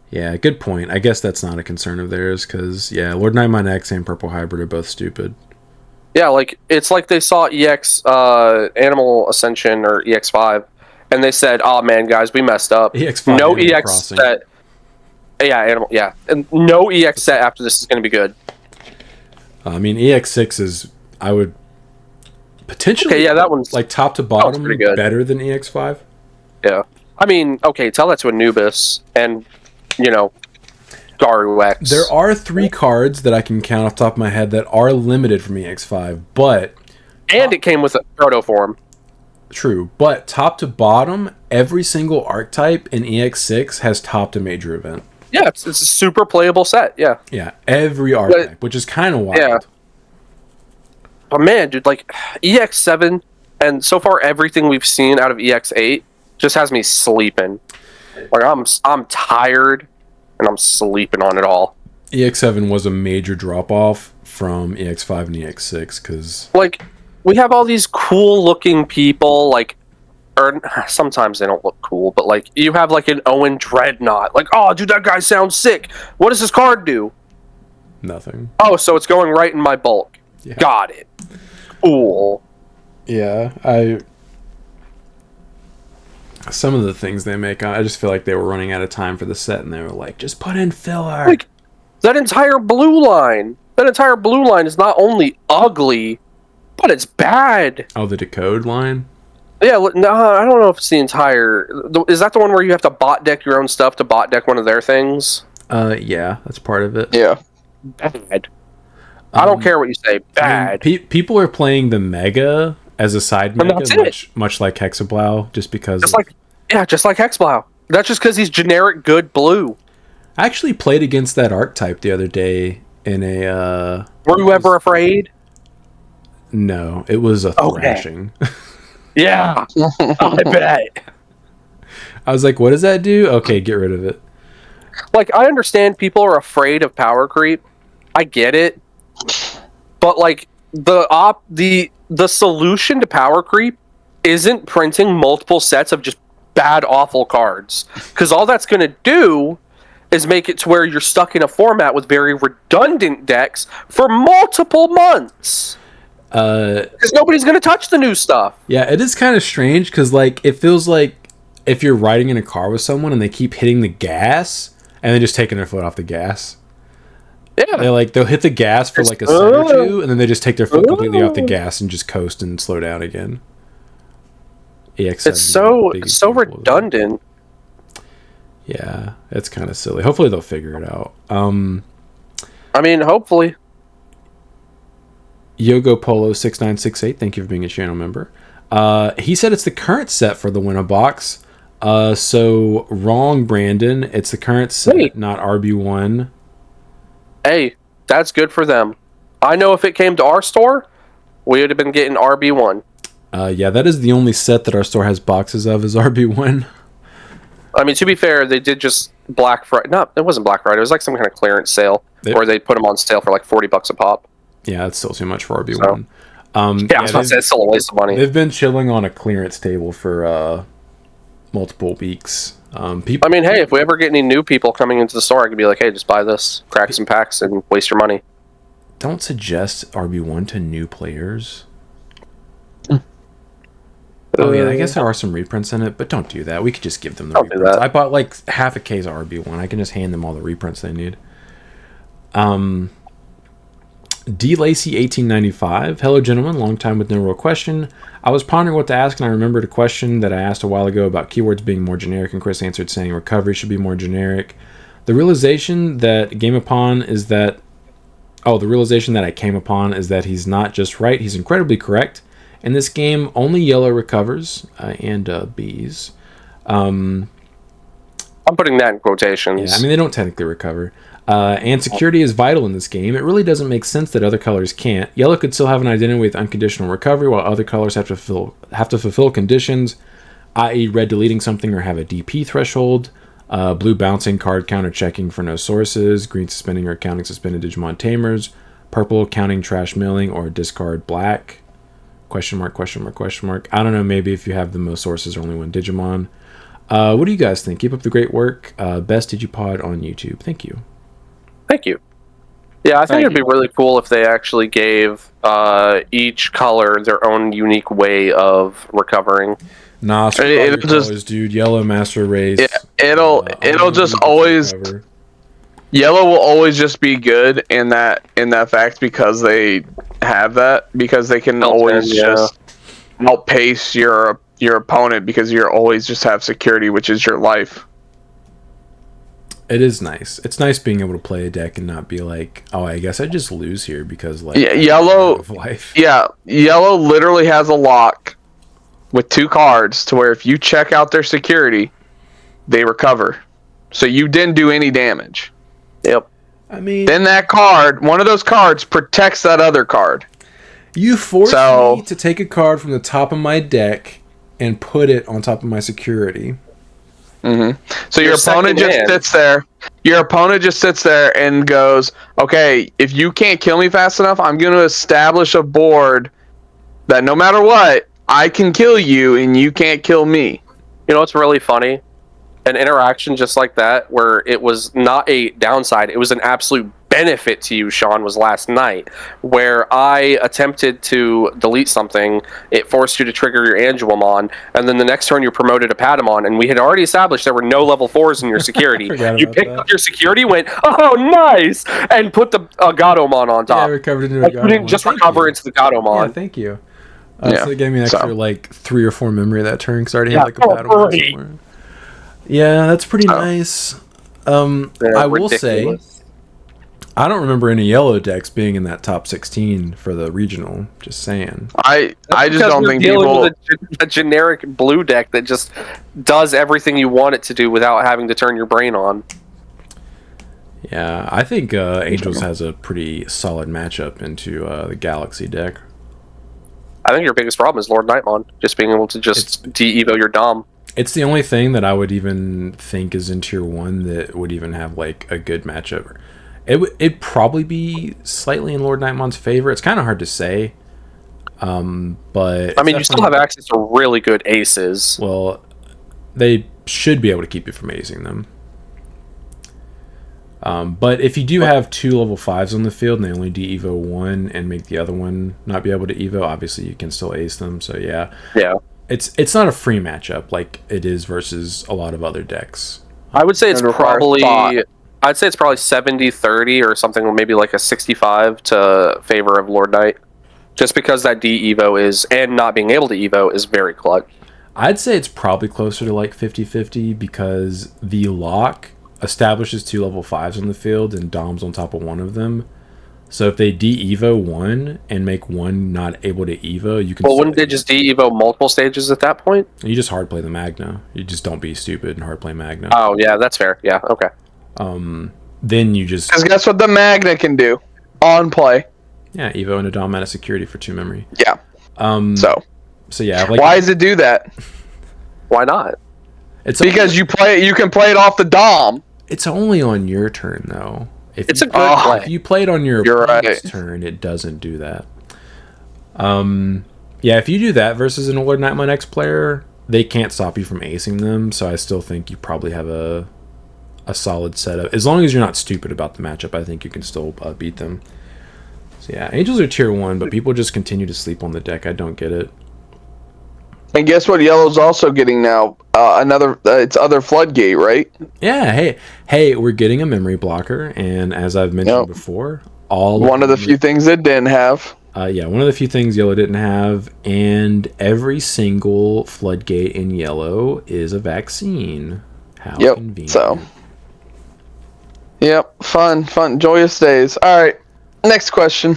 Yeah, good point. I guess that's not a concern of theirs because LordKnightmon X and Purple Hybrid are both stupid. Yeah, like it's like they saw EX Animal Ascension or EX5, and they said, "Oh man, guys, we messed up. EX5 no Animal EX Crossing. set. And no EX set after this is going to be good." I mean, EX6 is I would potentially that one's like top to bottom pretty good. Better than EX5. Yeah, I mean, tell that to Anubis and Garu X. There are 3 cards that I can count off the top of my head that are limited from EX5, but it came with a protoform. True, but top to bottom, every single archetype in EX6 has topped a major event. Yeah, it's a super playable set. Yeah. Yeah, every archetype, which is kind of wild. Yeah. But man, dude, like EX7 and so far everything we've seen out of EX8 just has me sleeping. Like I'm tired. and I'm sleeping on it all. EX7 was a major drop-off from EX5 and EX6, because... Like, we have all these cool-looking people, like, or sometimes they don't look cool, but, like, you have, like, an Owen Dreadnought. Like, oh, dude, that guy sounds sick. What does his card do? Nothing. Oh, so it's going right in my bulk. Yeah. Got it. Cool. Yeah, some of the things they make, I just feel like they were running out of time for the set, and they were like, just put in filler. Like, that entire blue line is not only ugly, but it's bad. Oh, the decode line? Yeah, no, I don't know if it's the entire... Is that the one where you have to bot deck your own stuff to bot deck one of their things? Yeah, that's part of it. Yeah. Bad. I don't care what you say. Bad. I mean, people are playing the Mega as a side mega, much like Hexablow, just because... just like Hexablow. That's just because he's generic good blue. I actually played against that archetype the other day in a... Were you ever afraid? No, it was a thrashing. Yeah, I bet. I was like, what does that do? Okay, get rid of it. Like, I understand people are afraid of power creep. I get it. But, like, the solution to power creep isn't printing multiple sets of just bad, awful cards. Because all that's going to do is make it to where you're stuck in a format with very redundant decks for multiple months. Because nobody's going to touch the new stuff. Yeah, it is kind of strange, because, like, it feels like if you're riding in a car with someone and they keep hitting the gas and then just taking their foot off the gas. Yeah. They'll hit the gas for like a set or two, and then they just take their foot completely off the gas and just coast and slow down again. EX7 it's so redundant. Yeah, it's kind of silly. Hopefully they'll figure it out. I mean, hopefully. Yogo Polo 6968, thank you for being a channel member. He said it's the current set for the winner box. So wrong, Brandon. It's the current set, not RB1. Hey, that's good for them. I know if it came to our store, we would have been getting RB1. Yeah, that is the only set that our store has boxes of, is RB1. I mean, to be fair, they did just Black Friday. No, it wasn't Black Friday. It was like some kind of clearance sale where they put them on sale for like $40 a pop. Yeah, it's still too much for RB1. So, I was about to say, it's still a waste of money. They've been chilling on a clearance table for multiple weeks. I mean, hey, if we ever get any new people coming into the store, I could be like, hey, just buy this, crack some packs, and waste your money. Don't suggest RB1 to new players. Oh, yeah, I guess there are some reprints in it, but don't do that. We could just give them the reprints. I bought like half a case of RB1. I can just hand them all the reprints they need. D. Lacey 1895. Hello, gentlemen. Long time with no real question. I was pondering what to ask, and I remembered a question that I asked a while ago about keywords being more generic, and Chris answered saying recovery should be more generic. The realization that I came upon is that he's not just right, he's incredibly correct. In this game, only yellow recovers, and bees. I'm putting that in quotations. Yeah, I mean, they don't technically recover. And security is vital in this game. It really doesn't make sense that other colors can't. Yellow could still have an identity with unconditional recovery, while other colors have to fulfill conditions, i.e. red deleting something or have a DP threshold, blue bouncing card counter checking for no sources, green suspending or counting suspended Digimon tamers, purple counting trash milling or discard black, question mark. I don't know, maybe if you have the most sources or only one Digimon. What do you guys think? Keep up the great work. Best Digipod on YouTube. Thank you. Thank you. Yeah, I think it'd be really cool if they actually gave each color their own unique way of recovering. Nah, colors, dude. Yellow Master Race. Yeah, it'll just always. Recover. Yellow will always just be good in that fact because they have that, because they can always just outpace your opponent because you always just have security, which is your life. It is nice. It's nice being able to play a deck and not be like, oh, I guess I just lose here because like yellow life. Yeah, yellow literally has a lock with 2 cards to where if you check out their security, they recover. So you didn't do any damage. Yep. I mean, then that card, one of those cards protects that other card. You forced me to take a card from the top of my deck and put it on top of my security. So your opponent just sits there. Your opponent just sits there and goes, okay, if you can't kill me fast enough, I'm going to establish a board that no matter what, I can kill you and you can't kill me. You know what's really funny? An interaction just like that, where it was not a downside, it was an absolute benefit to you, Sean, was last night, where I attempted to delete something, it forced you to trigger your Angelmon, and then the next turn you promoted a Patamon, and we had already established there were no level 4s in your security. You picked up your security, went, oh, nice, and put the Gatomon on top. Yeah, recovered into a Gatomon. You didn't just recover into the Gatomon. Yeah, thank you. So it gave me an extra, 3 or 4 memory that turn, because I already had, a Patamon somewhere. Yeah, that's pretty nice. I will say, I don't remember any yellow decks being in that top 16 for the regional. Just saying. I just don't think people with a generic blue deck that just does everything you want it to do without having to turn your brain on. Yeah, I think Angels has a pretty solid matchup into the Galaxy deck. I think your biggest problem is LordKnightmon, just being able to just de-evo your Dom. It's the only thing that I would even think is in tier 1 that would even have a good matchup. It'd probably be slightly in LordKnightmon's favor. It's kind of hard to say. But I mean, you still have access to really good aces. Well, they should be able to keep you from acing them. But if you do have 2 level 5s on the field and they only de-evo 1 and make the other one not be able to evo, obviously you can still ace them. So yeah. It's not a free matchup like it is versus a lot of other decks. I would say it's probably 70-30 or something, maybe like a 65 to favor of Lord Knight. Just because that de-evo is, and not being able to evo, is very clutch. I'd say it's probably closer to 50-50 because the lock establishes 2 level 5s on the field and Dom's on top of one of them. So if they de-evo 1 and make 1 not able to evo, you can... Well, wouldn't they just de-evo multiple stages at that point? You just hard play the Magna. You just don't be stupid and hard play Magna. Oh, yeah, that's fair. Yeah, okay. Then you just... Because guess what the Magna can do? On play. Yeah, evo into Dom out of security for 2 memory. Yeah. So yeah. Why does it do that? Why not? It's because you can play it off the Dom. It's only on your turn, though. It's a good play. If you play it on your opponent's turn, it doesn't do that. Yeah, if you do that versus an LordKnightmon X player, they can't stop you from acing them, so I still think you probably have a solid setup. As long as you're not stupid about the matchup, I think you can still beat them. So yeah, Angels are tier 1, but people just continue to sleep on the deck. I don't get it. And guess what? Yellow's also getting now it's other Floodgate, right? Yeah. Hey, we're getting a memory blocker, and as I've mentioned before, one of the few things it didn't have. One of the few things Yellow didn't have, and every single Floodgate in Yellow is a vaccine. How convenient. So. Yep, fun, joyous days. All right, next question.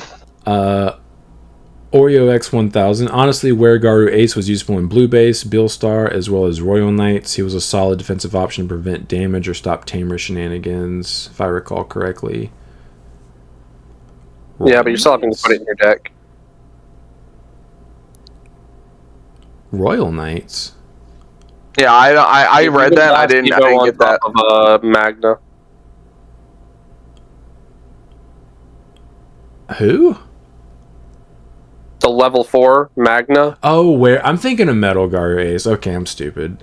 Oreo X1000. Honestly, Weregaru Ace was useful in Blue Base, Billstar, as well as Royal Knights. He was a solid defensive option to prevent damage or stop Tamer shenanigans, if I recall correctly. Yeah, but you're still having to put it in your deck. Royal Knights? Yeah, I read that. I didn't get that. Of Magna. Who? The level 4 Magna. Oh, where I'm thinking of Metal Gar Ace. Okay, I'm stupid.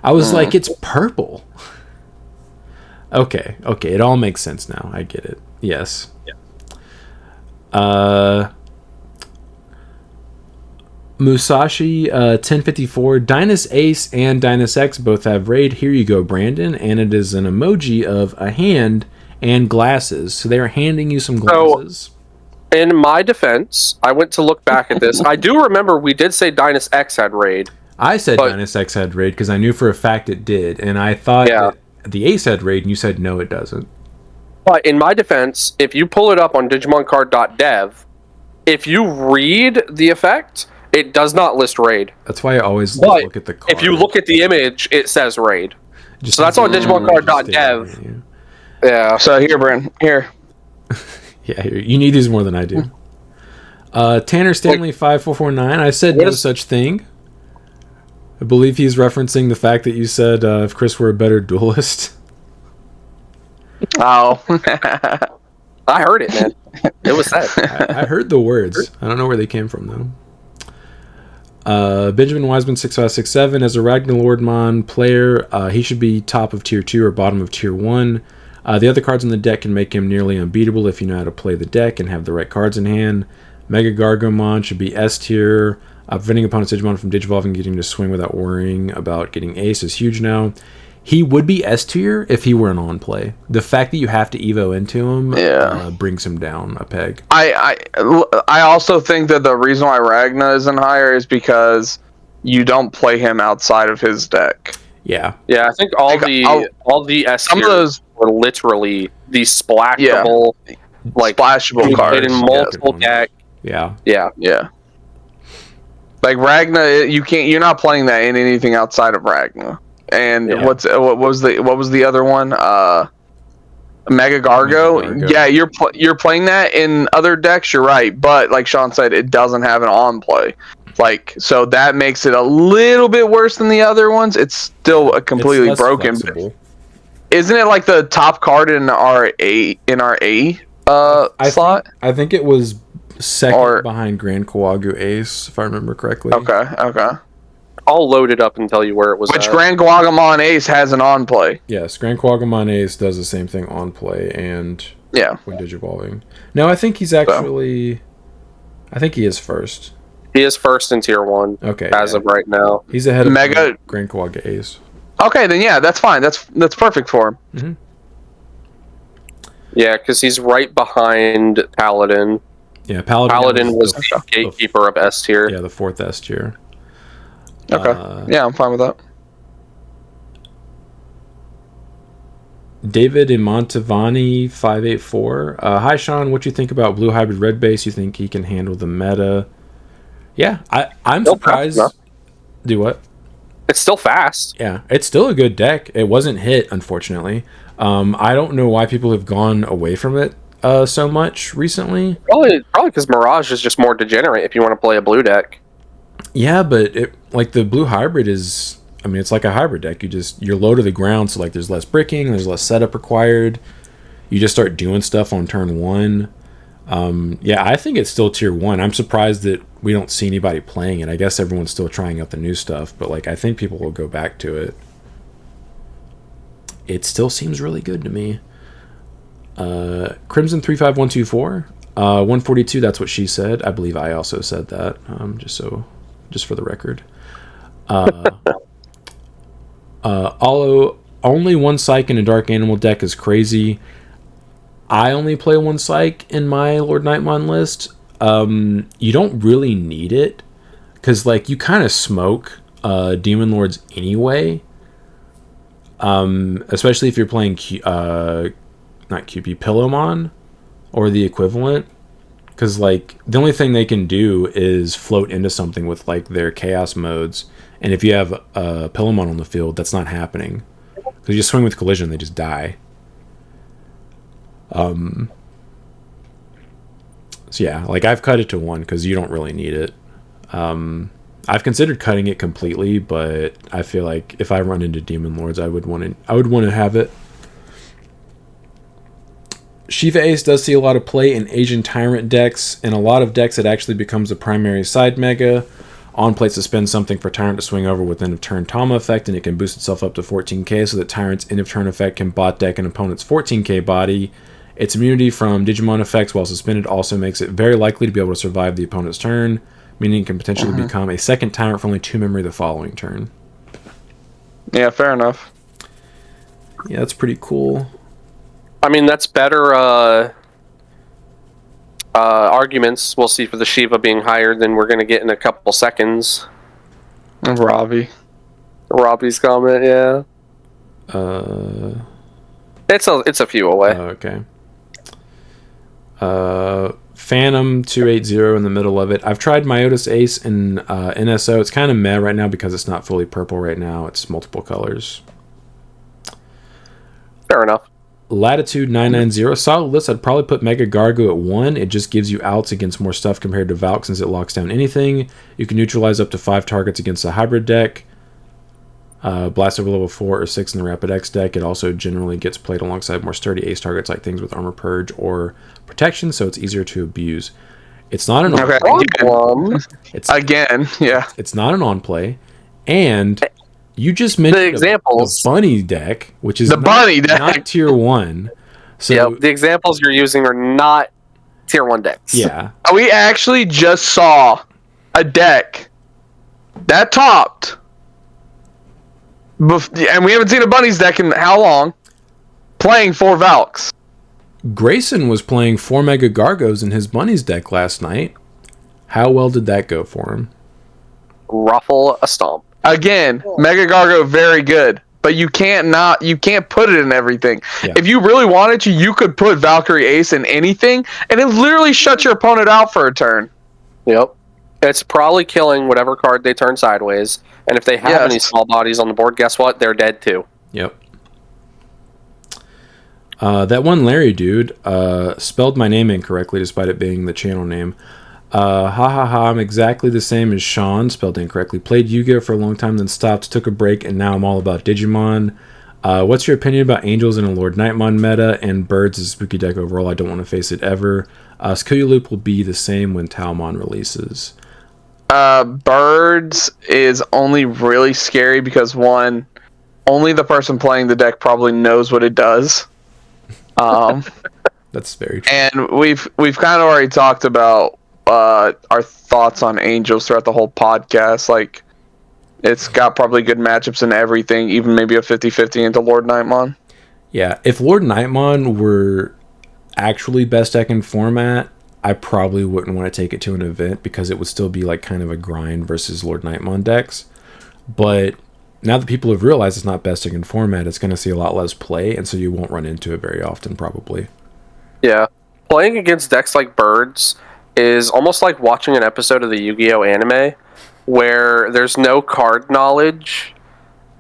I was like, it's purple. Okay, it all makes sense now. I get it. Yes. Yeah. Musashi 1054. Dynus Ace and Dynus X both have raid. Here you go, Brandon. And it is an emoji of a hand and glasses. So they're handing you some glasses. In my defense, I went to look back at this. I do remember we did say Dynus X had raid. I said Dynus X had raid because I knew for a fact it did. And I thought that the Ace had raid, and you said no, it doesn't. But in my defense, if you pull it up on DigimonCard.dev, if you read the effect, it does not list raid. That's why I always look at the card. If you look at the image, it says raid. So that's on DigimonCard.dev. Yeah. So here, Brent. Here. Yeah, you need these more than I do. Tanner Stanley 5449. I said no such thing. I believe he's referencing the fact that you said if Chris were a better duelist. Oh. I heard it, man. It was said. I heard the words. I don't know where they came from, though. Benjamin Wiseman 6567 as a LordKnightmon player, he should be top of tier 2 or bottom of tier 1. The other cards in the deck can make him nearly unbeatable if you know how to play the deck and have the right cards in hand. Mega Gargomon should be S tier. Preventing opponent's Digimon from digivolving and getting to swing without worrying about getting ace is huge now. He would be S tier if he were an on play. The fact that you have to Evo into him brings him down a peg. I also think that the reason why Ragna isn't higher is because you don't play him outside of his deck. Yeah. Yeah, I think all the S tiers were literally the splashable, splashable cards in multiple decks. Yeah. Like Ragna, you're not playing that in anything outside of Ragna. And what was the other one? Mega Gargo. Yeah, you're playing that in other decks. You're right, but like Sean said, it doesn't have an on play. Like, so that makes it a little bit worse than the other ones. It's still a completely broken. Isn't it like the top card in our A slot? I think it was second behind Grand Kawagu Ace, if I remember correctly. Okay. I'll load it up and tell you where it was. Which Grand Kawagamon Ace has an on play. Yes, Grand Kawagamon Ace does the same thing on play and when digivolving. No, I think he's actually. I think he is first. He is first in tier 1. Okay. As of right now, he's ahead of Mega Grand Kawaga Ace. Okay, then that's fine. That's perfect for him. Mm-hmm. Yeah, because he's right behind Paladin. Yeah, Paladin was the gatekeeper of S tier. Yeah, the 4th S tier. Okay. I'm fine with that. David Imontavani 584. Hi Sean, what do you think about blue hybrid red base? You think he can handle the meta? Yeah, I'm surprised. Do what? It's still fast. Yeah, it's still a good deck. It wasn't hit, unfortunately. I don't know why people have gone away from it so much recently. Probably because Mirage is just more degenerate if you want to play a blue deck. Yeah, but the blue hybrid is, I mean, it's like a hybrid deck. You're low to the ground, so like there's less bricking, there's less setup required. You just start doing stuff on turn 1. I think it's still tier 1. I'm surprised that we don't see anybody playing it. I guess everyone's still trying out the new stuff, but like I think people will go back to it. It still seems really good to me. Crimson 35124, 142. That's what she said. I believe I also said that. Just for the record. Only one psych in a dark animal deck is crazy. I only play one psych in my LordKnightmon list. You don't really need it because like you kind of smoke demon lords anyway. Especially if you're playing not QP Pillowmon or the equivalent, because like the only thing they can do is float into something with like their chaos modes, and if you have a Pillowmon on the field, that's not happening because you just swing with collision, they just die. So yeah, like I've cut it to 1 because you don't really need it. I've considered cutting it completely, but I feel like if I run into demon lords, I would want to have it. Shiva Ace does see a lot of play in Asian Tyrant decks. In a lot of decks, it actually becomes a primary side mega. On play, suspend something for Tyrant to swing over with end of turn Tama effect, and it can boost itself up to 14k so that Tyrant's end of turn effect can bot deck an opponent's 14k body. Its immunity from Digimon effects while suspended also makes it very likely to be able to survive the opponent's turn, meaning it can potentially become a second Tyrant for only 2 memory the following turn. Yeah, fair enough. Yeah, that's pretty cool. I mean, that's better arguments we'll see for the Shiva being higher than we're going to get in a couple seconds. Robbie's comment, yeah. It's a few away. Okay. Phantom 280 in the middle of it. I've tried Myotis Ace and NSO. It's kind of meh right now because it's not fully purple right now. It's multiple colors. Fair enough. Latitude 990. Solid list. I'd probably put Mega Gargo at 1. It just gives you outs against more stuff compared to Valk since it locks down anything. You can neutralize up to 5 targets against a hybrid deck. Blast over level 4 or 6 in the Rapid X deck. It also generally gets played alongside more sturdy ace targets like things with Armor Purge or Protection, so it's easier to abuse. It's not an problem. It's not an on play, and you just mentioned the examples. The bunny deck, which is the bunny deck, not tier 1. So the examples you're using are not tier 1 decks. Yeah, we actually just saw a deck that topped, and we haven't seen a bunny's deck in how long? Playing 4 Valks. Grayson was playing 4 Mega Gargos in his bunnies deck last night. How well did that go for him? Ruffle a stomp. Again, Mega Gargo very good, but you can't put it in everything. Yeah. If you really wanted to, you could put Valkyrie Ace in anything, and it literally shuts your opponent out for a turn. Yep. It's probably killing whatever card they turn sideways, and if they have any small bodies on the board, guess what? They're dead too. Yep. That one Larry dude spelled my name incorrectly despite it being the channel name. I'm exactly the same as Sean, spelled incorrectly. Played Yu-Gi-Oh! For a long time, then stopped, took a break, and now I'm all about Digimon. What's your opinion about Angels in a LordKnightmon meta and Birds as a spooky deck overall? I don't want to face it ever. Skilly Loop will be the same when Taomon releases. Birds is only really scary because, one, only the person playing the deck probably knows what it does. That's very true. And we've kind of already talked about our thoughts on Angels throughout the whole podcast. Like, it's got probably good matchups and everything, even maybe a 50-50 into LordKnightmon. Yeah, if LordKnightmon were actually best deck in format, I probably wouldn't want to take it to an event because it would still be like kind of a grind versus LordKnightmon decks. But now that people have realized it's not best deck in format, it's going to see a lot less play, and so you won't run into it very often, probably. Yeah. Playing against decks like Birds is almost like watching an episode of the Yu-Gi-Oh! Anime where there's no card knowledge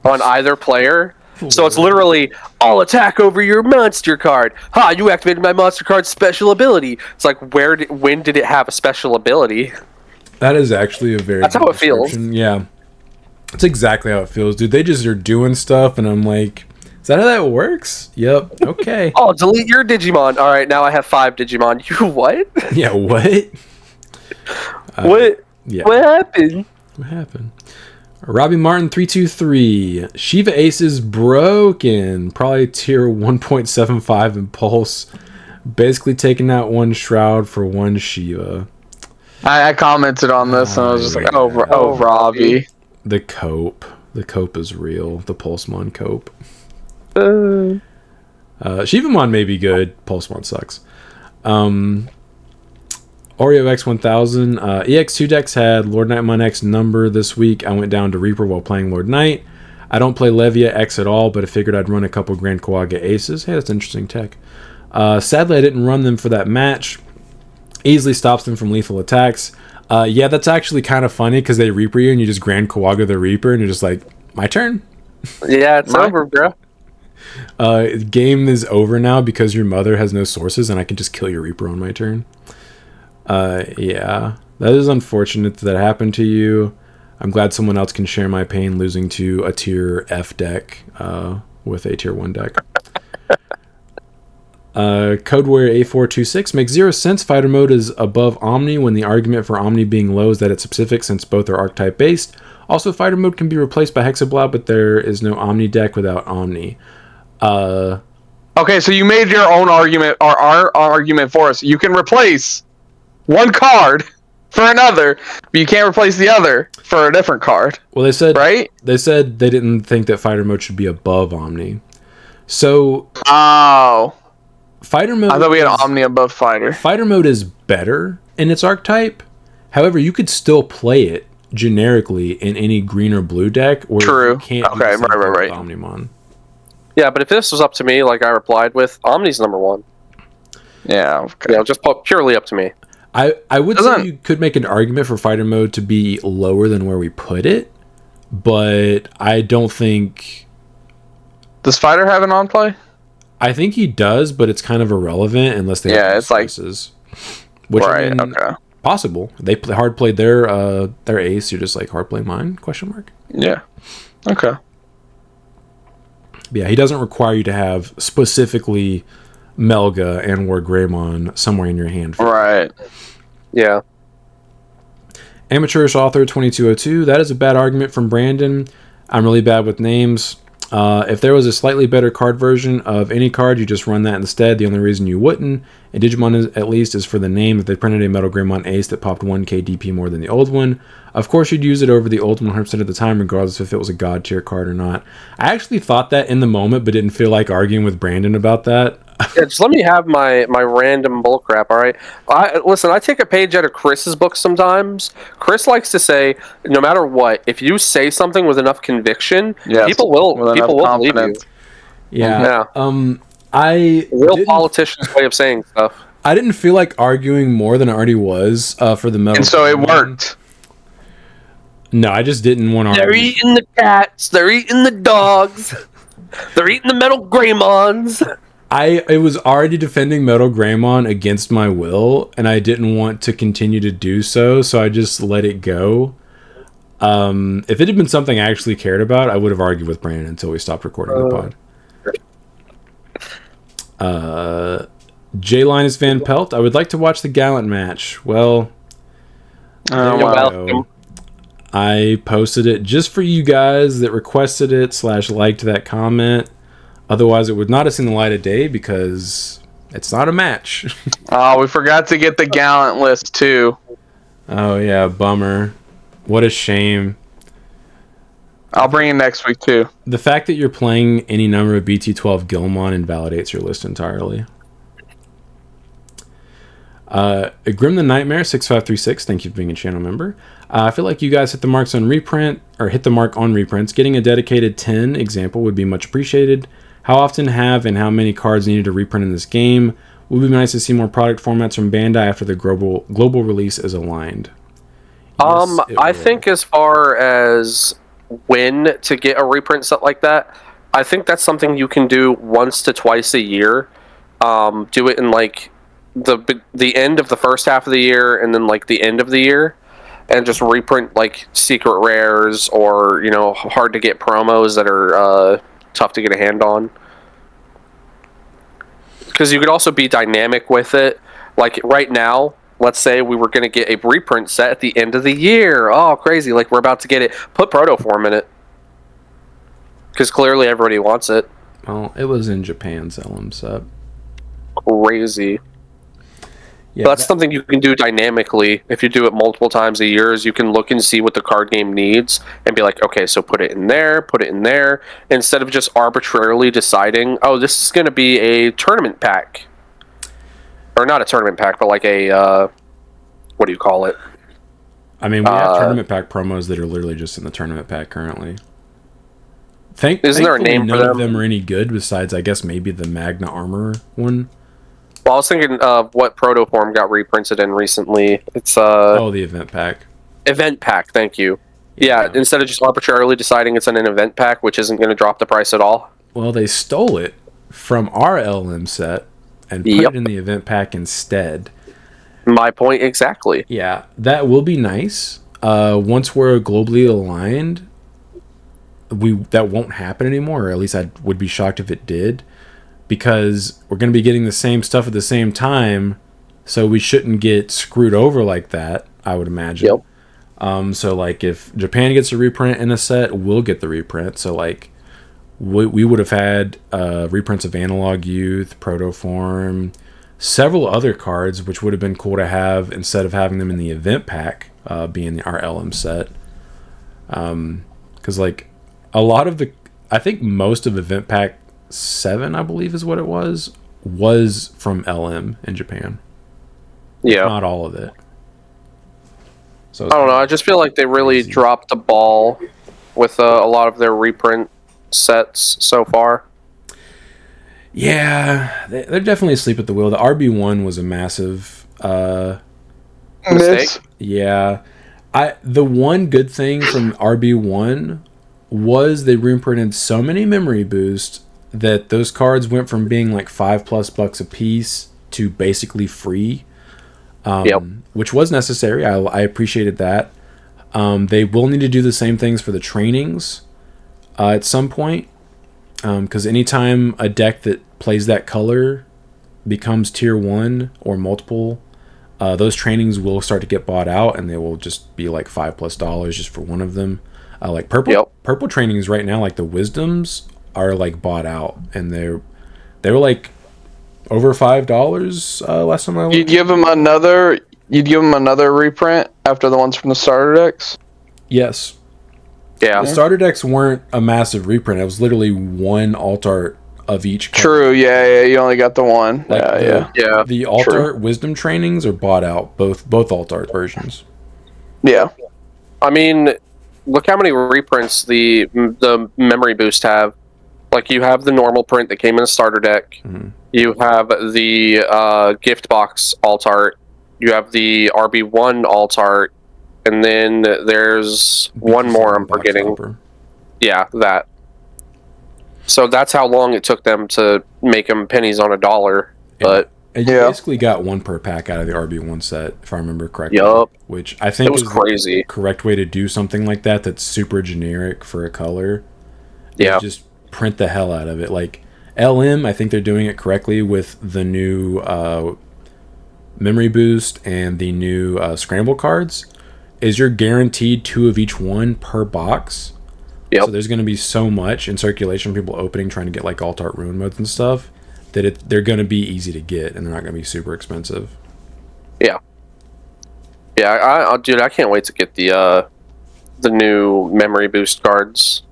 on either player. So it's literally, I'll attack over your monster card. Ha, you activated my monster card's special ability. It's like, when did it have a special ability? That is actually a very That's how it feels. Yeah. That's exactly how it feels, dude. They just are doing stuff, and I'm like, is that how that works? Yep. Okay. Oh, delete your Digimon. All right, now I have 5 Digimon. You what? Yeah, what? What? Yeah. What happened? What happened? Robbie Martin 323. Shiva Ace is broken. Probably tier 1.75 in Pulse. Basically taking out 1 Shroud for 1 Shiva. I commented on this and I was just like, oh, Robbie. The cope. The cope is real. The Pulsemon cope. Shivamon may be good. Pulsemon sucks. Oreo X1000. EX2 decks had LordKnightmon X number this week. I went down to Reaper while playing Lord Knight. I don't play Levia X at all, but I figured I'd run a couple Grand Koaga Aces. Hey, that's interesting tech. Sadly, I didn't run them for that match. Easily stops them from lethal attacks. Yeah, that's actually kind of funny because they Reaper you and you just Grand Koaga the Reaper and you're just like, my turn? Yeah, it's over, bro. Game is over now because your mother has no sources and I can just kill your Reaper on my turn. Yeah, that is unfortunate that happened to you. I'm glad someone else can share my pain losing to a tier F deck with a tier 1 deck. Code Warrior A426 makes 0 sense. Fighter mode is above Omni when the argument for Omni being low is that it's specific since both are archetype based. Also, fighter mode can be replaced by Hexablob, but there is no Omni deck without Omni. Okay, so you made your own argument, or our argument for us. You can replace one card for another, but you can't replace the other for a different card. Well, they said right. They said they didn't think that fighter mode should be above Omni. So, fighter mode. I thought we had Omni above fighter. Fighter mode is better in its archetype. However, you could still play it generically in any green or blue deck. Where True. You can't okay. Right. Omnimon. Yeah, but if this was up to me, like I replied with, Omni's number 1. Yeah. Okay. You know, just purely up to me. I would say you could make an argument for fighter mode to be lower than where we put it, but I don't think... Does fighter have an on-play? I think he does, but it's kind of irrelevant unless they have it's resources. Which right, okay. Possible. They hard played their ace, you're just like, hard play mine? Question mark. Yeah. Okay. Yeah, he doesn't require you to have specifically Melga and LordKnightmon somewhere in your hand. Right. Yeah. Amateurish Author 2202, that is a bad argument from Brandon. I'm really bad with names. If there was a slightly better card version of any card, you just run that instead. The only reason you wouldn't, in Digimon at least, is for the name. If they printed a Metal Greymon Ace that popped 1k DP more than the old one, of course you'd use it over the old one 100% of the time, regardless if it was a god tier card or not. I actually thought that in the moment, but didn't feel like arguing with Brandon about that. Yeah, just let me have my random bullcrap, all right? Listen, I take a page out of Chris's book sometimes. Chris likes to say, no matter what, if you say something with enough conviction, people will believe you. Yeah. Real politician's way of saying stuff. I didn't feel like arguing more than I already was for the Metal. And so it worked. No, I just didn't want to They're eating the cats. They're eating the dogs. They're eating the Metal Greymons. I was already defending Metal Greymon against my will, and I didn't want to continue to do so, so I just let it go. If it had been something I actually cared about, I would have argued with Brandon until we stopped recording the pod. J-Linus Van Pelt, I would like to watch the Gallant match. Well, You're welcome. I posted it just for you guys that requested it / liked that comment. Otherwise, it would not have seen the light of day because it's not a match. Oh, we forgot to get the Gallant list, too. Oh, yeah, bummer. What a shame. I'll bring it next week, too. The fact that you're playing any number of BT12 Gilmon invalidates your list entirely. Grim the Nightmare 6536, thank you for being a channel member. I feel like you guys hit the mark on reprints. Getting a dedicated 10 example would be much appreciated. How often have and how many cards needed to reprint in this game? Would be nice to see more product formats from Bandai after the global release is aligned. Yes, I think as far as when to get a reprint set like that, I think that's something you can do once to twice a year. Do it in like the end of the first half of the year and then like the end of the year, and just reprint like secret rares or hard to get promos that are tough to get a hand on. Because you could also be dynamic with it. Like right now, let's say we were going to get a reprint set at the end of the year. Oh, crazy. Like we're about to get it. Put Protoform in it. Because clearly everybody wants it. Well, it was in Japan's LM set. Crazy. Yeah, that's something you can do dynamically. If you do it multiple times a year, is you can look and see what the card game needs and be like, okay, so put it in there, instead of just arbitrarily deciding, oh, this is going to be a tournament pack. Or not a tournament pack, but like a, what do you call it? I mean, we have tournament pack promos that are literally just in the tournament pack currently. Isn't there a name for them? None of them are any good besides, I guess, maybe the Magna Armor one. Well, I was thinking of what Protoform got reprinted in recently. It's the event pack. Event pack, thank you. Yeah, instead of just arbitrarily deciding it's an event pack, which isn't going to drop the price at all. Well, they stole it from our LM set and put it in the event pack instead. My point exactly. Yeah, that will be nice. Once we're globally aligned, that won't happen anymore, or at least I would be shocked if it did. Because we're going to be getting the same stuff at the same time, so we shouldn't get screwed over like that, I would imagine. Yep. So, like, if Japan gets a reprint in a set, we'll get the reprint. So, like, we would have had reprints of Analog Youth, Protoform, several other cards, which would have been cool to have instead of having them in the event pack, being our LM set. Because, like, a lot of I think most of event pack 7, I believe is what it was from LM in Japan. Yeah. Not all of it. So I don't know. I just feel like they really dropped the ball with a lot of their reprint sets so far. Yeah, they're definitely asleep at the wheel. The RB1 was a massive mistake. Yeah. The one good thing from RB1 was they reprinted so many memory boosts that those cards went from being like $5+ a piece to basically free, which was necessary. I appreciated that. They will need to do the same things for the trainings at some point. because anytime a deck that plays that color becomes tier 1 or multiple, those trainings will start to get bought out, and they will just be like $5+ just for one of them. Like purple trainings right now, like the wisdoms are like bought out, and they were like over $5 last time I looked. You'd give them another reprint after the ones from the starter decks? Yes. Yeah. The starter decks weren't a massive reprint. It was literally one alt art of each card. True, yeah, you only got the one. Like yeah. The alt art wisdom trainings are bought out, both alt art versions. Yeah. I mean, look how many reprints the memory boost have. Like, you have the normal print that came in a starter deck. Mm-hmm. You have the gift box alt art. You have the RB1 alt art. And then there's one more I'm forgetting. Hopper. Yeah, that. So that's how long it took them to make them pennies on a dollar. But and you basically got one per pack out of the RB1 set, if I remember correctly. Yup. Which I think was crazy. The correct way to do something like that that's super generic for a color. Yeah. Just print the hell out of it. Like LM, I think they're doing it correctly with the new memory boost and the new scramble cards. Is you're guaranteed 2 of each one per box. Yep. So there's going to be so much in circulation, people opening, trying to get like alt art ruin modes and stuff, that they're going to be easy to get, and they're not going to be super expensive. Yeah. Yeah, dude, I can't wait to get the new memory boost cards.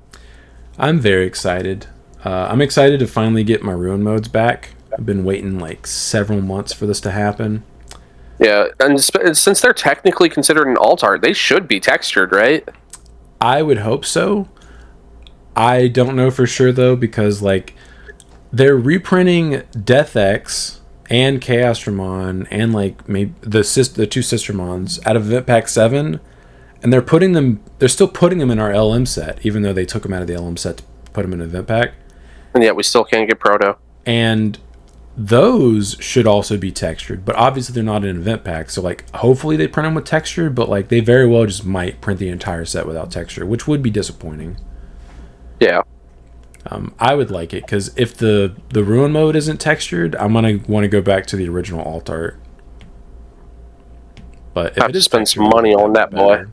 I'm very excited. I'm excited to finally get my ruin modes back. I've been waiting like several months for this to happen. Yeah, and since they're technically considered an alt art, they should be textured, right? I would hope so. I don't know for sure though, because like they're reprinting Death X and Chaosdramon and like maybe the two Sistermons out of Event Pack 7, and they're still putting them in our LM set, even though they took them out of the LM set to put them in Event Pack. And yet we still can't get Proto. And those should also be textured, but obviously they're not in an Event Pack, so like hopefully they print them with texture, but like they very well just might print the entire set without texture, which would be disappointing. Yeah. I would like it, because if the ruin mode isn't textured, I'm gonna want to go back to the original alt art. But if I have to spend some money on that, boy.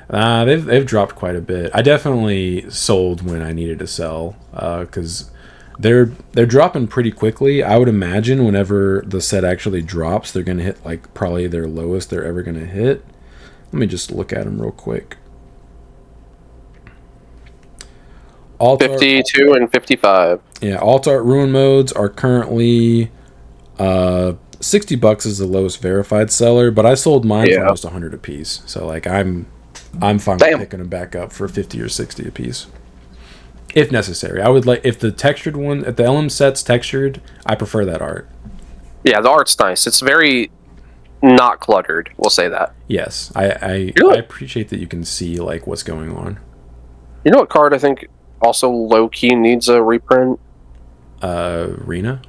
They've dropped quite a bit. I definitely sold when I needed to sell, because they're dropping pretty quickly. I would imagine whenever the set actually drops, they're gonna hit like probably their lowest they're ever gonna hit. Let me just look at them real quick. 52 and 55. Yeah, alt art ruin modes are currently $60 is the lowest verified seller, but I sold mine for almost 100 a piece. So like I'm fine with picking them back up for 50 or 60 a piece, if necessary. I would like, if the textured one, if the LM set's textured, I prefer that art. Yeah, the art's nice. It's very not cluttered. We'll say that. Yes, I appreciate that you can see like what's going on. You know what card I think also low key needs a reprint? Rena.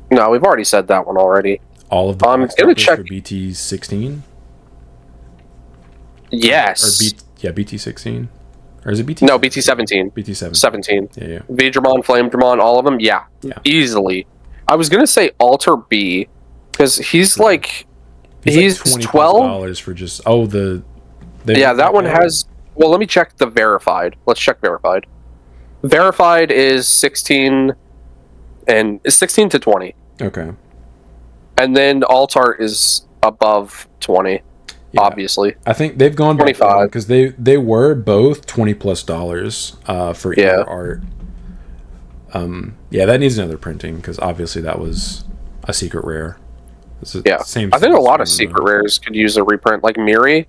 No, we've already said that one already. All of the I'm gonna check for BT16. Yes. Or BT16, or is it BT? No, BT17. BT17. 17. Yeah. Viedramon, Flamedramon, all of them. Yeah. Easily. I was gonna say Alter B, because he's like he's like $12 for just that one has. Well, let me check the verified. Let's check verified. Verified is 16 and is 16 to 20. Okay. And then alt art is above 20. Yeah. Obviously, I think they've gone 25 because they were both $20+ for either art. That needs another printing, because obviously that was a secret rare. Same. I think a lot of secret rares could use a reprint, like Miri.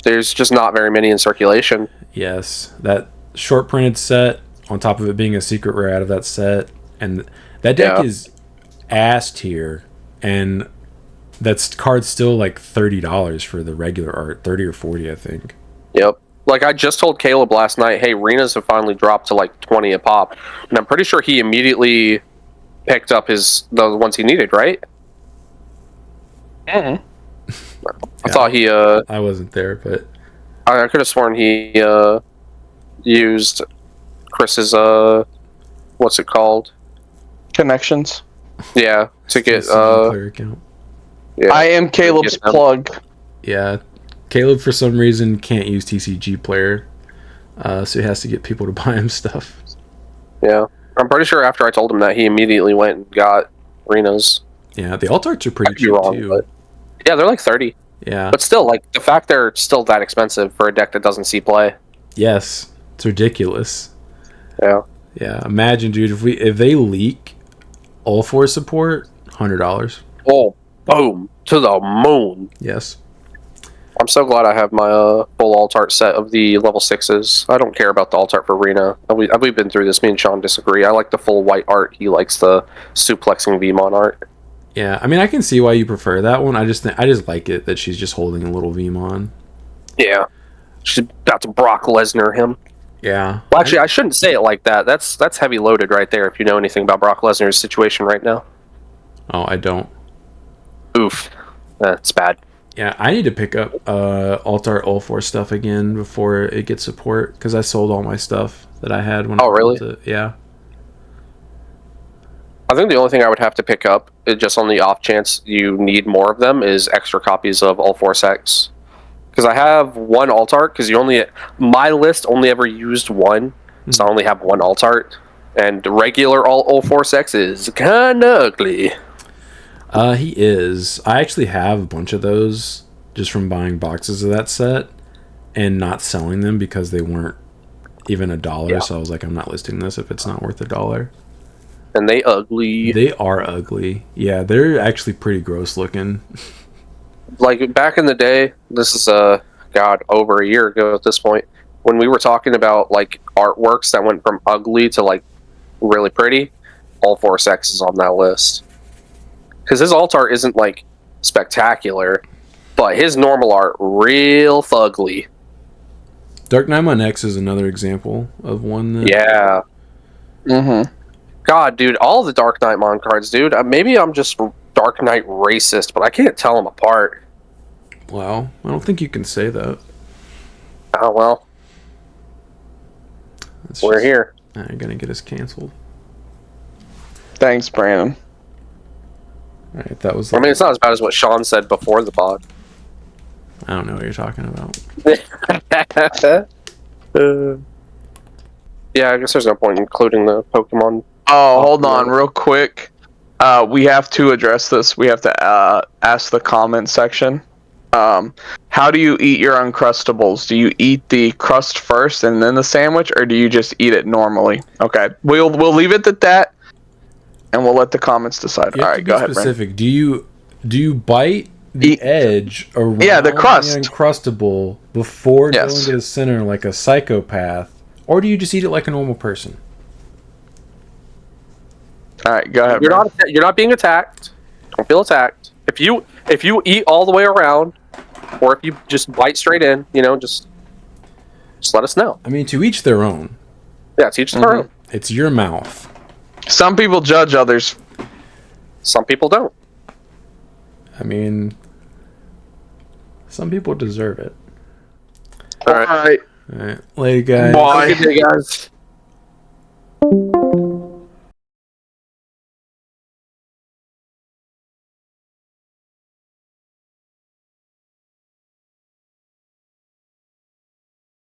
There's just not very many in circulation. Yes, that short printed set on top of it being a secret rare out of that set, and that deck is ass tier, and that card's still like $30 for the regular art, 30 or 40, I think. Yep. Like I just told Caleb last night, hey, Renas have finally dropped to like 20 a pop, and I'm pretty sure he immediately picked up the ones he needed, right? Mm-hmm. I thought he I wasn't there, but I could have sworn he used Chris's what's it called? Connections. Yeah, to get player account. Yeah, I am Caleb's plug. Yeah, Caleb for some reason can't use TCG Player, so he has to get people to buy him stuff. Yeah, I'm pretty sure after I told him that, he immediately went and got arenas. Yeah, the alt arts are pretty cheap too. But yeah, they're like 30. Yeah, but still, like the fact they're still that expensive for a deck that doesn't see play. Yes, it's ridiculous. Yeah. Yeah, imagine, dude, if they leak all four support, $100. Oh, boom to the moon. Yes. I'm so glad I have my full alt art set of the level 6s. I don't care about the alt art for Arena. We've been through this. Me and Sean disagree. I like the full white art. He likes the suplexing Vmon art. Yeah, I mean, I can see why you prefer that one. I just like it that she's just holding a little Vmon. Yeah. She's about to Brock Lesnar him. Yeah. Well, actually, I shouldn't say it like that. That's heavy loaded right there if you know anything about Brock Lesnar's situation right now. Oh, I don't. Oof. That's bad. Yeah, I need to pick up alt art all four stuff again before it gets support, because I sold all my stuff that I had when I really? built it. Yeah. I think the only thing I would have to pick up, just on the off chance you need more of them, is extra copies of All Force X. Because I have one alt art, because my list only ever used one, so I only have one alt art. And regular All Force X is kind of ugly. He is. I actually have a bunch of those just from buying boxes of that set and not selling them because they weren't even $1. Yeah. So I was like, I'm not listing this if it's not worth $1. And they ugly. They are ugly. Yeah, they're actually pretty gross looking. Like back in the day, this is over a year ago at this point, when we were talking about like artworks that went from ugly to like really pretty, All Force X is on that list. Because his alt art isn't like spectacular, but his normal art real fugly. LordKnightmon X is another example of one that... Yeah. Mm-hmm. God, dude, all the LordKnightmon cards, dude. Maybe I'm just Dark Knight racist, but I can't tell them apart. Well, I don't think you can say that. Oh, well. We're here. You're going to get us canceled. Thanks, Brandon. All right, that was... I mean, it's not as bad as what Sean said before the pod. I don't know what you're talking about. Yeah, I guess there's no point in including the Pokemon. Oh, hold on real quick. We have to address this. We have to ask the comment section. How do you eat your Uncrustables? Do you eat the crust first and then the sandwich, or do you just eat it normally? Okay, we'll leave it at that, and we'll let the comments decide. All right, go ahead, specific. Do you bite the edge around the crust, the Uncrustable before going to the center like a psychopath, or do you just eat it like a normal person? All right, go ahead. You're not being attacked. Don't feel attacked. If you eat all the way around, or if you just bite straight in, just let us know. I mean, to each their own. Yeah, to each their own. It's your mouth. Some people judge others. Some people don't. I mean, some people deserve it. All right. All right. Later, guys. Bye. Have a good day, guys.